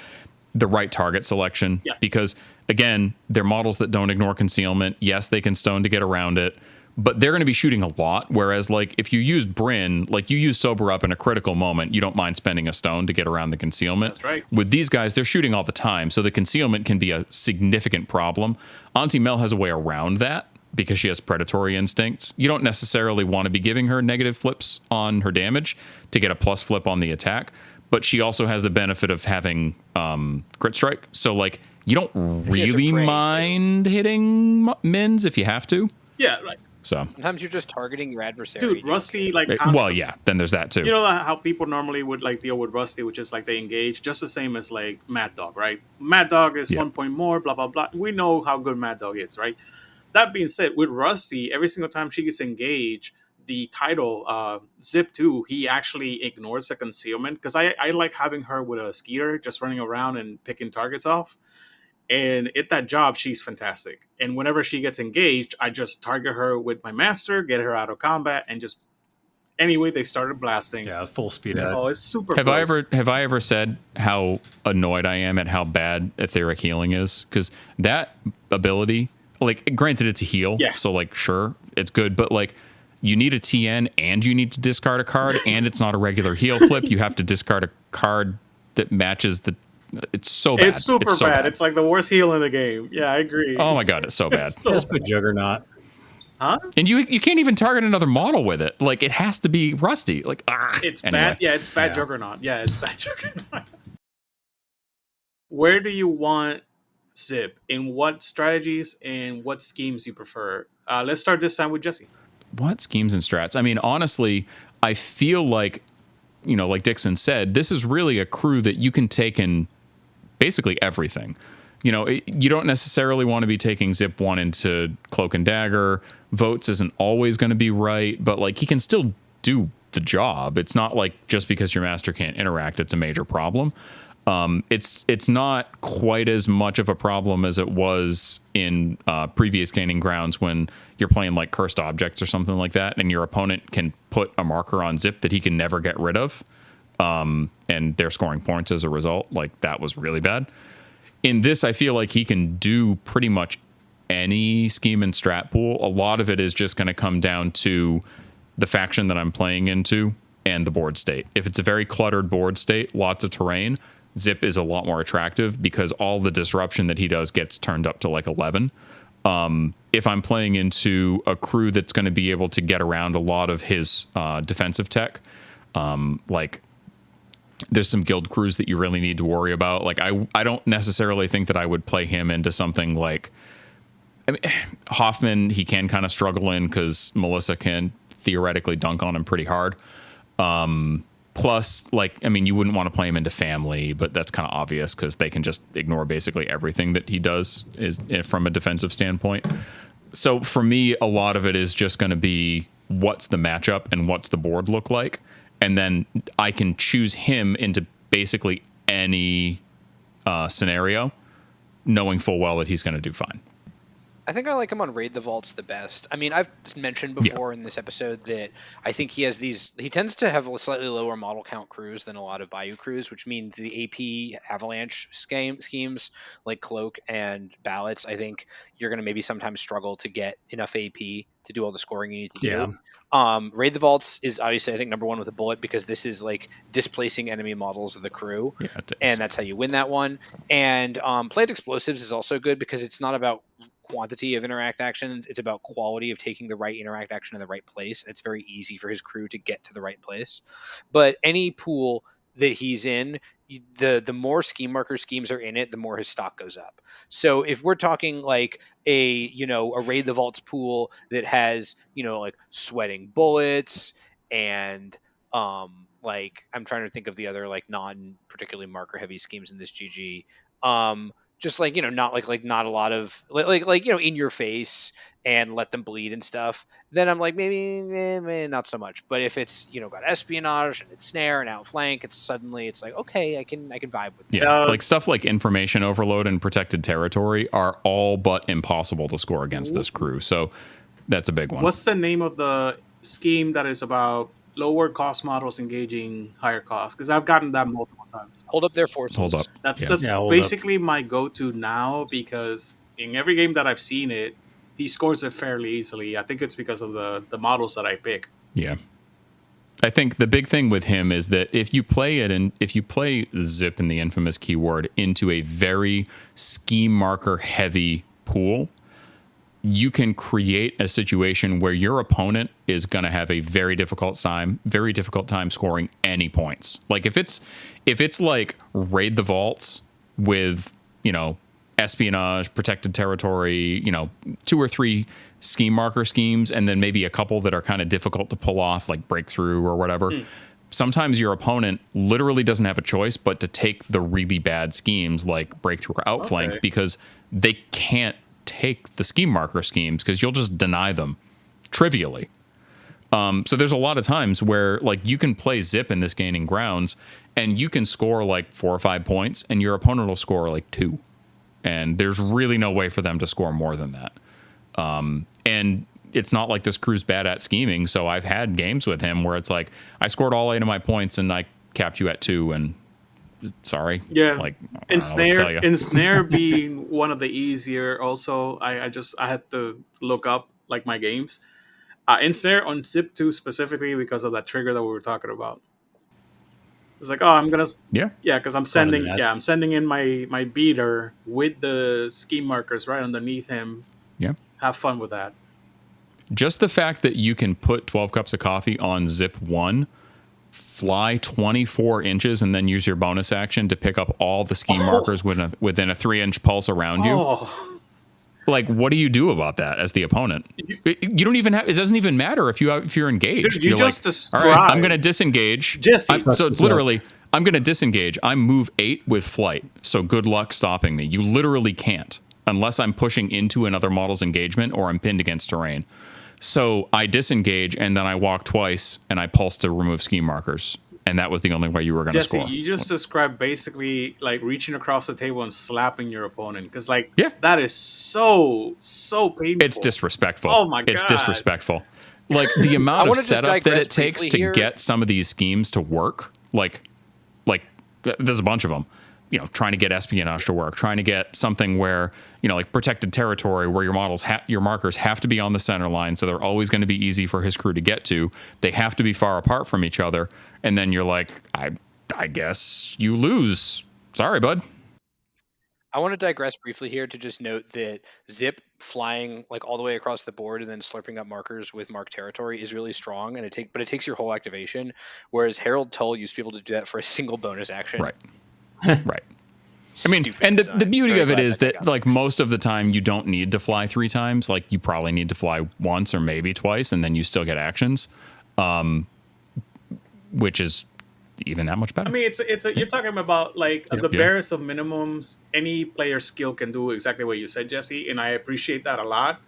the right target selection. Yeah. Because again, they're models that don't ignore concealment. Yes, they can stone to get around it, but they're going to be shooting a lot. Whereas, like, if you use Bryn, like, you use Sober Up in a critical moment, you don't mind spending a stone to get around the concealment. That's right. With these guys, they're shooting all the time, so the concealment can be a significant problem. Auntie Mel has a way around that because she has predatory instincts. You don't necessarily want to be giving her negative flips on her damage to get a plus flip on the attack, but she also has the benefit of having crit strike. So, like, you don't really mind hitting mins if you have to. Yeah, right. So sometimes you're just targeting your adversary. Dude, Rusty, like, well, yeah, then there's that too. You know how people normally would like deal with Rusty, which is like they engage just the same as like Mad Dog, right? Mad Dog is 1 point more, blah blah blah. We know how good Mad Dog is, right? That being said, with Rusty, every single time she gets engaged, the title Zipp 2, he actually ignores the concealment because I like having her with a Skeeter just running around and picking targets off. And at that job, she's fantastic. And whenever she gets engaged, I just target her with my master, get her out of combat, and just anyway, they started blasting. Yeah, full speed. Oh, it's super. Have I ever said how annoyed I am at how bad etheric healing is? Because that ability, like, granted it's a heal, so like sure it's good, but like you need a TN and you need to discard a card, and it's not a regular heal flip. You have to discard a card that matches the. It's so bad. It's super bad. It's like the worst heal in the game. Yeah, I agree. Oh my god, it's so bad. Just put Juggernaut. Huh? And you can't even target another model with it. Like, it has to be Rusty. Like, it's anyway. bad. Yeah, it's bad Juggernaut. Yeah, it's bad Juggernaut. Where do you want Zipp? In what strategies and what schemes you prefer? Let's start this time with Jesse. What schemes and strats? I mean, honestly, I feel like, you know, like Dixon said, this is really a crew that you can take in basically everything. You know, you don't necessarily want to be taking Zipp 1 into Cloak and Dagger. Votes isn't always going to be right, but like he can still do the job. It's not like just because your master can't interact, it's a major problem. It's not quite as much of a problem as it was in previous gaining grounds when you're playing like cursed objects or something like that, and your opponent can put a marker on Zipp that he can never get rid of, and they're scoring points as a result. Like, that was really bad. In this, I feel like he can do pretty much any scheme and strat pool. A lot of it is just going to come down to the faction that I'm playing into and the board state. If it's a very cluttered board state, lots of terrain, Zipp is a lot more attractive because all the disruption that he does gets turned up to like 11. If I'm playing into a crew that's going to be able to get around a lot of his defensive tech, like there's some guild crews that you really need to worry about. Like I don't necessarily think that I would play him into something like, I mean, Hoffman, he can kind of struggle in because Melissa can theoretically dunk on him pretty hard. Plus, like, I mean, you wouldn't want to play him into family, but that's kind of obvious because they can just ignore basically everything that he does is from a defensive standpoint. So for me, a lot of it is just going to be what's the matchup and what's the board look like. And then I can choose him into basically any scenario, knowing full well that he's going to do fine. I think I like him on Raid the Vaults the best. I mean, I've mentioned before in this episode that I think he tends to have a slightly lower model count crews than a lot of Bayou crews, which means the AP Avalanche schemes like Cloak and Ballots, I think you're going to maybe sometimes struggle to get enough AP to do all the scoring you need to do. Raid the Vaults is obviously, I think, number one with a bullet because this is like displacing enemy models of the crew, and that's how you win that one. And Plant Explosives is also good because it's not about quantity of interact actions, it's about quality of taking the right interact action in the right place. It's very easy for his crew to get to the right place. But any pool that he's in, the more scheme marker schemes are in it, the more his stock goes up. So if we're talking like a Raid the Vaults pool that has, like sweating bullets and like I'm trying to think of the other like non particularly marker heavy schemes in this GG. Just like, not like not a lot of like in your face and let them bleed and stuff, then I'm like maybe not so much. But if it's got espionage and it's snare and outflank, it's like okay, I can vibe with that. Like stuff like information overload and protected territory are all but impossible to score against this crew. So that's a big one. What's the name of the scheme that is about lower cost models engaging higher costs? Because I've gotten that multiple times. Hold up their forces. Hold up. That's basically my go-to now because in every game that I've seen it, he scores it fairly easily. I think it's because of the models that I pick. Yeah. I think the big thing with him is that if you play Zipp in the infamous keyword into a very scheme marker heavy pool, you can create a situation where your opponent is going to have a very difficult time scoring any points. Like if it's like Raid the Vaults with, espionage, protected territory, 2 or 3 scheme marker schemes, and then maybe a couple that are kind of difficult to pull off, like breakthrough or whatever. Sometimes your opponent literally doesn't have a choice but to take the really bad schemes like breakthrough or outflank because they can't take the scheme marker schemes because you'll just deny them trivially. So there's a lot of times where like you can play Zipp in this gaining grounds and you can score like 4 or 5 points and your opponent will score like 2. And there's really no way for them to score more than that. And it's not like this crew's bad at scheming. So I've had games with him where it's like, I scored all 8 of my points and I capped you at 2 and sorry. Yeah. Like Ensnare being one of the easier also, I had to look up like my games. Ensnare on Zipp 2 specifically because of that trigger that we were talking about. It's like, I'm gonna because I'm sending in my beater with the scheme markers right underneath him. Yeah. Have fun with that. Just the fact that you can put 12 cups of coffee on Zipp 1, fly 24 inches, and then use your bonus action to pick up all the scheme markers within a 3-inch pulse around you. Like, what do you do about that as the opponent? You don't even have. It doesn't even matter if you're engaged. Dude, you're just like, describe. all right, I'm going to disengage. Jesse, so it's literally, I'm going to disengage. I move 8 with flight. So good luck stopping me. You literally can't unless I'm pushing into another model's engagement or I'm pinned against terrain. So I disengage and then I walk twice and I pulse to remove scheme markers. And that was the only way you were going to score. Jesse, you just described basically like reaching across the table and slapping your opponent. Because that is so painful. It's disrespectful. Oh my God. It's disrespectful. Like the amount of setup that it takes to get some of these schemes to work. Like there's a bunch of them. Trying to get espionage to work, trying to get something where, like protected territory where your your markers have to be on the center line. So they're always going to be easy for his crew to get to. They have to be far apart from each other. And then you're like, I guess you lose. Sorry, bud. I want to digress briefly here to just note that Zipp flying like all the way across the board and then slurping up markers with marked territory is really strong, and it takes your whole activation. Whereas Herald Tull used to be able to do that for a single bonus action. Right. Right. I mean, Stupid and the design. beauty Very of it glad is that that got like fixed. most of the time you don't need to fly 3 times. Like you probably need to fly once or maybe twice, and then you still get actions, which is even that much better. I mean, you're talking about like the Yeah. barest of minimums. Any player skill can do exactly what you said, Jesse, and I appreciate that a lot.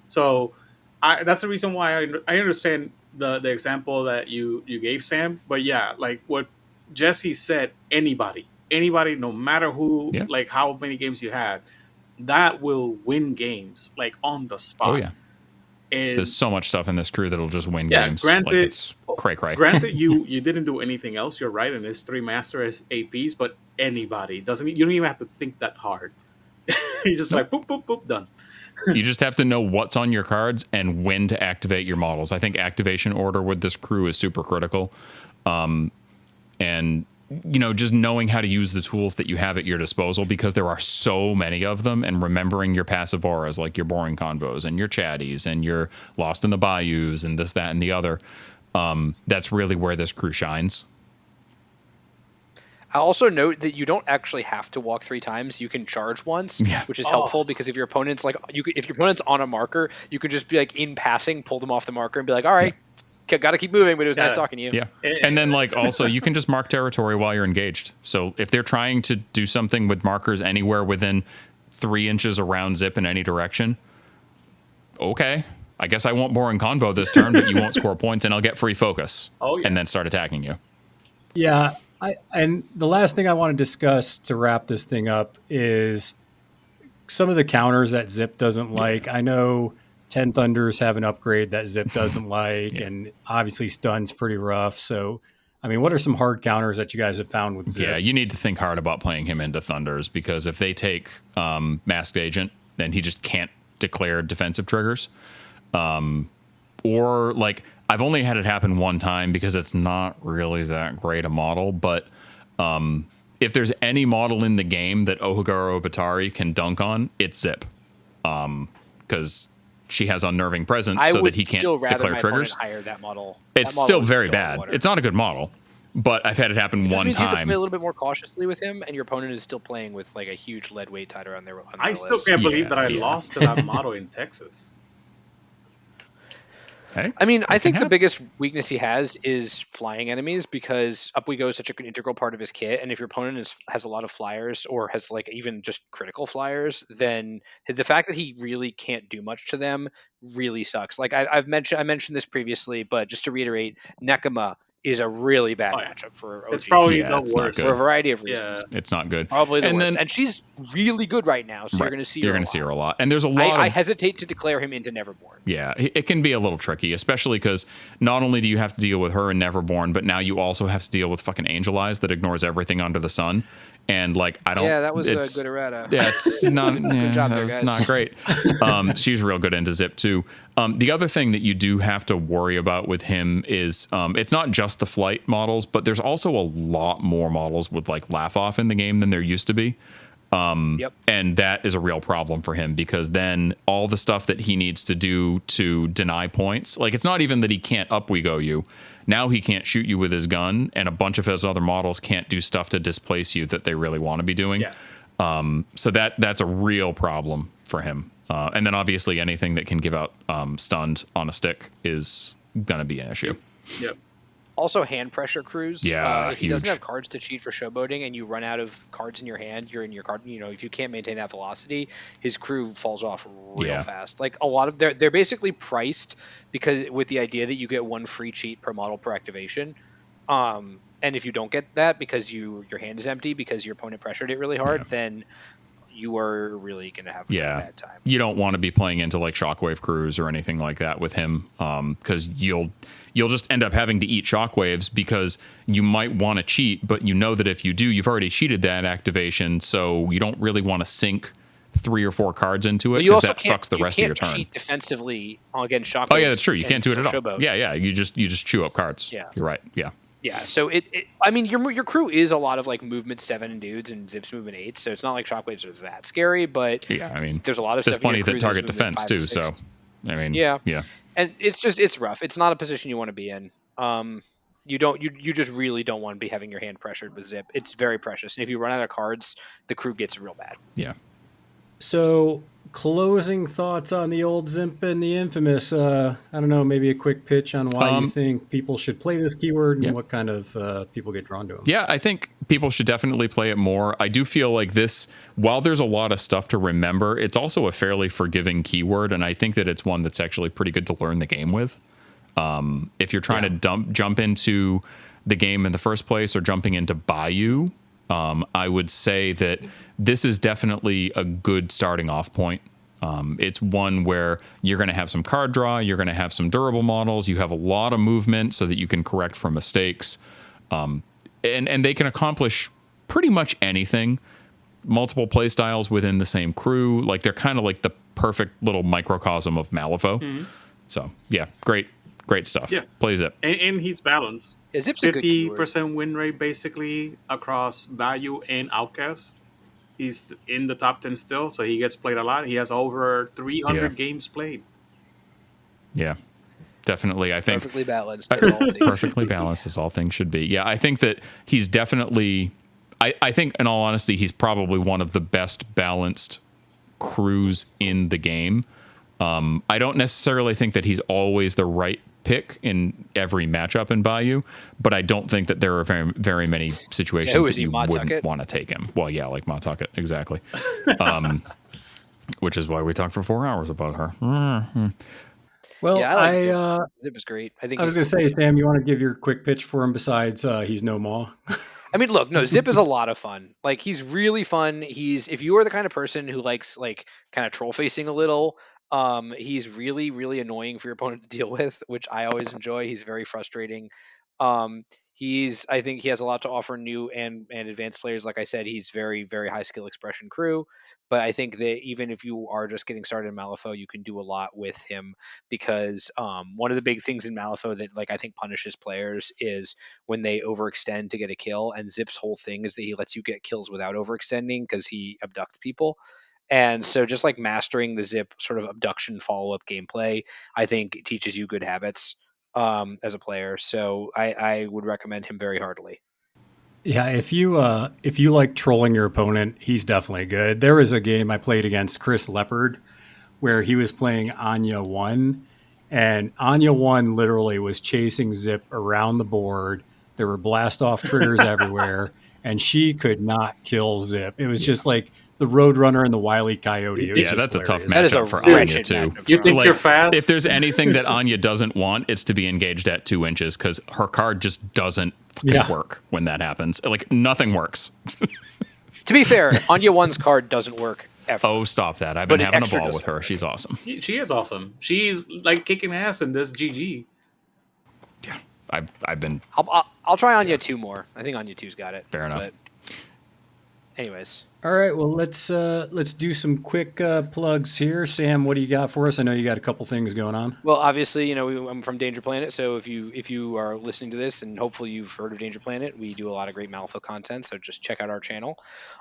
So, that's the reason why I understand the example that you gave, Sam. But yeah, like what Jesse said, anybody, no matter who, Yeah. like how many games you had, that will win games like on the spot. Oh yeah. And There's so much stuff in this crew that'll just win Yeah, games. granted- like it's cray. Granted, you didn't do anything else. You're right, and it's 3 master as APs, but anybody doesn't. You don't even have to think that hard. You just like boop boop boop done. You just have to know what's on your cards and when to activate your models. I think activation order with this crew is super critical. And you know, just knowing how to use the tools that you have at your disposal, because there are so many of them, and remembering your passive auras like your boring convos and your chatties and your lost in the bayous and this, that, and the other. That's really where this crew shines. I also note that you don't actually have to walk 3 times. You can charge once, Yeah. which is helpful because if your opponent's like if your opponent's on a marker, you could just be like in passing, pull them off the marker and be like, all right, got to keep moving. But it was nice talking to you. Yeah. And then like also you can just mark territory while you're engaged. So if they're trying to do something with markers anywhere within 3 inches around Zipp in any direction, okay, I guess I won't boring convo this turn, but you won't score points and I'll get free focus. Oh, yeah. And then start attacking you. Yeah, and the last thing I want to discuss to wrap this thing up is some of the counters that Zipp doesn't like. I know 10 Thunders have an upgrade that Zipp doesn't like, and obviously Stun's pretty rough. So, I mean, what are some hard counters that you guys have found with Zipp? Yeah, you need to think hard about playing him into Thunders, because if they take Masked Agent, then he just can't declare defensive triggers. Or like, I've only had it happen one time because it's not really that great a model, but if there's any model in the game that Ohigaru Batari can dunk on, it's Zipp. Because she has Unnerving Presence so that he can't still rather declare my triggers. opponent hire that model. It's That model still is very still bad. water. It's not a good model, but I've had it happen It just one means you have to time. play a little bit more cautiously with him, and your opponent is still playing with like a huge lead weight tied around their. I still list. can't believe Yeah, that I yeah. lost to that model in Texas. Hey, I mean, I it can think the happen. biggest weakness he has is flying enemies, because Up We Go is such an integral part of his kit, and if your opponent has a lot of flyers or has like even just critical flyers, then the fact that he really can't do much to them really sucks. Like I mentioned this previously, but just to reiterate, Nekama is a really bad Oh, yeah. matchup for OG It's probably Yeah, the it's not worst. good. for a variety of reasons. Yeah. It's not good. Probably the And worst, then- and she's really good right now, so Right. you're going to see You're her. going to see her a lot. And there's a lot I of hesitate to declare him into Neverborn. yeah, it can be a little tricky, especially because not only do you have to deal with her in Neverborn, but now you also have to deal with fucking Angel Eyes that ignores everything under the sun. And like, I don't. Yeah, that was a it's- good errata. Yeah, it's not. Yeah, job that there, was guys. not great. She's real good into Zipp too. The other thing that you do have to worry about with him is it's not just the flight models, but there's also a lot more models with like laugh off in the game than there used to be. Yep. And that is a real problem for him, because then all the stuff that he needs to do to deny points, like it's not even that he can't up we go you. Now he can't shoot you with his gun, and a bunch of his other models can't do stuff to displace you that they really want to be doing. Yeah. So that's a real problem for him. And then obviously anything that can give out stunned on a stick is going to be an issue. Yep. Also, hand pressure crews. Yeah, if he doesn't huge. have cards to cheat for showboating, and you run out of cards in your hand, you're in your card. You know, if you can't maintain that velocity, his crew falls off real Yeah. fast. Like a lot of they're basically priced because with the idea that you get 1 free cheat per model per activation. And if you don't get that because your hand is empty because your opponent pressured it really hard, Yeah. then you are really going to have a Yeah. bad time. You don't want to be playing into like Shockwave crews or anything like that with him, because you'll just end up having to eat shockwaves, because you might want to cheat, but you know that if you do, you've already cheated that activation, so you don't really want to sink 3 or 4 cards into it, But you because also that can't, fucks the you rest of your can't turn. cheat defensively against shockwaves. Oh yeah, that's true. You and can't do it at still all. showboat. Yeah, you just chew up cards. Yeah. You're right. Yeah. Yeah, so I mean, your crew is a lot of like movement 7 dudes and Zipp's movement 8, so it's not like shockwaves are that scary, but Yeah, I mean, there's a lot of there's stuff in plenty your that crew target that's movement defense 5 too. and 6. So, I mean, Yeah, yeah, and it's rough. It's not a position you want to be in. You just really don't want to be having your hand pressured with Zip. It's very precious, and if you run out of cards, the crew gets real bad. yeah. So, closing thoughts on the old Zimp and the infamous. I don't know, maybe a quick pitch on why you think people should play this keyword and what kind of people get drawn to them. Yeah, I think people should definitely play it more. I do feel like this, while there's a lot of stuff to remember, it's also a fairly forgiving keyword, and I think that it's one that's actually pretty good to learn the game with. If you're trying to jump into the game in the first place or jumping into Bayou, I would say that this is definitely a good starting off point. It's one where you're going to have some card draw, you're going to have some durable models, you have a lot of movement so that you can correct for mistakes. And they can accomplish pretty much anything. Multiple play styles within the same crew. Like, they're kind of like the perfect little microcosm of Malifaux. Mm-hmm. So, yeah, great stuff. Yeah. Play Zip. And he's balanced. Yeah, Zip's a good 50% win rate basically across Value and Outcast. He's in the top 10 still, so he gets played a lot. He has over 300 games played. Yeah, definitely. I think perfectly balanced. Perfectly balanced as all things should be. Yeah, I think that he's definitely. I think, in all honesty, he's probably one of the best balanced crews in the game. I don't necessarily think that he's always the right pick in every matchup in Bayou, but I don't think that there are very, very many situations that you wouldn't want to take him. Well, yeah, like Matucket, exactly. Which is why we talked for 4 hours about her. Mm-hmm. Well, yeah, Zip was great. I was going to say, Sam, you want to give your quick pitch for him besides he's no maw? I mean, look, no, Zip is a lot of fun. Like, he's really fun. If you are the kind of person who likes like kind of troll facing a little, he's really, really annoying for your opponent to deal with, which I always enjoy. He's very frustrating. I think he has a lot to offer new and advanced players. Like I said, he's very, very high skill expression crew. But I think that even if you are just getting started in Malifaux, you can do a lot with him because one of the big things in Malifaux that I think punishes players is when they overextend to get a kill. And Zip's whole thing is that he lets you get kills without overextending because he abducts people. And so just like mastering the Zip sort of abduction follow-up gameplay, I think teaches you good habits as a player. So I would recommend him very heartily. Yeah, if you like trolling your opponent, he's definitely good. There was a game I played against Chris Leopard where he was playing Anya 1, and Anya 1 literally was chasing Zip around the board. There were blast-off triggers everywhere, and she could not kill Zip. It was just like the Roadrunner and the Wile E. Coyote. Yeah, that's hilarious. A tough that matchup for Anya, too. You think you're fast? If there's anything that Anya doesn't want, it's to be engaged at 2 inches because her card just doesn't work when that happens. Like, nothing works. To be fair, Anya 1's card doesn't work ever. Oh, stop that. I've been having a ball with her. She's awesome. She is awesome. She's like kicking ass in this GG. Yeah, I've been... I'll try Anya 2 more. I think Anya 2's got it. Fair enough. But anyways. All right, well, let's do some quick plugs here. Sam, what do you got for us? I know you got a couple things going on. Well, obviously, I'm from Danger Planet, so if you are listening to this, and hopefully you've heard of Danger Planet, we do a lot of great Malifaux content, so just check out our channel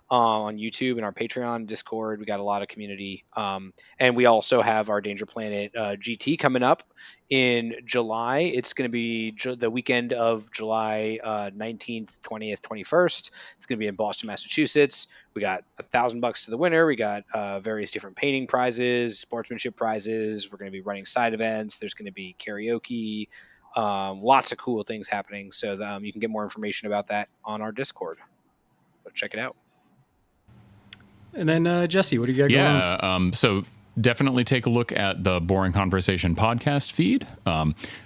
on YouTube and our Patreon, Discord. We got a lot of community, and we also have our Danger Planet GT coming up in July. It's going to be the weekend of July 19th, 20th, 21st. It's going to be in Boston, Massachusetts. We got $1,000 to the winner. We got various different painting prizes, sportsmanship prizes. We're going to be running side events. There's going to be karaoke, lots of cool things happening. So you can get more information about that on our Discord. So check it out. And then Jesse, what do you got going on? So definitely take a look at the Boring Conversation podcast feed.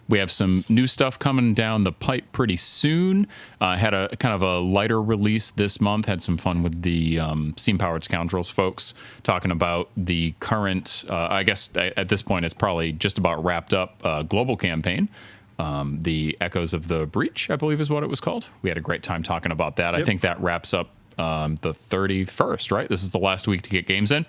We have some new stuff coming down the pipe pretty soon. Had a kind of a lighter release this month. Had some fun with the Steam Powered Scoundrels folks talking about the current, I guess at this point it's probably just about wrapped up global campaign. The Echoes of the Breach, I believe is what it was called. We had a great time talking about that. Yep. I think that wraps up the 31st, right? This is the last week to get games in.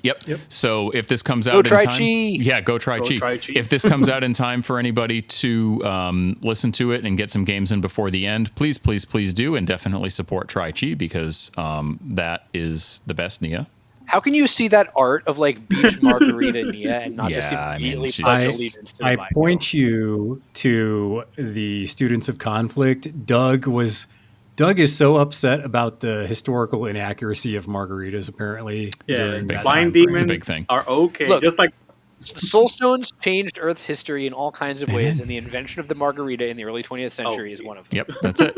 Yep. So if this comes out Go in try time, Chi. yeah, go try Chi. If this comes out in time for anybody to listen to it and get some games in before the end, please do, and definitely support Try Chi because that is the best Nia. How can you see that art of like beach margarita Nia and not just immediately pledge allegiance to the I Bible? point you to the Students of Conflict. Doug is so upset about the historical inaccuracy of margaritas. Apparently, during that Blind time frame. demons It's a big thing. are okay. Look, just like the Soulstones changed Earth's history in all kinds of ways, and the invention of the margarita in the early 20th century is one of them. Yep, that's it.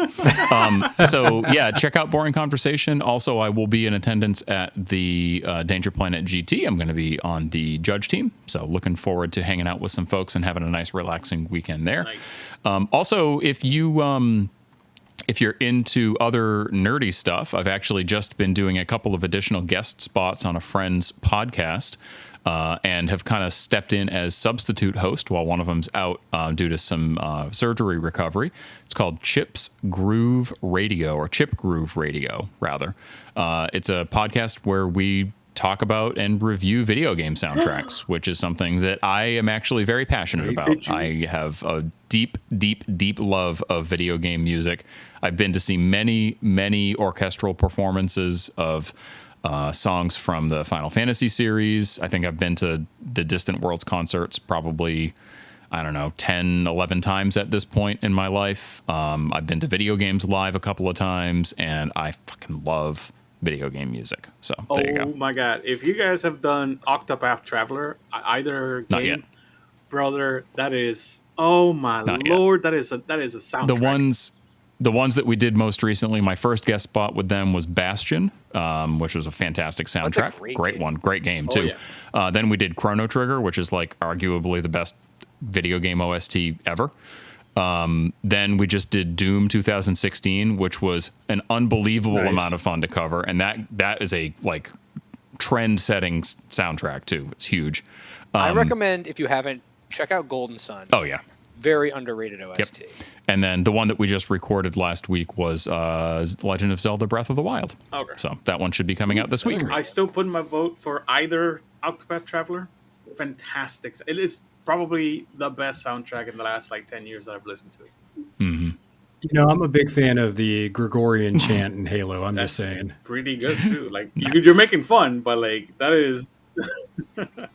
So yeah, check out Boring Conversation. Also, I will be in attendance at the Danger Planet GT. I'm going to be on the judge team, so looking forward to hanging out with some folks and having a nice, relaxing weekend there. Nice. Also, if you're into other nerdy stuff, I've actually just been doing a couple of additional guest spots on a friend's podcast. And have kind of stepped in as substitute host while one of them's out due to some surgery recovery. It's called Chip's Groove Radio, or Chip Groove Radio, rather. It's a podcast where we talk about and review video game soundtracks, which is something that I am actually very passionate about. I have a deep love of video game music. I've been to see many orchestral performances of songs from the Final Fantasy series. I think I've been to the Distant Worlds concerts probably, 10, 11 times at this point in my life. I've been to video games live a couple of times, and I fucking love video game music. So there you go. Oh my god. If you guys have done Octopath Traveler, either Not game, yet. brother, that is, oh my Not lord, that is a soundtrack. The ones that we did most recently, my first guest spot with them was Bastion, which was a fantastic soundtrack. Great one. Great game, too. Yeah. Then we did Chrono Trigger, which is like arguably the best video game OST ever. Then we just did Doom 2016, which was an unbelievable amount of fun to cover. And that is a like trend-setting soundtrack, too. It's huge. I recommend, if you haven't, check out Golden Sun. Oh, yeah. Very underrated OST. Yep. And then the one that we just recorded last week was Legend of Zelda Breath of the Wild. Okay. So that one should be coming out this week. I still put my vote for either Octopath Traveler. Fantastic. It is probably the best soundtrack in the last 10 years that I've listened to. Mm-hmm. I'm a big fan of the Gregorian chant in Halo. I'm just saying. Pretty good too. You're making fun, but that is.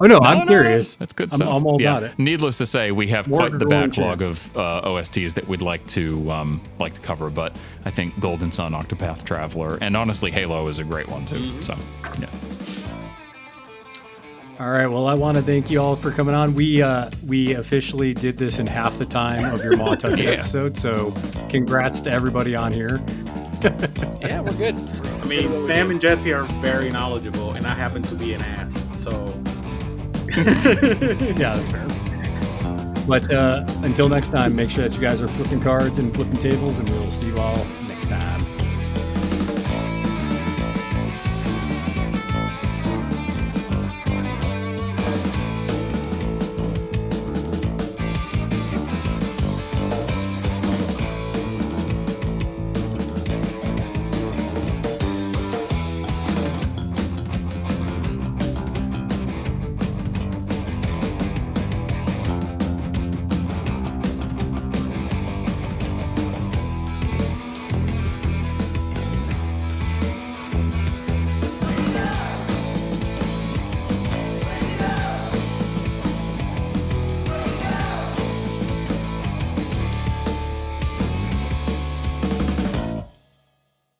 Oh no, I'm curious. That's good stuff. I'm all about it. Needless to say, we have More quite the Gregorian backlog of OSTs that we'd like to cover. But I think Golden Sun, Octopath Traveler, and honestly, Halo is a great one too. Mm-hmm. So yeah. All right. Well, I want to thank you all for coming on. We officially did this in half the time of your Mawtucket episode. So congrats to everybody on here. Yeah, we're good. I mean, Sam and Jesse are very knowledgeable, and I happen to be an ass. So yeah, that's fair. But until next time, make sure that you guys are flipping cards and flipping tables, and we'll see you all next time.